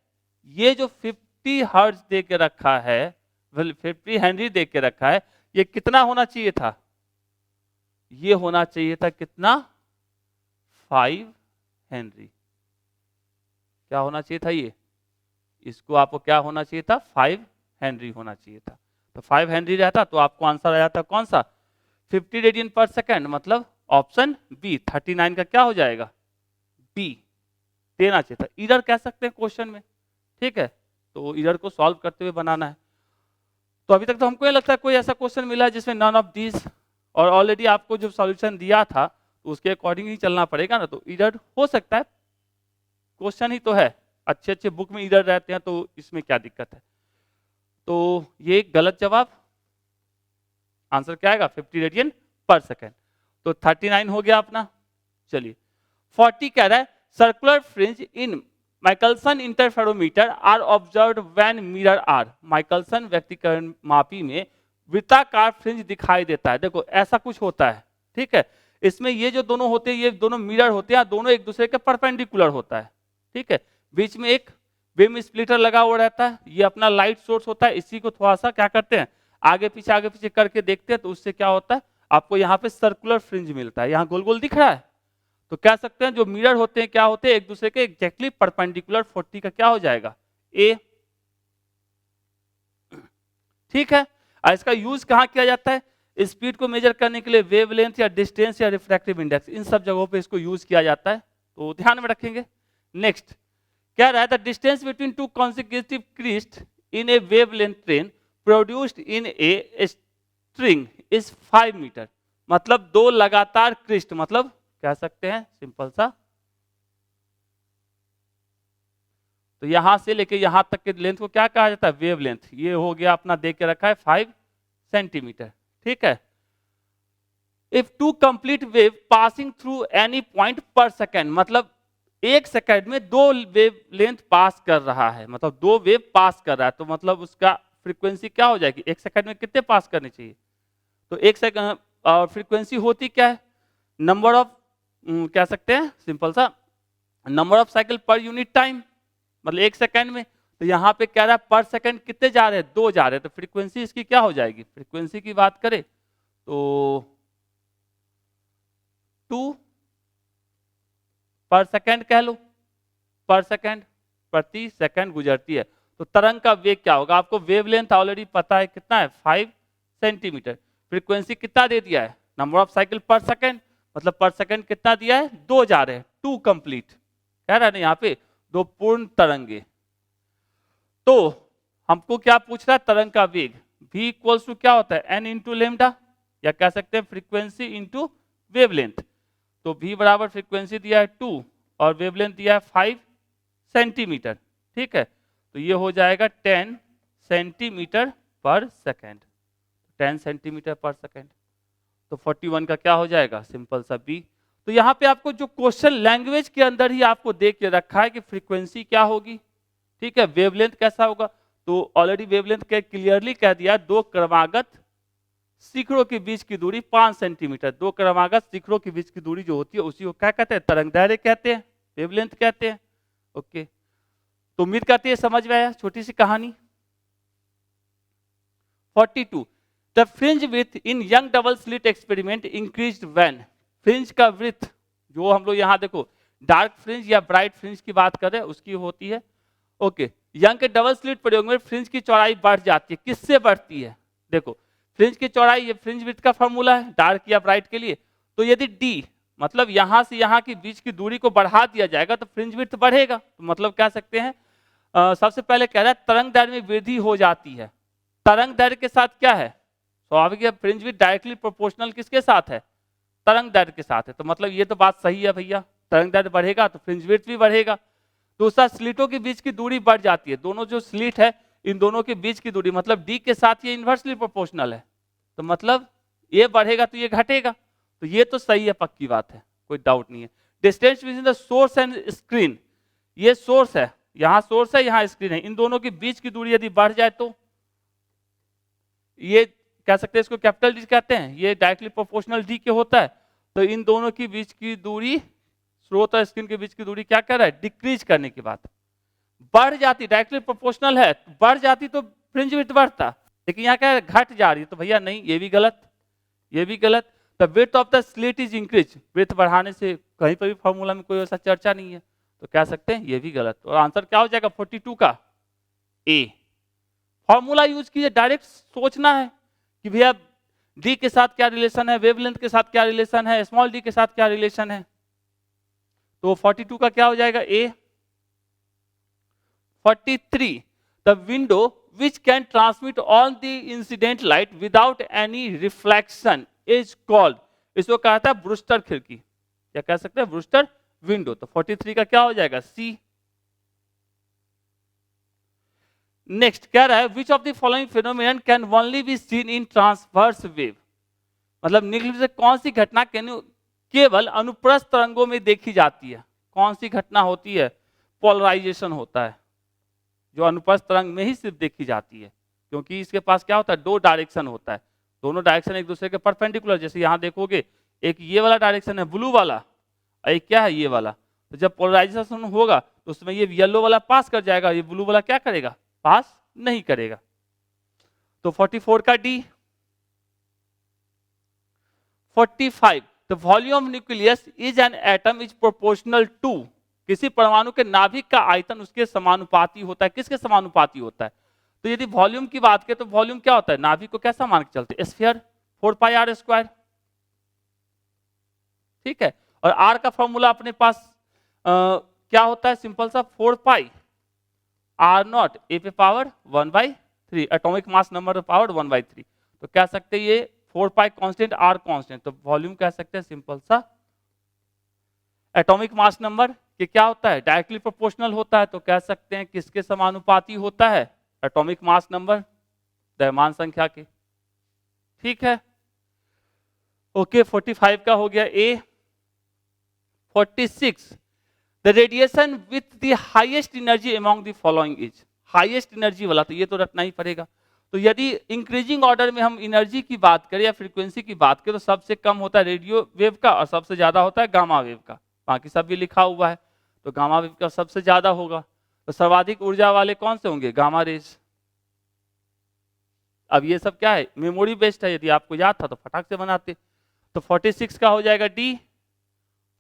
ये जो 50 हर्ट्ज दे के रखा है, 50 हेनरी दे के रखा है, ये कितना होना चाहिए था? ये होना चाहिए था कितना? 5 हेनरी। क्या होना चाहिए था? ये इसको आपको क्या होना चाहिए था? 5 हेनरी होना चाहिए था। तो 5 हेनरी रहता तो आपको आंसर आ जाता कौन सा? 50 रेडियन पर सेकेंड, मतलब ऑप्शन बी। 39 का क्या हो जाएगा? बी देना चाहिए था। इरर कह सकते हैं क्वेश्चन में, ठीक है। तो इरर को सॉल्व करते हुए बनाना है। तो अभी तक तो हमको ये लगता है कोई ऐसा क्वेश्चन मिला है जिसमें नन ऑफ दीज, और ऑलरेडी आपको जो सॉल्यूशन दिया था तो उसके अकॉर्डिंग ही चलना पड़ेगा ना। तो इरर हो सकता है, क्वेश्चन ही तो है, अच्छे अच्छे बुक में इरर रहते हैं, तो इसमें क्या दिक्कत है? तो ये गलत जवाब। आंसर क्या आएगा? 50 रेडियन पर सेकेंड। तो 39 हो गया अपना। चलिए 40 कह रहा है circular fringe in Michelson interferometer are observed when mirror are. Michelson व्यक्तिकरण मापी में वृत्ताकार फ्रिंज दिखाई देता है। देखो ऐसा कुछ होता है, ठीक है। इसमें ये जो दोनों होते हैं, ये दोनों मिरर होते हैं, दोनों एक दूसरे के परपेंडिकुलर होता है, ठीक है। बीच में एक बीम स्प्लिटर लगा हुआ रहता है, ये अपना लाइट सोर्स होता है। इसी को थोड़ा सा क्या करते हैं, आगे पीछे करके देखते हैं, तो उससे क्या होता है, आपको यहाँ पे सर्कुलर फ्रिंज मिलता है। यहाँ गोल गोल दिख रहा है, तो कह सकते हैं जो मिरर होते हैं क्या होते हैं, एक दूसरे के एग्जैक्टली परपेंडिकुलर। 40 का क्या हो जाएगा, ए, ठीक है। और इसका यूज कहाँ किया जाता है, स्पीड को मेजर करने के लिए, वेवलेंथ या डिस्टेंस या रिफ्रैक्टिव इंडेक्स, इन सब जगहों पे इसको यूज किया जाता है, तो ध्यान में रखेंगे। नेक्स्ट क्या रहा है, the distance between two consecutive crest in a wavelength train produced in a string is 5 metre. मतलब दो लगातार क्रिस्ट, मतलब कह सकते हैं सिंपल सा, तो यहां से लेके यहां तक के लेंथ को क्या कहा जाता है, वेवलेंथ। ये हो गया अपना दे के रखा है 5 सेंटीमीटर, ठीक है। If two complete wave passing through any point पर सेकेंड, मतलब एक सेकेंड में दो वेव लेंथ पास कर रहा है, मतलब दो वेव पास कर रहा है, तो मतलब उसका फ्रीक्वेंसी क्या हो जाएगी, एक सेकेंड में कितने पास करने चाहिए, तो एक सेकेंड। और फ्रीक्वेंसी होती क्या है, नंबर ऑफ, कह सकते हैं सिंपल सा, number of cycle per unit time, मतलब एक सेकेंड में। तो यहाँ पे कह रहा है पर सेकेंड कितने जा रहे हैं, दो जा रहे हैं, तो फ्रीक्वेंसी इसकी क्या हो जाएगी, फ्रीक्वेंसी की बात करें तो 2 पर सेकेंड कह लो, पर सेकेंड, प्रति सेकेंड गुजरती है। तो तरंग का वेग क्या होगा, आपको वेवलेंथ ऑलरेडी पता है कितना है, 5 सेंटीमीटर। फ्रीक्वेंसी कितना दे दिया है, नंबर ऑफ साइकिल पर सेकेंड, मतलब पर सेकेंड कितना दिया है, दो जा रहे हैं, 2 कंप्लीट कह रहा है ना यहाँ पे, दो पूर्ण तरंगे। तो हमको क्या पूछ रहा है, तरंग का वेग v इक्वल्स टू क्या होता है, n इंटू लेमडा, या कह सकते हैं फ्रीक्वेंसी इंटू वेवलेंथ। तो v बराबर फ्रीक्वेंसी दिया है 2 और वेवलेंथ दिया है 5 सेंटीमीटर, ठीक है। तो ये हो जाएगा 10 सेंटीमीटर पर सेकेंड, 10 सेंटीमीटर पर सेकेंड। तो 41 का क्या हो जाएगा, सिंपल सा बी। तो यहाँ पे आपको जो क्वेश्चन लैंग्वेज के अंदर ही आपको देख के रखा है कि फ्रीक्वेंसी क्या होगी, ठीक है, वेवलेंथ कैसा होगा, तो ऑलरेडी वेवलेंथ के क्लियरली कह दिया, दो क्रमागत शिखरों के बीच की दूरी 5 सेंटीमीटर। दो क्रमागत शिखरों के बीच की दूरी जो होती है उसी को क्या कहते हैं, तरंगदैर्घ्य कहते हैं, वेवलेंथ कहते हैं। ओके, तो उम्मीद करती है समझ में आया, छोटी सी कहानी। 42 the fringe width in young double slit experiment increased when. Fringe का विड्थ जो हम लोग यहाँ देखो डार्क फ्रिंज या ब्राइट फ्रिंज की बात करें उसकी होती है। ओके, यंग के डबल स्लिट प्रयोग में फ्रिंज की चौड़ाई बढ़ जाती है, किससे बढ़ती है, देखो फ्रिंज की चौड़ाई, ये फ्रिंज विड्थ का फॉर्मूला है डार्क या ब्राइट के लिए। तो यदि डी मतलब यहां से यहां के बीच की दूरी को बढ़ा दिया जाएगा तो फ्रिंज विड्थ बढ़ेगा। तो मतलब कह सकते हैं सबसे पहले कह रहा है तरंग दैर्घ्य में वृद्धि हो जाती है। तरंग दैर्घ्य के साथ क्या है, स्वाभाविक है फ्रिंज विड्थ डायरेक्टली प्रोपोर्शनल किसके साथ है, तरंग दैर्घ्य के साथ है। तो मतलब ये तो बात सही है भैया, तरंग दैर्घ्य बढ़ेगा तो फ्रिंज विड्थ भी बढ़ेगा। दूसरा स्लिटों के बीच की दूरी बढ़ जाती है, दोनों जो स्लिट है इन दोनों के बीच की दूरी मतलब डी के साथ ये इन्वर्सली प्रोपोर्शनल है, तो मतलब ये बढ़ेगा तो ये घटेगा। तो ये तो सही है, पक्की बात है, कोई डाउट नहीं है। Distance between the source and screen, ये सोर्स है, यहाँ सोर्स है यहाँ स्क्रीन है, इन दोनों के बीच की दूरी यदि बढ़ जाए तो ये कह सकते हैं इसको कैपिटल डी कहते हैं, ये डायरेक्टली प्रोपोर्शनल डी के होता है। तो इन दोनों के बीच की दूरी, स्रोत और स्क्रीन के बीच की दूरी क्या कर रहा है, डिक्रीज करने की बात। बढ़ जाती, डायरेक्टली प्रोपोर्शनल है, बढ़ जाती तो फ्रिंज विड्थ बढ़ता, लेकिन यहाँ क्या है घट जा रही है, तो भैया नहीं, ये भी गलत, ये भी गलत। The width of the slit is increase, width बढ़ाने से कहीं पर भी फॉर्मूला में कोई ऐसा चर्चा नहीं है, तो कह सकते हैं ये भी गलत। और आंसर क्या हो जाएगा 42 का ए। फॉर्मूला यूज कीजिए, डायरेक्ट सोचना है कि भैया डी के साथ क्या रिलेशन है, वेवलेंथ के साथ क्या रिलेशन है, स्मॉल डी के साथ क्या रिलेशन है। तो 42 का क्या हो जाएगा ए। 43 the window which can transmit all the incident light without any reflection is called, इसको कहा था ब्रूस्टर खिड़की, क्या कह सकते हैं, ब्रूस्टर विंडो। तो 43 का क्या हो जाएगा सी। नेक्स्ट कह रहा है which of the following phenomenon can only be seen in transverse wave, मतलब निम्नलिखित में से कौन सी घटना केवल अनुप्रस्थ तरंगों में देखी जाती है? कौन सी घटना होती है? पोलराइजेशन होता है, जो अनुप्रस्थ तरंग में ही सिर्फ देखी जाती है, क्योंकि इसके पास क्या होता है, दो डायरेक्शन होता है, दोनों डायरेक्शन एक दूसरे के परपेंडिकुलर। जैसे यहां देखोगे एक ये वाला डायरेक्शन है ब्लू वाला, और एक क्या है ये वाला। तो जब पोलराइजेशन होगा तो उसमें ये येलो वाला पास कर जाएगा, ये ब्लू वाला क्या करेगा, पास नहीं करेगा। तो 44 का D. 45, the volume of nucleus is an atom is proportional to, किसी परमाणु के नाभिक का आयतन उसके समानुपाती होता है। किसके समानुपाती होता है? तो यदि वॉल्यूम की बात करें तो वॉल्यूम क्या होता है, नाभिक को कैसा मान के चलते हैं, स्फीयर, 4πr²। ठीक है, और आर का फॉर्मूला अपने पास क्या होता है, सिंपल सा 4πr0 a पे power 1/3, atomic mass number power 1/3। तो कह सकते हैं ये 4π कांस्टेंट, आर कांस्टेंट, तो वॉल्यूम कह सकते हैं सिंपल सा एटॉमिक मास नंबर के क्या होता है, डायरेक्टली प्रोपोर्शनल होता है। तो कह सकते हैं किसके समानुपाती होता है, एटॉमिक मास नंबर, द्रव्यमान संख्या के। ठीक है, ओके, 45 का हो गया ए। 46, the radiation with the highest energy among the following is, highest energy वाला तो ये तो रटना ही पड़ेगा। तो यदि इंक्रीजिंग ऑर्डर में हम एनर्जी की बात करें या फ्रीक्वेंसी की बात करें तो सबसे कम होता है रेडियो वेव का और सबसे ज्यादा होता है गामा वेव का। बाकी सब भी लिखा हुआ है, तो गामा वेव का सबसे ज्यादा होगा। तो सर्वाधिक ऊर्जा वाले कौन से होंगे, गामा रेज। अब ये सब क्या है, मेमोरी बेस्ड है, यदि आपको याद था तो फटाक से बनाते। तो 46 का हो जाएगा D.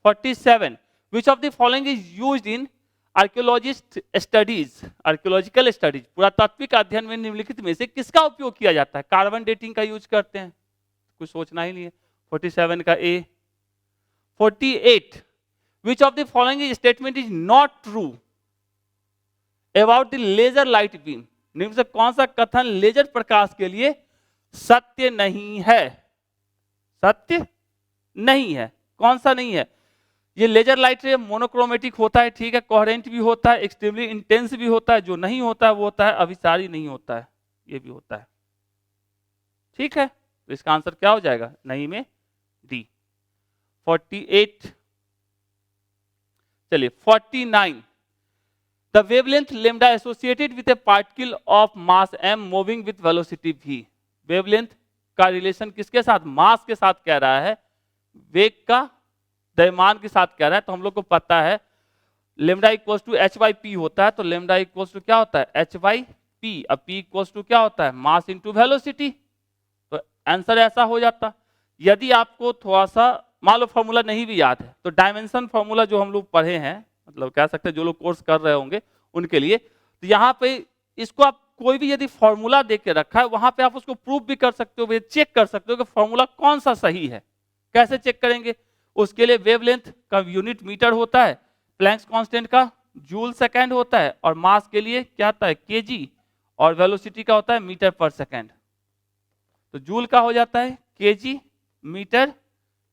47, which of the following is used in archaeologist studies, archaeological studies, पुरातात्विक अध्ययन में निम्नलिखित में से किसका उपयोग किया जाता है? कार्बन डेटिंग का यूज करते हैं, कुछ सोचना ही नहीं है। 47 का A. 48, which of the following statement is not true about the laser light beam, निम्न से कौन सा कथन लेजर प्रकाश के लिए सत्य नहीं है? सत्य नहीं है, कौन सा नहीं है? ये लेजर लाइट रे मोनोक्रोमेटिक होता है, ठीक है, कोहेरेंट भी होता है, एक्सट्रीमली इंटेंस भी होता है, जो नहीं होता है वो होता है अभिसारी नहीं होता है, ये भी होता है। ठीक है, तो इसका आंसर क्या हो जाएगा, नहीं में डी। 48, चलिए 49, the wavelength lambda associated with A particle of mass m moving with velocity v, wavelength का रिलेशन किसके साथ, मास के साथ कह रहा है, वेग का द्रव्यमान के साथ कह रहा है। तो हम लोग को पता है लेमडा इक्वल्स टू h/p होता है, तो लेमडा इक्वल्स टू क्या होता है, h/p। अब p इक्वल्स टू क्या होता है, मास इनटू वेलोसिटी। तो आंसर ऐसा हो जाता। यदि आपको थोड़ा सा मान लो फॉर्मूला नहीं भी याद है तो डायमेंशन फॉर्मूला जो हम लोग पढ़े हैं, मतलब कह सकते हैं जो लोग कोर्स कर रहे होंगे उनके लिए, तो यहाँ पे इसको आप कोई भी यदि फॉर्मूला दे के रखा है वहां पे आप उसको प्रूव भी कर सकते हो, चेक कर सकते हो कि फॉर्मूला कौन सा सही है। कैसे चेक करेंगे, उसके लिए वेवलेंथ का यूनिट मीटर होता है, प्लैंक्स कांस्टेंट का जूल सेकंड होता है, और मास के लिए क्या आता है केजी, और वेलोसिटी का होता है मीटर पर सेकंड। तो जूल का हो जाता है केजी मीटर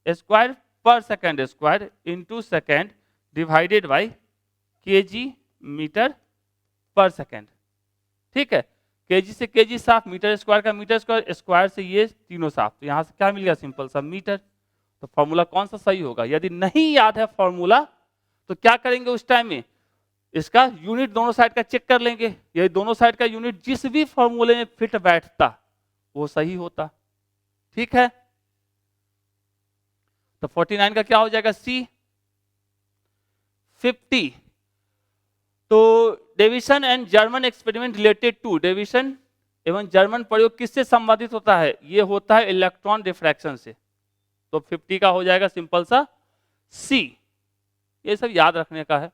स्क्वायर पर second square into second divided by KG metre पर सेकंड। ठीक है, केजी से केजी साफ, मीटर स्क्वायर का मीटर स्क्वायर, स्क्वायर से ये तीनों साफ, तो यहां से क्या मिल गया, सिंपल सा मीटर। तो फॉर्मूला कौन सा सही होगा? यदि नहीं याद है फॉर्मूला तो क्या करेंगे उस टाइम में, इसका यूनिट दोनों साइड का चेक कर लेंगे, यदि दोनों साइड का यूनिट जिस भी फॉर्मूले में फिट बैठता वो सही होता। ठीक है, तो 49 का क्या हो जाएगा, सी। 50, तो Davisson and German experiment related to, Davisson एवं जर्मन प्रयोग किससे संबंधित होता है? ये होता है इलेक्ट्रॉन डिफ्रैक्शन से। तो 50 का हो जाएगा सिंपल सा सी। ये सब याद रखने का है।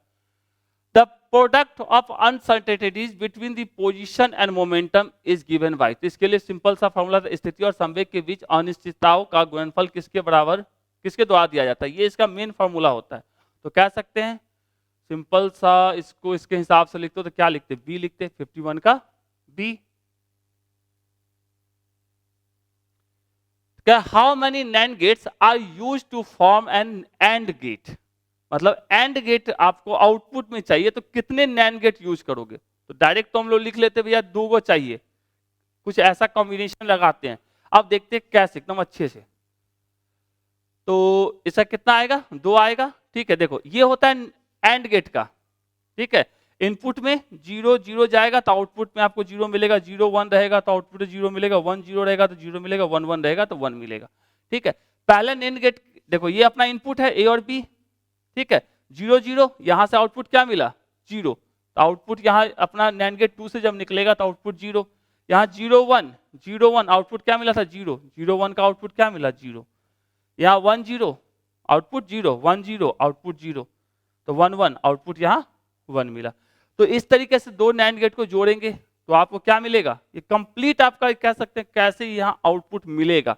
The product of uncertainties between the position and momentum is given bye, तो इसके लिए सिंपल सा फॉर्मूला, स्थिति और संवेग के बीच अनिश्चितताओं का गुणनफल किसके बराबर, किसके द्वारा दिया जाता है, ये इसका मेन फॉर्मूला होता है। तो कह सकते हैं सिंपल सा इसको इसके हिसाब से लिखते हो तो क्या लिखते, बी लिखते, 51 का B. How many NAND gates are used to form an AND gate, मतलब एंड गेट आपको आउटपुट में चाहिए तो कितने नैंड गेट यूज करोगे? तो डायरेक्ट तो हम लोग लिख लेते भैया 2 गो चाहिए, कुछ ऐसा कॉम्बिनेशन लगाते हैं। अब देखते हैं कैसे, एकदम अच्छे से। तो इसका कितना आएगा, 2 आएगा। ठीक है, देखो ये होता है एंड गेट का। ठीक है, इनपुट में 0 0 जाएगा तो आउटपुट में आपको 0 मिलेगा, 0 1 रहेगा तो आउटपुट में 0 मिलेगा, 1 0 रहेगा तो 0 मिलेगा, 1 1 रहेगा तो 1 मिलेगा। ठीक है, पहले नैंड गेट, देखो ये अपना इनपुट है ए और बी। ठीक है, 0 0 यहां से आउटपुट क्या मिला, 0, तो आउटपुट यहाँ अपना नैंड गेट 2 से जब निकलेगा तो आउटपुट 0। यहाँ 0 1 आउटपुट क्या मिला था, 0 0 1 का आउटपुट क्या मिला, 0। यहाँ 1 0 आउटपुट 0, 1 0 आउटपुट 0, तो 1 1 आउटपुट यहाँ 1 मिला। तो इस तरीके से दो नैंड गेट को जोड़ेंगे तो आपको क्या मिलेगा, ये कंप्लीट आपका कह सकते हैं कैसे यहाँ आउटपुट मिलेगा।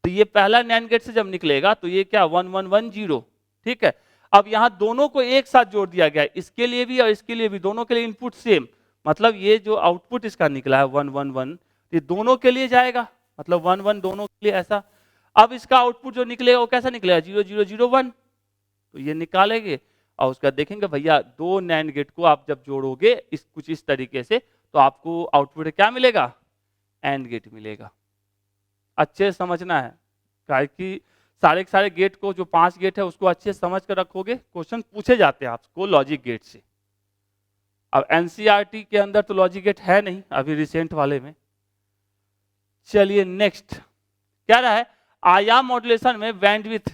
तो ये पहला नैंड गेट से जब निकलेगा तो ये क्या 1 1 1 0। ठीक है, अब यहाँ दोनों को एक साथ जोड़ दिया गया है, इसके लिए भी और इसके लिए भी, दोनों के लिए इनपुट सेम, मतलब ये जो आउटपुट इसका निकला है 1 1 1, ये दोनों के लिए जाएगा, मतलब 1 1 दोनों के लिए ऐसा। अब इसका आउटपुट जो निकलेगा वो कैसा निकलेगा, 0 0 0 1, तो ये निकालेंगे और उसका देखेंगे भैया दो नैंड गेट को आप जब जोड़ोगे इस कुछ इस तरीके से तो आपको आउटपुट क्या मिलेगा, एंड गेट मिलेगा। अच्छे से समझना है, कि सारे के सारे गेट को, जो 5 गेट है उसको अच्छे से समझ कर रखोगे, क्वेश्चन पूछे जाते हैं आपको लॉजिक गेट से। अब एनसीईआरटी के अंदर तो लॉजिक गेट है नहीं अभी रिसेंट वाले में। चलिए नेक्स्ट क्या रहा है, आयाम मॉड्यूलेशन में बैंडविड्थ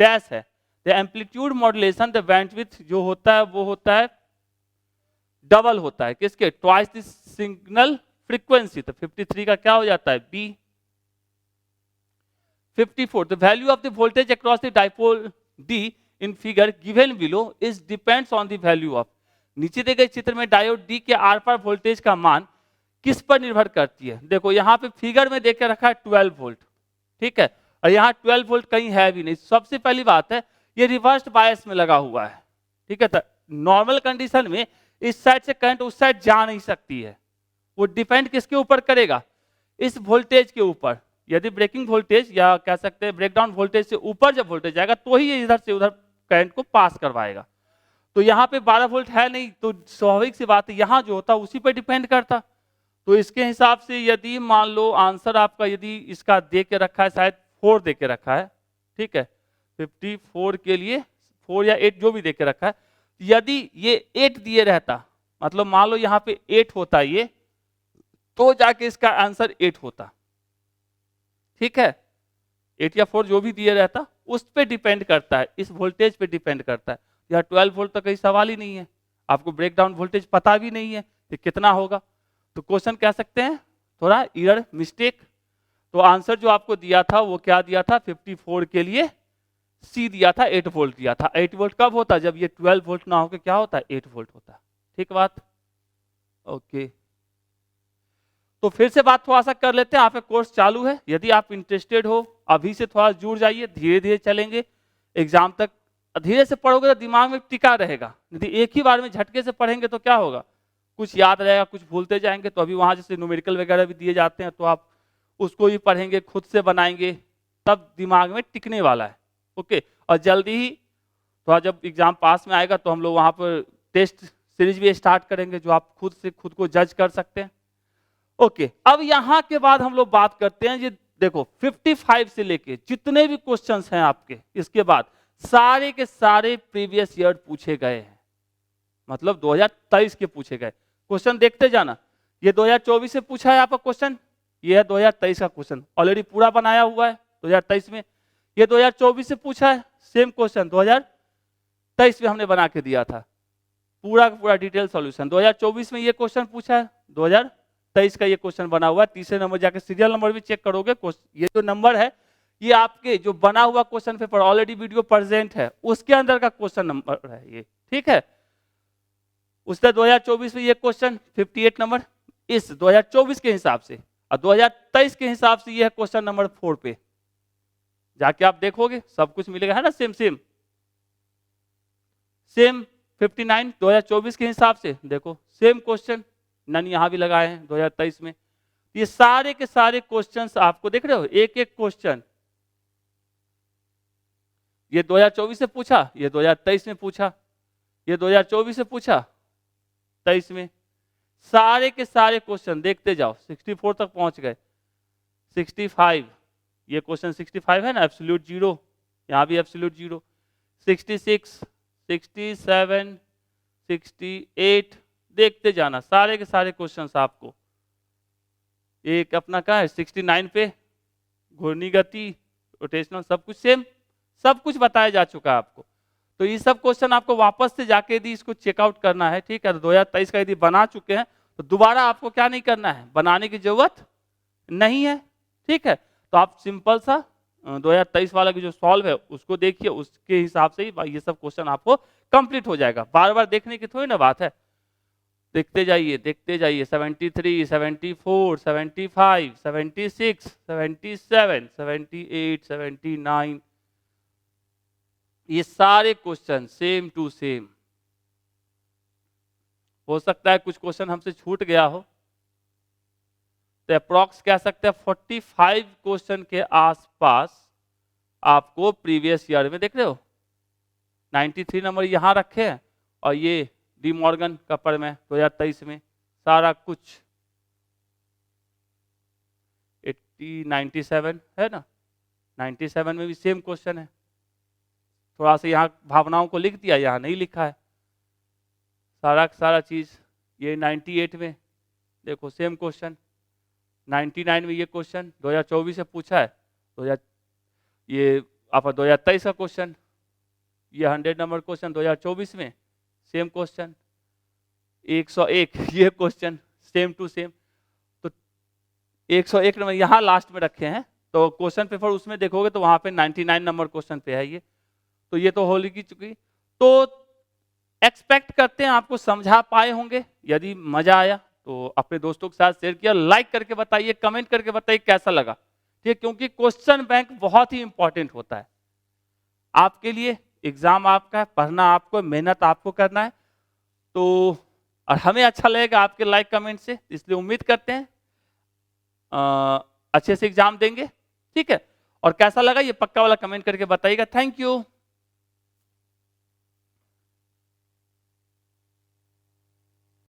डैश है, the amplitude modulation the bandwidth जो होता है वो होता है डबल होता है किसके, ट्वाइस द सिग्नल फ्रीक्वेंसी, तो 53 का क्या हो जाता है B. 54 the value of the voltage across the dipole D in figure given below is depends on the value of, नीचे दिए गए चित्र में डायोड डी के आर पार वोल्टेज का मान किस पर निर्भर करती है। देखो यहाँ पे फिगर में देख के रखा है 12 वोल्ट। ठीक है, और यहाँ 12 वोल्ट कहीं है भी नहीं। सबसे पहली बात है ये रिवर्स बायस में लगा हुआ है। ठीक है, तो नॉर्मल कंडीशन में इस साइड से करंट उस साइड जा नहीं सकती है, वो डिपेंड किसके ऊपर करेगा, इस वोल्टेज के ऊपर। यदि ब्रेकिंग वोल्टेज या कह सकते हैं ब्रेकडाउन वोल्टेज से ऊपर जब वोल्टेज जाएगा तो ही ये इधर से उधर करंट को पास करवाएगा। तो यहाँ पे 12 वोल्ट है नहीं, तो स्वाभाविक सी बात है यहाँ जो होता उसी पर डिपेंड करता। तो इसके हिसाब से यदि मान लो आंसर आपका यदि इसका दे के रखा है, शायद 4 दे के रखा है। ठीक है, 54 के लिए 4 या 8 जो भी दे के रखा है, यदि ये 8 दिए रहता, मतलब मान लो यहाँ पे 8 होता ये, तो जाके इसका आंसर 8 होता। ठीक है, 8 या 4 जो भी दिए रहता उस पे डिपेंड करता है, इस वोल्टेज पे डिपेंड करता है। यहाँ 12 वोल्ट तक कहीं सवाल ही नहीं है, आपको ब्रेकडाउन वोल्टेज पता भी नहीं है कि कितना होगा, तो क्वेश्चन कह सकते हैं थोड़ा एरर मिस्टेक। तो आंसर जो आपको दिया था वो क्या दिया था, 54 के लिए सी दिया था, 8 वोल्ट दिया था। 8 वोल्ट कब होता, जब ये 12 वोल्ट ना होकर क्या होता है 8 वोल्ट होता। ठीक बात, ओके। तो फिर से बात थोड़ा सा कर लेते हैं, आपका कोर्स चालू है, यदि आप इंटरेस्टेड हो अभी से थोड़ा जुड़ जाइए, धीरे धीरे चलेंगे एग्जाम तक। धीरे से पढ़ोगे तो दिमाग में टिका रहेगा, यदि एक ही बार में झटके से पढ़ेंगे तो क्या होगा, कुछ याद रहेगा कुछ भूलते जाएंगे। तो अभी वहां जैसे न्यूमेरिकल वगैरह भी दिए जाते हैं तो आप उसको भी पढ़ेंगे, खुद से बनाएंगे, तब दिमाग में टिकने वाला है। ओके, और जल्दी ही थोड़ा जब एग्जाम पास में आएगा तो हम लोग वहां पर टेस्ट सीरीज भी स्टार्ट करेंगे जो आप खुद से खुद को जज कर सकते हैं। ओके, अब यहां के बाद हम लोग बात करते हैं, ये देखो 55 से लेके जितने भी क्वेश्चंस हैं आपके इसके बाद सारे के सारे प्रीवियस ईयर पूछे गए हैं, मतलब 2023 के पूछे गए क्वेश्चन। देखते जाना, ये 2024 से पूछा है आपका क्वेश्चन, ये है 2023 का क्वेश्चन, ऑलरेडी पूरा बनाया हुआ है 2023 में। ये 2024 से पूछा है सेम क्वेश्चन, 2023 में हमने बना के दिया था पूरा का पूरा डिटेल सॉल्यूशन। 2024 में ये क्वेश्चन पूछा है, 2023 का ये क्वेश्चन बना हुआ है। तीसरे नंबर जाके सीरियल नंबर भी चेक करोगे, ये जो नंबर है ये आपके जो बना हुआ question paper already video present है उसके अंदर का क्वेश्चन नंबर है ये। ठीक है, उससे 2024 में ये क्वेश्चन 58 नंबर इस 2024 के हिसाब से, और 2023 के हिसाब से ये है क्वेश्चन नंबर 4 पे। जाके आप देखोगे सब कुछ मिलेगा, है ना, सेम सेम सेम 59 2024 के हिसाब से देखो सेम क्वेश्चन, नन यहाँ भी लगाए हैं 2023 में। ये सारे के सारे क्वेश्चंस आपको देख रहे हो, एक एक क्वेश्चन ये 2024 से पूछा, ये 2023 में पूछा, ये 2024 से पूछा 23 में, सारे के सारे क्वेश्चन देखते जाओ 64 तक पहुंच गए। 65 ये क्वेश्चन 65 है ना, एब्सोल्यूट जीरो यहाँ भी एब्सोल्यूट 0, 66, 67, 68, देखते जाना सारे के सारे क्वेश्चंस आपको। एक अपना क्या है 69 पे घूर्णी गति, रोटेशनल, सब कुछ सेम, सब कुछ बताया जा चुका है आपको। तो ये सब क्वेश्चन आपको वापस से जाके यदि इसको चेकआउट करना है, ठीक है, तो 2023 का यदि बना चुके हैं तो दोबारा आपको क्या नहीं करना है, बनाने की जरूरत नहीं है, ठीक है। तो आप सिंपल सा 2023 वाला की जो सॉल्व है उसको देखिए, उसके हिसाब से ही ये सब क्वेश्चन आपको कंप्लीट हो जाएगा। बार बार देखने की थोड़ी ना बात है, देखते जाइए देखते जाइए। 73, 74, 75, 76, 77, 78, 79, ये सारे क्वेश्चन सेम टू सेम। हो सकता है कुछ क्वेश्चन हमसे छूट गया हो, तो अप्रॉक्स कह सकते हैं 45 क्वेश्चन के आसपास आपको प्रीवियस ईयर में, देख रहे हो 93 नंबर यहां रखे हैं, और ये डी मॉर्गन कपर में 2023 में सारा कुछ 80, 97 है ना, 97 में भी सेम क्वेश्चन है। थोड़ा सा यहाँ भावनाओं को लिख दिया, यहाँ नहीं लिखा है सारा चीज। ये 98 में देखो सेम क्वेश्चन, 99 में ये क्वेश्चन 2024 से पूछा है, ये आप 2023 का क्वेश्चन, ये 100 नंबर क्वेश्चन 2024 में सेम क्वेश्चन, 101 ये क्वेश्चन सेम टू सेम। तो 101 नंबर यहाँ लास्ट में रखे हैं, तो क्वेश्चन पेपर उसमें देखोगे तो वहां पे 99 नंबर क्वेश्चन पे है ये। तो ये तो होली की चुकी। तो एक्सपेक्ट करते हैं आपको समझा पाए होंगे। यदि मजा आया तो अपने दोस्तों के साथ शेयर किया, लाइक करके बताइए, कमेंट करके बताइए कैसा लगा, ठीक, क्योंकि क्वेश्चन बैंक बहुत ही इंपॉर्टेंट होता है आपके लिए। एग्जाम आपका है, पढ़ना आपको, मेहनत आपको करना है। तो और हमें अच्छा लगेगा आपके लाइक कमेंट से, इसलिए उम्मीद करते हैं अच्छे से एग्जाम देंगे, ठीक है। और कैसा लगा ये पक्का वाला कमेंट करके बताइएगा। Thank you.